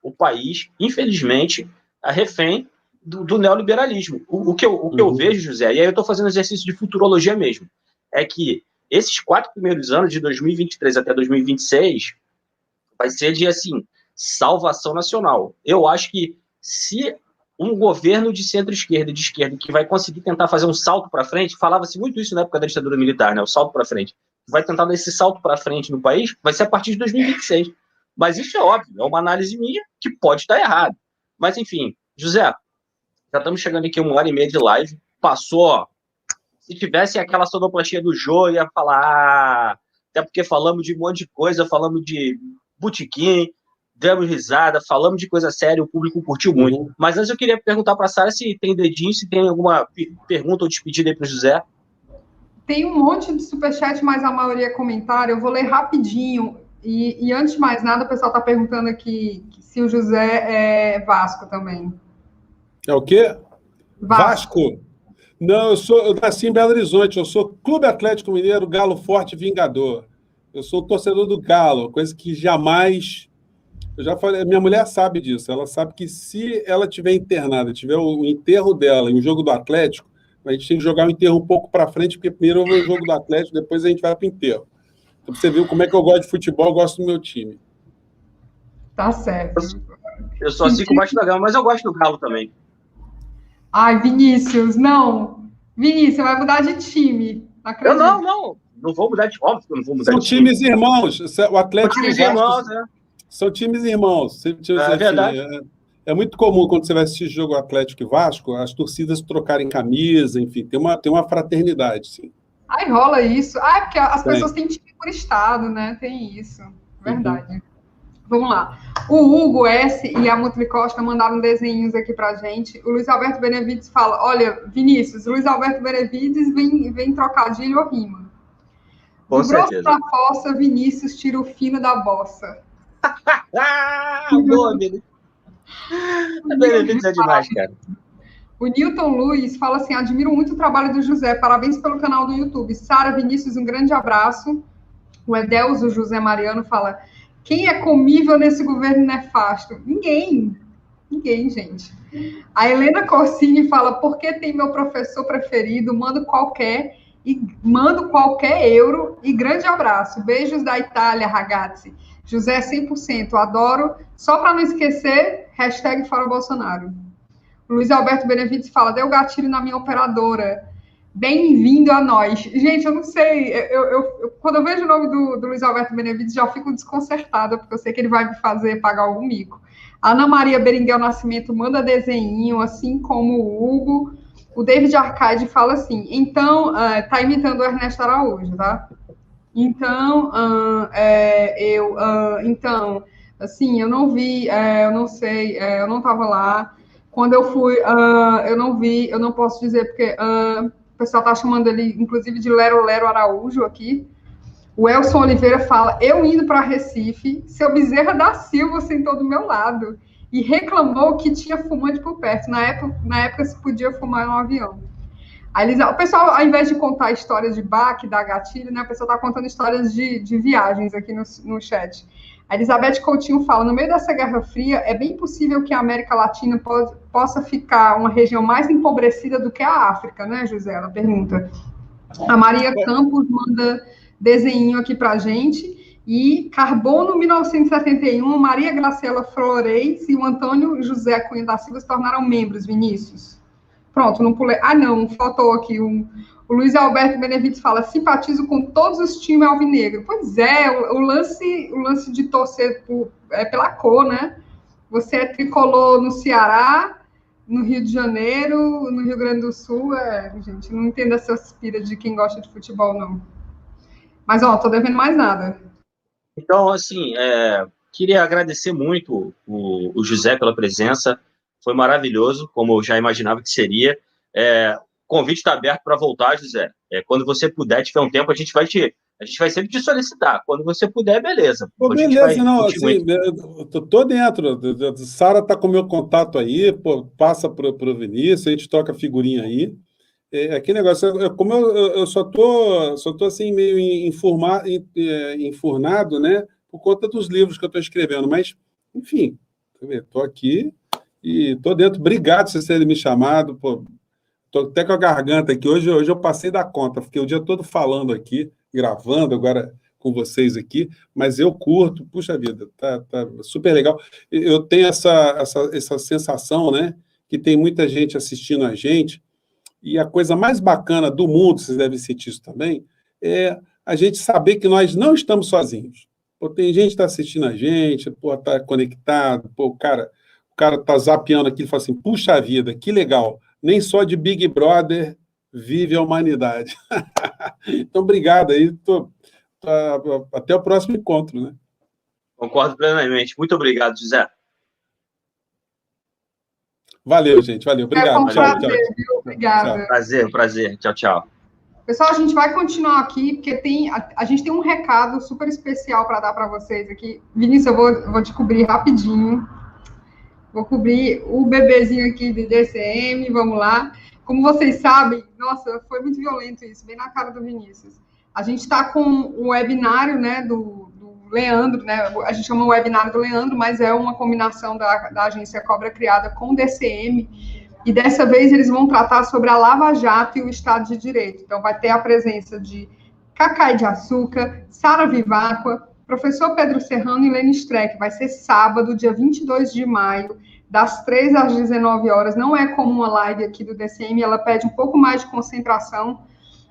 Speaker 2: o país, infelizmente, a refém do neoliberalismo. O que eu vejo, José, e aí eu estou fazendo exercício de futurologia mesmo, é que esses 4 primeiros anos, de 2023 até 2026, vai ser de, assim, salvação nacional. Eu acho que se um governo de centro-esquerda e de esquerda que vai conseguir tentar fazer um salto para frente, falava-se muito isso na época da ditadura militar, né? O salto para frente. Vai tentar dar esse salto para frente no país, vai ser a partir de 2026. Mas isso é óbvio, é uma análise minha que pode estar errada. Mas, enfim, José, já estamos chegando aqui 1h30 de live, passou, ó. Se tivesse aquela sonoplastia do Jô, ia falar, até porque falamos de um monte de coisa, falamos de botequim, demos risada, falamos de coisa séria, o público curtiu muito. Mas antes eu queria perguntar para a Sara se tem dedinho, se tem alguma pergunta ou despedida aí para o José.
Speaker 1: Tem um monte de superchat, mas a maioria é comentário. Eu vou ler rapidinho. E antes de mais nada, o pessoal está perguntando aqui se o José é Vasco também.
Speaker 3: É o quê?
Speaker 1: Vasco.
Speaker 3: Não, eu nasci em Belo Horizonte, eu sou Clube Atlético Mineiro, Galo Forte Vingador. Eu sou torcedor do Galo, coisa que jamais... Eu já falei, minha mulher sabe disso, ela sabe que se ela tiver internada, tiver o enterro dela em um jogo do Atlético, a gente tem que jogar o enterro um pouco para frente, porque primeiro eu vou o jogo do Atlético, depois a gente vai para o enterro. Então, você viu como é que eu gosto de futebol, eu gosto do meu time.
Speaker 1: Tá certo.
Speaker 2: Eu só sigo baixo da Gama, mas eu gosto do Galo também.
Speaker 1: Ai, Vinícius, não. Vinícius, você vai mudar de time.
Speaker 2: Eu não vou mudar de óbvio, eu não vou mudar
Speaker 3: São
Speaker 2: de time.
Speaker 3: times irmãos, o Atlético e o Vasco
Speaker 2: irmãos, né?
Speaker 3: são times irmãos.
Speaker 2: É verdade.
Speaker 3: É muito comum, quando você vai assistir jogo Atlético e Vasco, as torcidas trocarem camisa, enfim, tem uma fraternidade, sim.
Speaker 1: Ai, rola isso. Ah, é porque as pessoas têm time por estado, né? Tem isso. Verdade. Uhum. Vamos lá. O Hugo S. e a Mutli Costa mandaram desenhos aqui pra gente. O Luiz Alberto Benevides fala, olha, Vinícius, Luiz Alberto Benevides vem trocadilho ou rima.
Speaker 2: Com certeza.
Speaker 1: Grosso da fossa, Vinícius tira o fino da bossa.
Speaker 2: Boa, Benevides é demais, cara.
Speaker 1: O Newton Luiz fala assim, admiro muito o trabalho do José, parabéns pelo canal do YouTube. Sara, Vinícius, um grande abraço. O Edelzo José Mariano fala, quem é comível nesse governo nefasto? Ninguém, gente. A Helena Corsini fala, porque tem meu professor preferido, mando qualquer euro e grande abraço. Beijos da Itália, ragazzi. José 100%, adoro. Só para não esquecer, hashtag fora Bolsonaro. Luiz Alberto Benevides fala, deu gatilho na minha operadora. Bem-vindo a nós. Gente, eu não sei, quando eu vejo o nome do Luiz Alberto Benevides, já fico desconcertada, porque eu sei que ele vai me fazer pagar algum mico. A Ana Maria Beringuel Nascimento manda desenho, assim como o Hugo. O David Arcade fala assim, então, tá imitando o Ernesto Araújo, tá? Então, assim, eu não vi, eu não sei, eu não estava lá. Quando eu fui, eu não vi, eu não posso dizer, porque o pessoal está chamando ele, inclusive, de Lero Lero Araújo aqui. O Elson Oliveira fala, eu indo para Recife, seu Bezerra da Silva sentou do meu lado e reclamou que tinha fumante por perto. Na época se podia fumar no avião. O pessoal, ao invés de contar histórias de baque, da gatilho, né, o pessoal está contando histórias de viagens aqui no chat. A Elizabeth Coutinho fala, no meio dessa Guerra Fria, é bem possível que a América Latina possa ficar uma região mais empobrecida do que a África, né, José? Ela pergunta. A Maria Campos manda desenho aqui para a gente. E Carbono 1971, Maria Graciela Flores e o Antônio José Cunha da Silva se tornaram membros, Vinícius. Pronto, não pulei. Ah, não, faltou aqui o Luiz Alberto Benevides fala, simpatizo com todos os times alvinegros. Pois é, o lance de torcer pela cor, né? Você é tricolor no Ceará, no Rio de Janeiro, no Rio Grande do Sul. Gente, não entendo essa aspira de quem gosta de futebol, não. Mas, tô devendo mais nada.
Speaker 2: Então, assim, queria agradecer muito o José pela presença. Foi maravilhoso, como eu já imaginava que seria. O convite está aberto para voltar, José. Quando você puder, tiver um tempo, a gente vai sempre te solicitar. Quando você puder, beleza.
Speaker 3: Beleza, não, assim, eu tô dentro. Sara está com o meu contato aí, passa para o Vinícius, a gente toca figurinha aí. Aquele negócio, como eu só tô assim, meio enfurnado, né, por conta dos livros que eu estou escrevendo, mas, enfim, estou aqui e estou dentro. Obrigado por vocês terem me chamado, estou até com a garganta aqui, hoje eu passei da conta, fiquei o dia todo falando aqui, gravando agora com vocês aqui, mas eu curto, puxa vida, tá super legal. Eu tenho essa sensação, né, que tem muita gente assistindo a gente, e a coisa mais bacana do mundo, vocês devem sentir isso também, é a gente saber que nós não estamos sozinhos. Tem gente que está assistindo a gente, está conectado, o cara está zapeando aqui e fala assim, puxa vida, que legal, nem só de Big Brother vive a humanidade. Então, obrigado aí, até o próximo encontro, né?
Speaker 2: Concordo plenamente. Muito obrigado, José.
Speaker 3: Valeu, gente. Valeu. Obrigado.
Speaker 1: Tchau. Obrigada.
Speaker 2: Prazer. Tchau, tchau.
Speaker 1: Pessoal, a gente vai continuar aqui, porque a gente tem um recado super especial para dar para vocês aqui. Vinícius, eu vou descobrir rapidinho. Vou cobrir o bebezinho aqui de DCM, vamos lá. Como vocês sabem, nossa, foi muito violento isso, bem na cara do Vinícius. A gente está com o webinário, né, do Leandro, né, a gente chama o webinário do Leandro, mas é uma combinação da agência Cobra Criada com o DCM, e dessa vez eles vão tratar sobre a Lava Jato e o Estado de Direito. Então, vai ter a presença de Cacai de Açúcar, Sara Vivacqua, professor Pedro Serrano e Lene Streck. Vai ser sábado, dia 22 de maio, das 3 às 19 horas. Não é como uma live aqui do DCM, ela pede um pouco mais de concentração.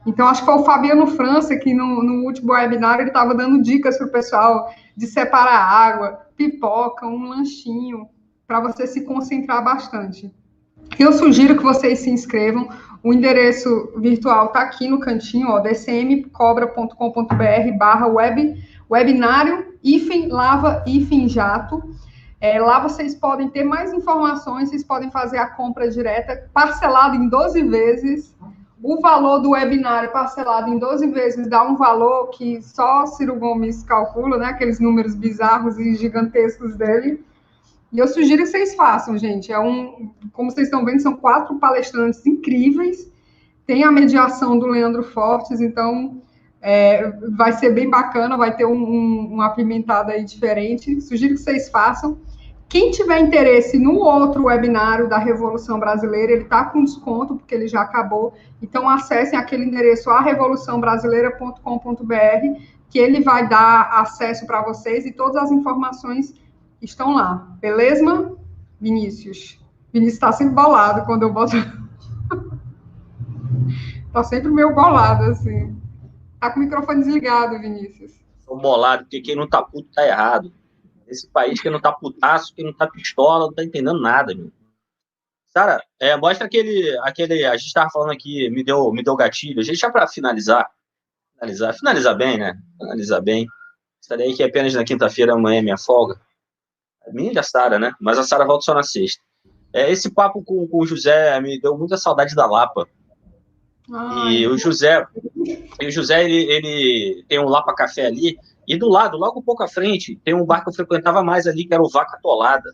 Speaker 1: Então, acho que foi o Fabiano França, que no último webinar, ele estava dando dicas para o pessoal de separar água, pipoca, um lanchinho, para você se concentrar bastante. Eu sugiro que vocês se inscrevam. O endereço virtual está aqui no cantinho, ó, dcmcobra.com.br/webinário-lava-jato. Lá vocês podem ter mais informações, vocês podem fazer a compra direta, parcelado em 12 vezes. O valor do webinário parcelado em 12 vezes dá um valor que só Ciro Gomes calcula, né? Aqueles números bizarros e gigantescos dele. E eu sugiro que vocês façam, gente. Como vocês estão vendo, são 4 palestrantes incríveis. Tem a mediação do Leandro Fortes, então vai ser bem bacana, vai ter uma apimentada aí diferente. Sugiro que vocês façam. Quem tiver interesse no outro webinário da Revolução Brasileira, ele está com desconto, porque ele já acabou. Então, acessem aquele endereço, arevoluçãobrasileira.com.br, que ele vai dar acesso para vocês e todas as informações estão lá. Beleza, Vinícius? Vinícius está sempre bolado quando eu boto... Está sempre meio bolado, assim. Está com o microfone desligado, Vinícius.
Speaker 2: Estou bolado, porque quem não tá puto tá errado. Esse país que não tá putaço, que não tá pistola, não tá entendendo nada, meu. Cara, mostra aquele... A gente tava falando aqui, me deu gatilho. A gente já para finalizar bem, né? Finalizar bem. Estarei aqui apenas na quinta-feira, amanhã é minha folga. A minha e a Sara, né? Mas a Sara volta só na sexta. Esse papo com o José me deu muita saudade da Lapa. E o José, ele tem um Lapa Café ali, e do lado, logo um pouco à frente, tem um bar que eu frequentava mais ali, que era o Vaca Atolada.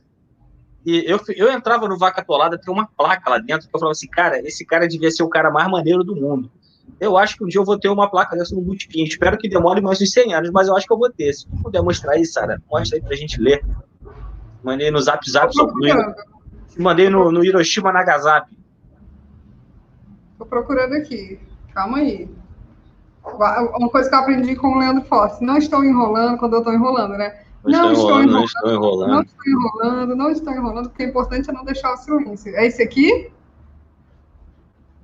Speaker 2: E eu entrava no Vaca Atolada, tem uma placa lá dentro, que eu falava assim, cara, esse cara devia ser o cara mais maneiro do mundo. Eu acho que um dia eu vou ter uma placa dessa no Botequim. Espero que demore mais uns 100 anos, mas eu acho que eu vou ter. Se puder mostrar aí, Sara, mostra aí pra gente ler. Mandei no Zap, mandei no Hiroshima Nagasaki.
Speaker 1: Estou procurando aqui. Calma aí. Uma coisa que eu aprendi com o Leandro Fortes. Não estou enrolando quando eu estou enrolando, né? Não estou enrolando, porque o importante é não deixar o silêncio. É esse aqui?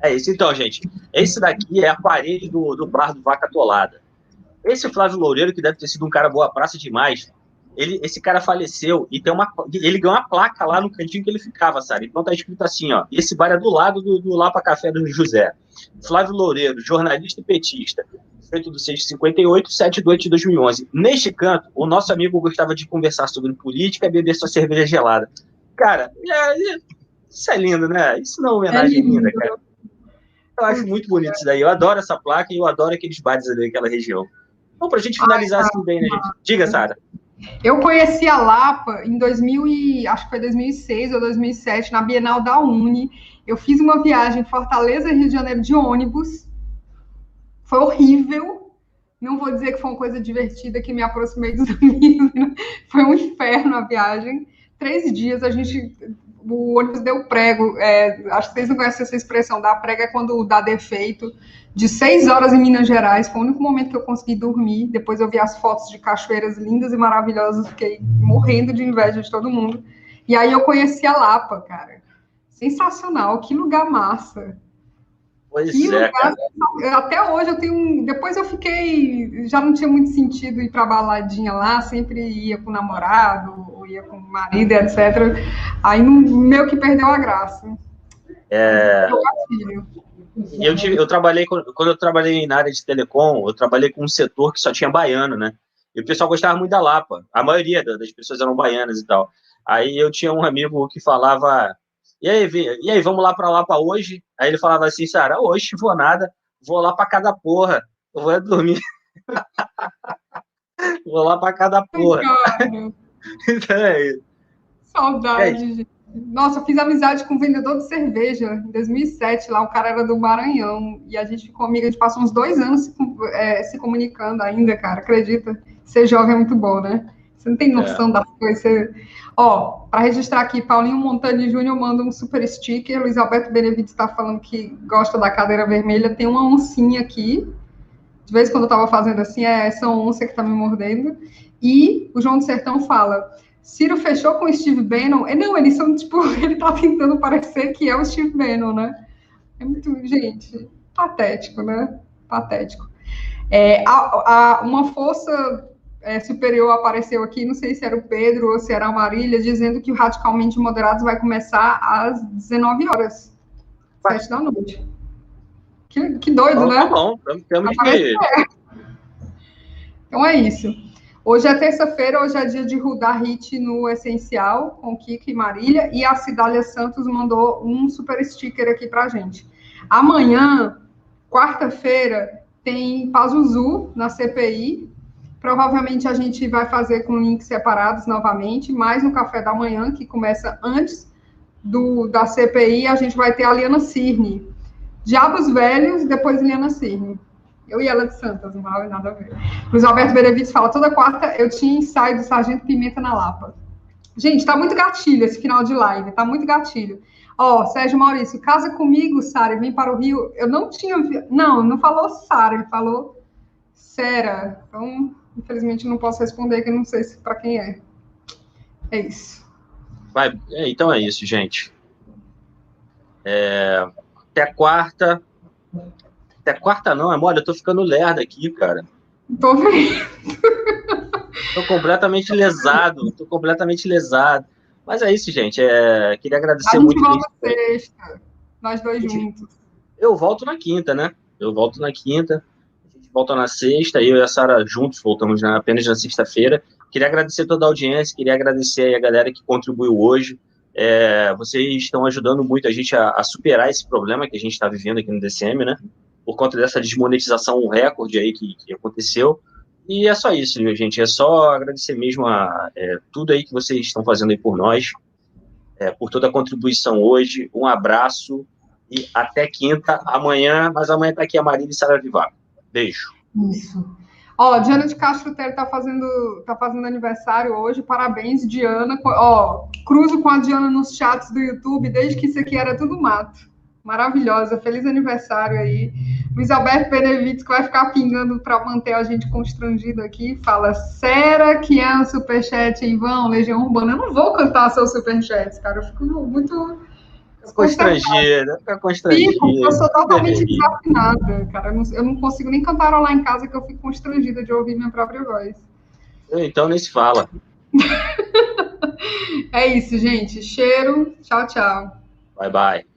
Speaker 2: É isso, então, gente. Esse daqui é a parede do bar do Vaca Atolada. Esse Flávio Loureiro, que deve ter sido um cara boa praça demais, esse cara faleceu e ele ganhou uma placa lá no cantinho que ele ficava, sabe? Então tá escrito assim, ó, esse bar é do lado do Lapa Café do José. Flávio Loureiro, jornalista e petista, feito do 658, 7/8 de 2011. Neste canto, o nosso amigo gostava de conversar sobre política e beber sua cerveja gelada. Cara, isso é lindo, né? Isso não é uma homenagem linda, cara. Eu acho muito bonito isso daí. Eu adoro essa placa e eu adoro aqueles bares ali daquela região. Então, pra gente finalizar assim bem, né, gente? Diga, Sara.
Speaker 1: Eu conheci a Lapa em acho que foi 2006 ou 2007, na Bienal da Uni. Eu fiz uma viagem Fortaleza, Rio de Janeiro, de ônibus. Foi horrível. Não vou dizer que foi uma coisa divertida, que me aproximei dos amigos. Foi um inferno a viagem. 3 dias, o ônibus deu prego. Acho que vocês não conhecem essa expressão, dar prego é quando dá defeito. De 6 horas em Minas Gerais, foi o único momento que eu consegui dormir. Depois eu vi as fotos de cachoeiras lindas e maravilhosas, fiquei morrendo de inveja de todo mundo. E aí eu conheci a Lapa, cara. Sensacional, que lugar massa.
Speaker 2: Pois é, cara.
Speaker 1: Até hoje eu tenho Depois eu fiquei... Já não tinha muito sentido ir pra baladinha lá, sempre ia com o namorado, ou ia com o marido, etc. Aí meio que perdeu a graça.
Speaker 2: Quando eu trabalhei na área de telecom, eu trabalhei com um setor que só tinha baiano, né? E o pessoal gostava muito da Lapa. A maioria das pessoas eram baianas e tal. Aí eu tinha um amigo que falava, e aí, vamos lá pra Lapa hoje? Aí ele falava assim, Sara, hoje vou nada, vou lá pra cada porra, eu vou dormir. Vou lá pra cada porra.
Speaker 1: Então é isso.
Speaker 2: Saudade,
Speaker 1: gente. Nossa, eu fiz amizade com um vendedor de cerveja em 2007, lá o cara era do Maranhão, e a gente ficou amiga, a gente passou uns 2 anos se comunicando ainda, cara, acredita? Ser jovem é muito bom, né? Você não tem noção das coisas. Ó, para registrar aqui, Paulinho Montani Júnior manda um super sticker, Luiz Alberto Benevides está falando que gosta da cadeira vermelha, tem uma oncinha aqui, de vez em quando eu estava fazendo assim, é essa onça que está me mordendo, e o João do Sertão fala... Ciro fechou com o Steve Bannon. Não, eles são, tipo, ele tá tentando parecer que é o Steve Bannon, né? É muito, gente, patético, né? Patético. Uma força superior apareceu aqui, não sei se era o Pedro ou se era a Marília, dizendo que o Radicalmente Moderados vai começar às 19 horas, 7 da noite. Que doido,
Speaker 2: então,
Speaker 1: né?
Speaker 2: Tá bom, temos que...
Speaker 1: Então é isso. Hoje é terça-feira, hoje é dia de Rudá Hit no Essencial, com Kiko e Marília, e a Cidália Santos mandou um super sticker aqui pra gente. Amanhã, quarta-feira, tem Pazuzu na CPI, provavelmente a gente vai fazer com links separados novamente, mas no café da manhã, que começa antes da CPI, a gente vai ter a Liana Cirne. Diabos Velhos, depois Liana Cirne. Eu e ela de Santas, não vai nada a ver. Luiz Alberto Benevides fala, toda quarta eu tinha ensaio do Sargento Pimenta na Lapa. Gente, tá muito gatilho esse final de live, tá muito gatilho. Ó, Sérgio Maurício, casa comigo, Sara, vem para o Rio. Eu não tinha... Não falou Sara, ele falou Sera. Então, infelizmente, não posso responder, que eu não sei se para quem é. É isso.
Speaker 2: Então é isso, gente. Até quarta... Até quarta não, é mole, eu tô ficando lerdo aqui, cara.
Speaker 1: Tô vendo.
Speaker 2: Tô completamente lesado. Mas é isso, gente. Queria agradecer muito.
Speaker 1: A gente volta sexta, nós dois juntos.
Speaker 2: Eu volto na quinta, né? A gente volta na sexta, eu e a Sara juntos voltamos apenas na sexta-feira. Queria agradecer toda a audiência, queria agradecer aí a galera que contribuiu hoje. Vocês estão ajudando muito a gente a superar esse problema que a gente está vivendo aqui no DCM, né? Por conta dessa desmonetização, um recorde aí que aconteceu. E é só isso, gente. É só agradecer mesmo tudo aí que vocês estão fazendo aí por nós, por toda a contribuição hoje. Um abraço e até quinta, amanhã. Mas amanhã tá aqui a Marília e Sara Vivar. Beijo.
Speaker 1: Isso. Ó, Diana de Castro Terra tá fazendo aniversário hoje. Parabéns, Diana. Ó, cruzo com a Diana nos chats do YouTube, desde que isso aqui era tudo mato. Maravilhosa, feliz aniversário aí. Luiz Alberto Benevides, que vai ficar pingando para manter a gente constrangido aqui, fala, será que é um superchat em vão, Legião Urbana? Eu não vou cantar seu superchat, cara, eu fico muito...
Speaker 2: Constrangida.
Speaker 1: Eu sou totalmente desafinada, cara, eu não consigo nem cantarolar em casa, que eu fico constrangida de ouvir minha própria voz.
Speaker 2: Então nem se fala.
Speaker 1: É isso, gente. Cheiro. Tchau, tchau.
Speaker 2: Bye, bye.